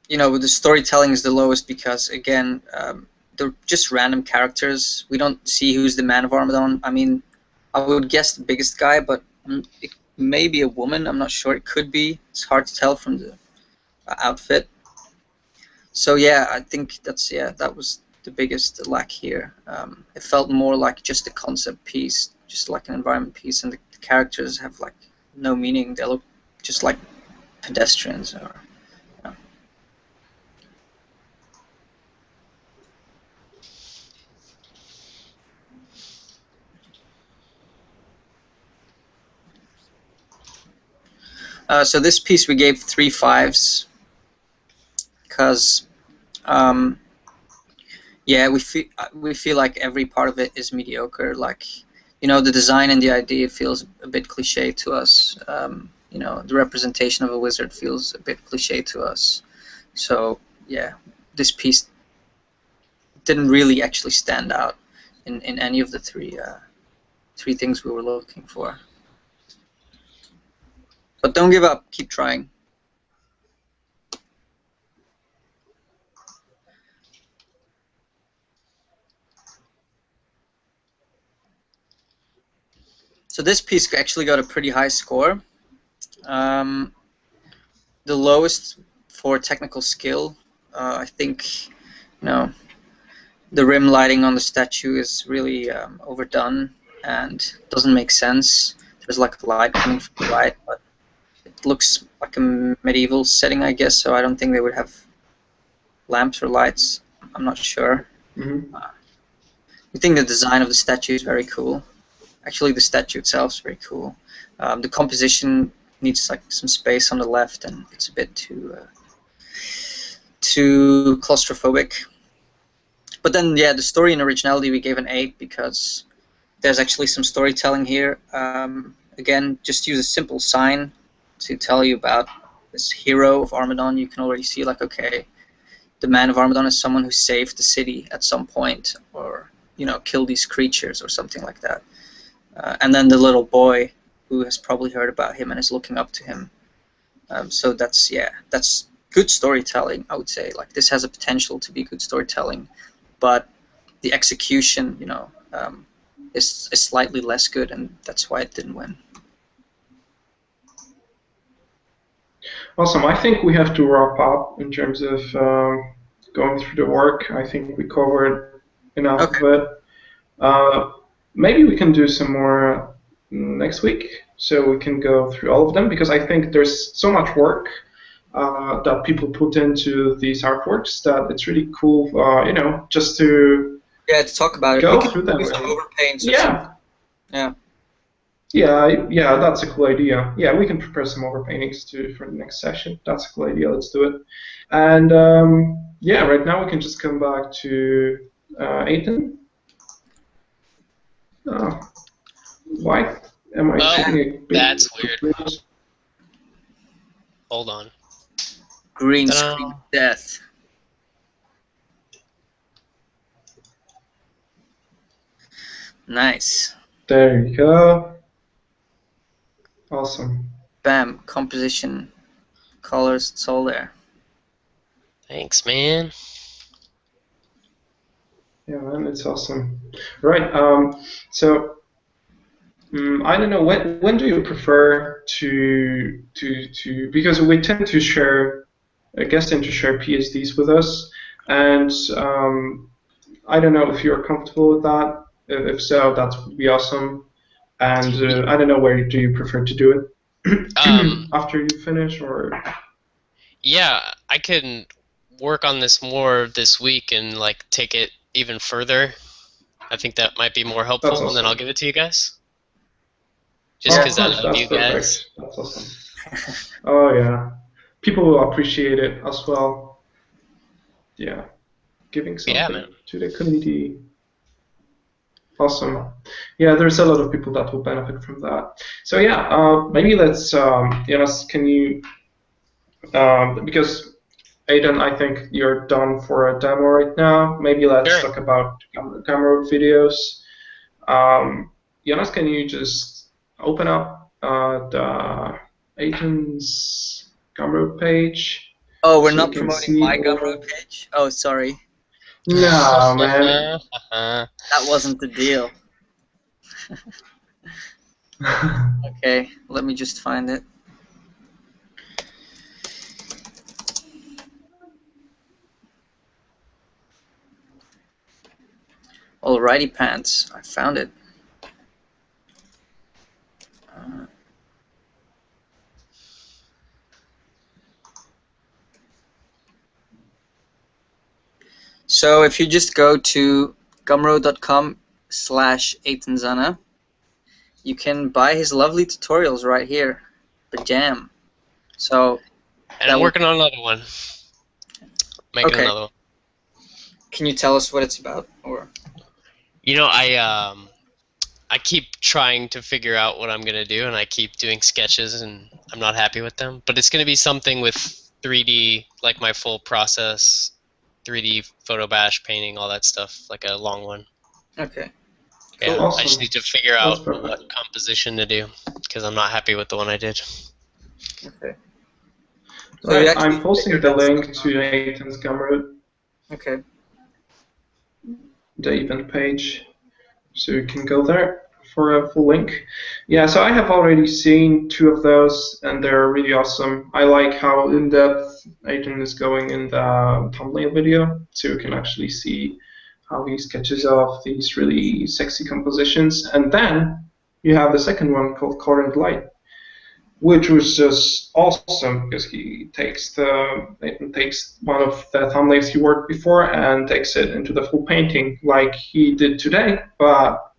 you know, the storytelling is the lowest because, again, they're just random characters. We don't see who's the man of Armageddon. I mean, I would guess the biggest guy, but it may be a woman. I'm not sure. It could be. It's hard to tell from the outfit. So yeah, I think that was the biggest lack here. It felt more like just a concept piece, just like an environment piece, and the characters have like no meaning. They look just like pedestrians. Or, you know. So this piece we gave 3 5s because, yeah, we feel like every part of it is mediocre. Like, you know, the design and the idea feels a bit cliche to us. You know, the representation of a wizard feels a bit cliche to us. So yeah, this piece didn't really actually stand out in any of the three things we were looking for. But don't give up. Keep trying. So this piece actually got a pretty high score. The lowest for technical skill. I think, you know, the rim lighting on the statue is really overdone and doesn't make sense. There's like a light coming from the right, but it looks like a medieval setting, I guess, so I don't think they would have lamps or lights. I'm not sure. Mm-hmm. I think the design of the statue is very cool. Actually, the statue itself is very cool. The composition needs like some space on the left, and it's a bit too claustrophobic. But then, yeah, the story and originality we gave an 8 because there's actually some storytelling here. Again, just use a simple sign to tell you about this hero of Armageddon. You can already see, like, okay, the man of Armageddon is someone who saved the city at some point, or, you know, killed these creatures or something like that. And then the little boy who has probably heard about him and is looking up to him. So that's good storytelling, I would say. Like, this has a potential to be good storytelling, but the execution, you know, is slightly less good, and that's why it didn't win. Awesome. I think we have to wrap up in terms of going through the work. I think we covered enough of it. maybe we can do some more next week, so we can go through all of them, because I think there's so much work that people put into these artworks that it's really cool, just to to talk about it. We go could through them. do some overpaints or something. Yeah. Yeah. Yeah, that's a cool idea. Yeah, we can prepare some overpaintings for the next session. That's a cool idea. Let's do it. And yeah, right now we can just come back to Eytan. Why am I seeing a big... That's weird. Hold on. Green screen death. Nice. There you go. Awesome. Bam. Composition, colors, it's all there. Thanks, man. Yeah, man, it's awesome. Right. So I don't know, when do you prefer to because we tend to share, guests tend to share PhDs with us, and I don't know if you're comfortable with that. If so, that would be awesome. And I don't know, where do you prefer to do it? After you finish, or? Yeah, I can work on this more this week and like take it even further. I think that might be more helpful, Awesome. And then I'll give it to you guys. Just because I love you guys. That's awesome. Oh yeah, people will appreciate it as well. Yeah, giving something to the community. Awesome. Yeah, there's a lot of people that will benefit from that. So yeah, maybe let's, Jonas, can you, because Eytan, I think you're done for a demo right now. Maybe let's talk about Gumroad videos. Jonas, can you just open up the Eytan's Gumroad page? Oh, we're not promoting my Gumroad page? Oh, sorry. No, man. That wasn't the deal. Okay, let me just find it. Alrighty, pants. I found it. So if you just go to gumroad.com/Eytan Zana, you can buy his lovely tutorials right here. The jam. So. And I'm working on another one. Making another one. Can you tell us what it's about, or? You know, I keep trying to figure out what I'm gonna do, and I keep doing sketches, and I'm not happy with them. But it's gonna be something with 3D, like my full process, 3D photo bash painting, all that stuff, like a long one. Okay. Yeah, Awesome. I just need to figure out what composition to do, because I'm not happy with the one I did. Okay. So I'm posting the link to Eytan's Gumroad. Okay. The event page, so you can go there for a full link. Yeah, so I have already seen 2 of those, and they're really awesome. I like how in-depth Eytan is going in the thumbnail video, so you can actually see how he sketches off these really sexy compositions. And then you have the second one called Current Light, which was just awesome, because Eytan takes one of the thumbnails he worked before and takes it into the full painting like he did today, but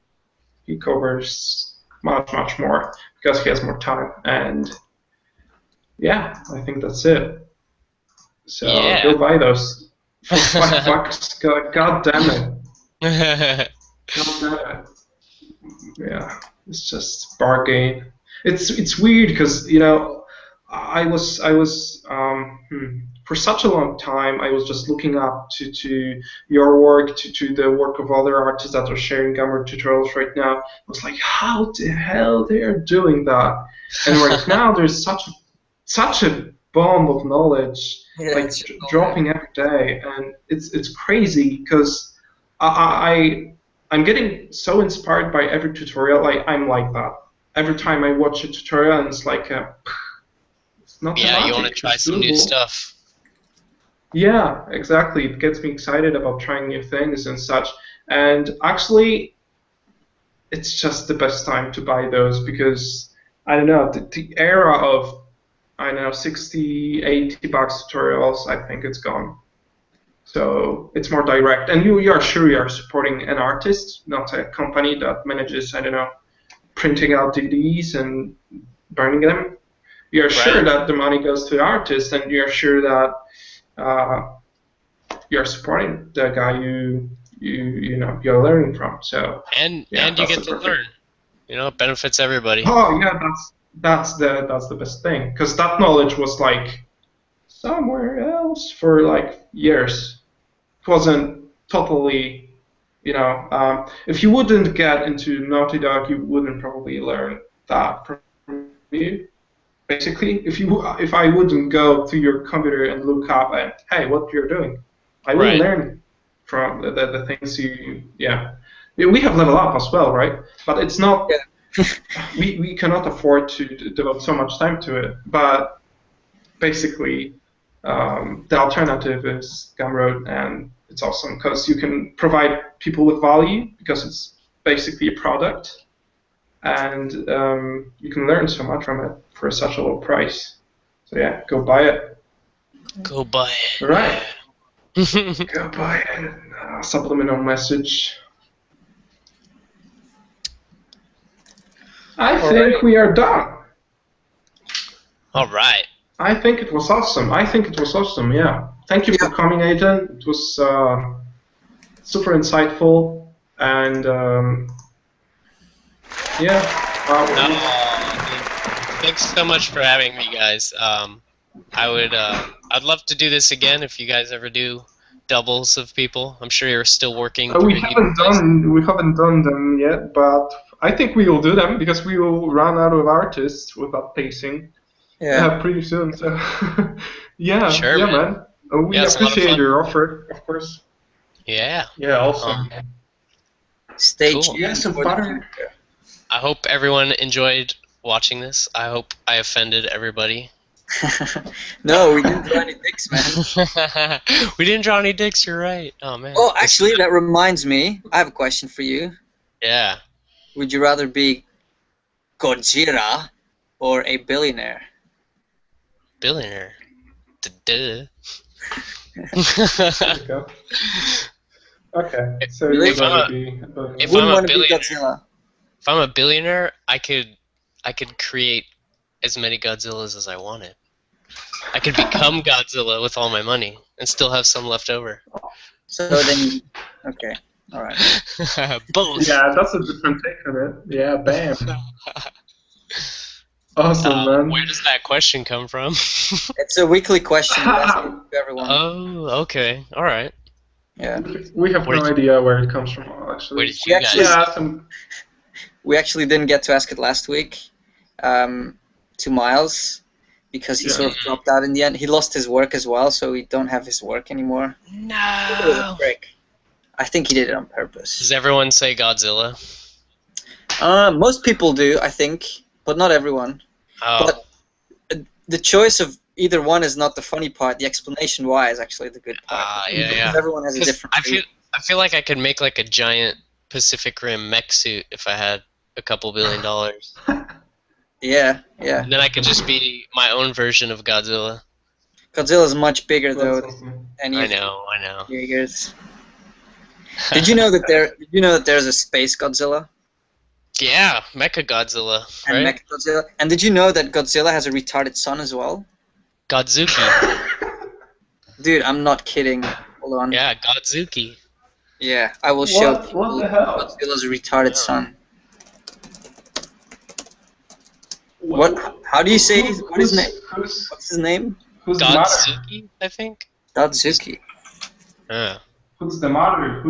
he covers much more because he has more time. And yeah, I think that's it. So go buy those. For $5, God damn it. God damn it. Yeah, it's just bargain. It's weird because, you know, I was for such a long time I was just looking up to your work, to the work of other artists that are sharing Gumroad tutorials right now. I was like, how the hell they're doing that? And right now there's such a bomb of knowledge, like dropping every day, and it's crazy because I'm getting so inspired by every tutorial. I'm like that. Every time I watch a tutorial, and it's like, it's not the magic. You want to try some new stuff. Yeah, exactly. It gets me excited about trying new things and such. And actually, it's just the best time to buy those because I don't know, the era of, I don't know, 60, 80 bucks tutorials, I think it's gone. So it's more direct, and you are sure you are supporting an artist, not a company that manages, I don't know, printing out DVDs and burning them. You're sure that the money goes to the artist, and you're sure that you're supporting the guy you're learning from. So and yeah, you get to learn. You know, it benefits everybody. Oh yeah, that's the best thing, because that knowledge was like somewhere else for like years. It wasn't totally, if you wouldn't get into Naughty Dog, you wouldn't probably learn that from me. Basically, if I wouldn't go to your computer and look up and hey, what you're doing, I wouldn't learn from the things yeah. We have level up as well, right? But it's not. Yeah. we cannot afford to devote so much time to it. But basically, the alternative is Gumroad, and it's awesome because you can provide people with value because it's basically a product, and you can learn so much from it for such a low price. So yeah, go buy it. Go buy it. All right. Go buy it. Subliminal message. I think we are done. All right. I think it was awesome. Yeah. Thank you for coming, Eytan. It was super insightful, and thanks so much for having me, guys. I'd love to do this again if you guys ever do doubles of people. I'm sure you're still working. We haven't done them yet, but I think we will do them because we will run out of artists without pacing. Yeah, pretty soon. So yeah, sure, man. We appreciate your offer, of course. Yeah. Yeah, awesome. Stay tuned. Yeah, some butter. I hope everyone enjoyed watching this. I hope I offended everybody. No, we didn't draw any dicks, man. We didn't draw any dicks, you're right. Oh, man. Oh, actually, that reminds me. I have a question for you. Yeah. Would you rather be Godzilla or a billionaire? Billionaire. Duh. Okay. So if I'm a billionaire, I could create as many Godzillas as I wanted. I could become Godzilla with all my money and still have some left over. So then, okay, all right. Both. Yeah, that's a different take on it. Yeah, bam. Awesome, man. Where does that question come from? It's a weekly question we ask everyone. Oh, okay. All right. Yeah. We have no idea where it comes from, actually. Where did you guys? We actually didn't get to ask it last week to Miles because he sort of dropped out in the end. He lost his work as well, so we don't have his work anymore. No. I think he did it on purpose. Does everyone say Godzilla? Most people do, I think, but not everyone. Oh. But the choice of either one is not the funny part. The explanation why is actually the good part. Yeah. Everyone has a different. I feel like I could make like a giant Pacific Rim mech suit if I had a couple $1 billion. Yeah. And then I could just be my own version of Godzilla. Godzilla's much bigger though. Than I know. Jaegers. Did you know that there's a space Godzilla? Yeah, Mecha Godzilla. Right? And Mecha Godzilla. And did you know that Godzilla has a retarded son as well? Godzuki. Dude, I'm not kidding. Hold on. Yeah, Godzuki. Yeah, I will show people what the hell? Godzilla's retarded son. What? How do you say what's his name? Who's Godzuki, I think. Godzuki. Yeah. Who's the matter?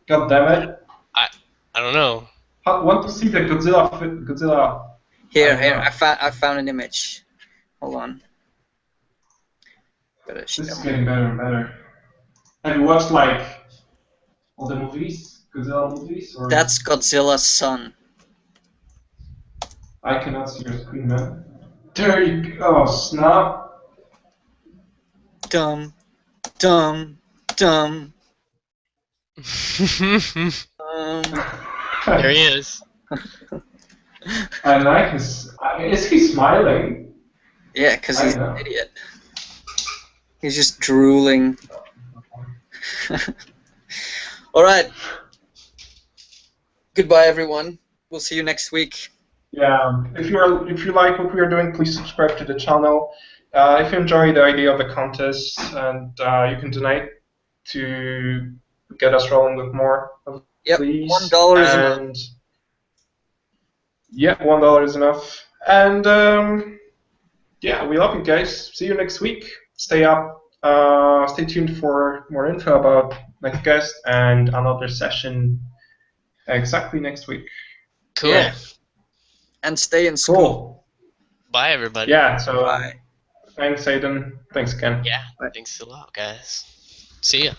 God damn it! I don't know. I want to see the Godzilla. Here. I found an image. Hold on. This is getting better and better. Have you watched like all the movies, Godzilla movies? Or? That's Godzilla's son. I cannot see your screen, man. There you go. Oh, snap. Dumb. There he is. I like his. Is he smiling? Yeah, because he's I know. an idiot. He's just drooling. All right. Goodbye, everyone. We'll see you next week. Yeah. If you like what we are doing, please subscribe to the channel. If you enjoy the idea of the contest, and you can donate to get us rolling with more of Yep, these. $1 is enough. And yeah, $1 is enough. And yeah, we love you guys. See you next week. Stay up. Stay tuned for more info about next guest and another session exactly next week. Cool. Yeah. And stay in school. Cool. Bye, everybody. Yeah, so Bye. thanks, Eytan. Thanks, Ken. Yeah, Bye. thanks a lot, guys. See ya.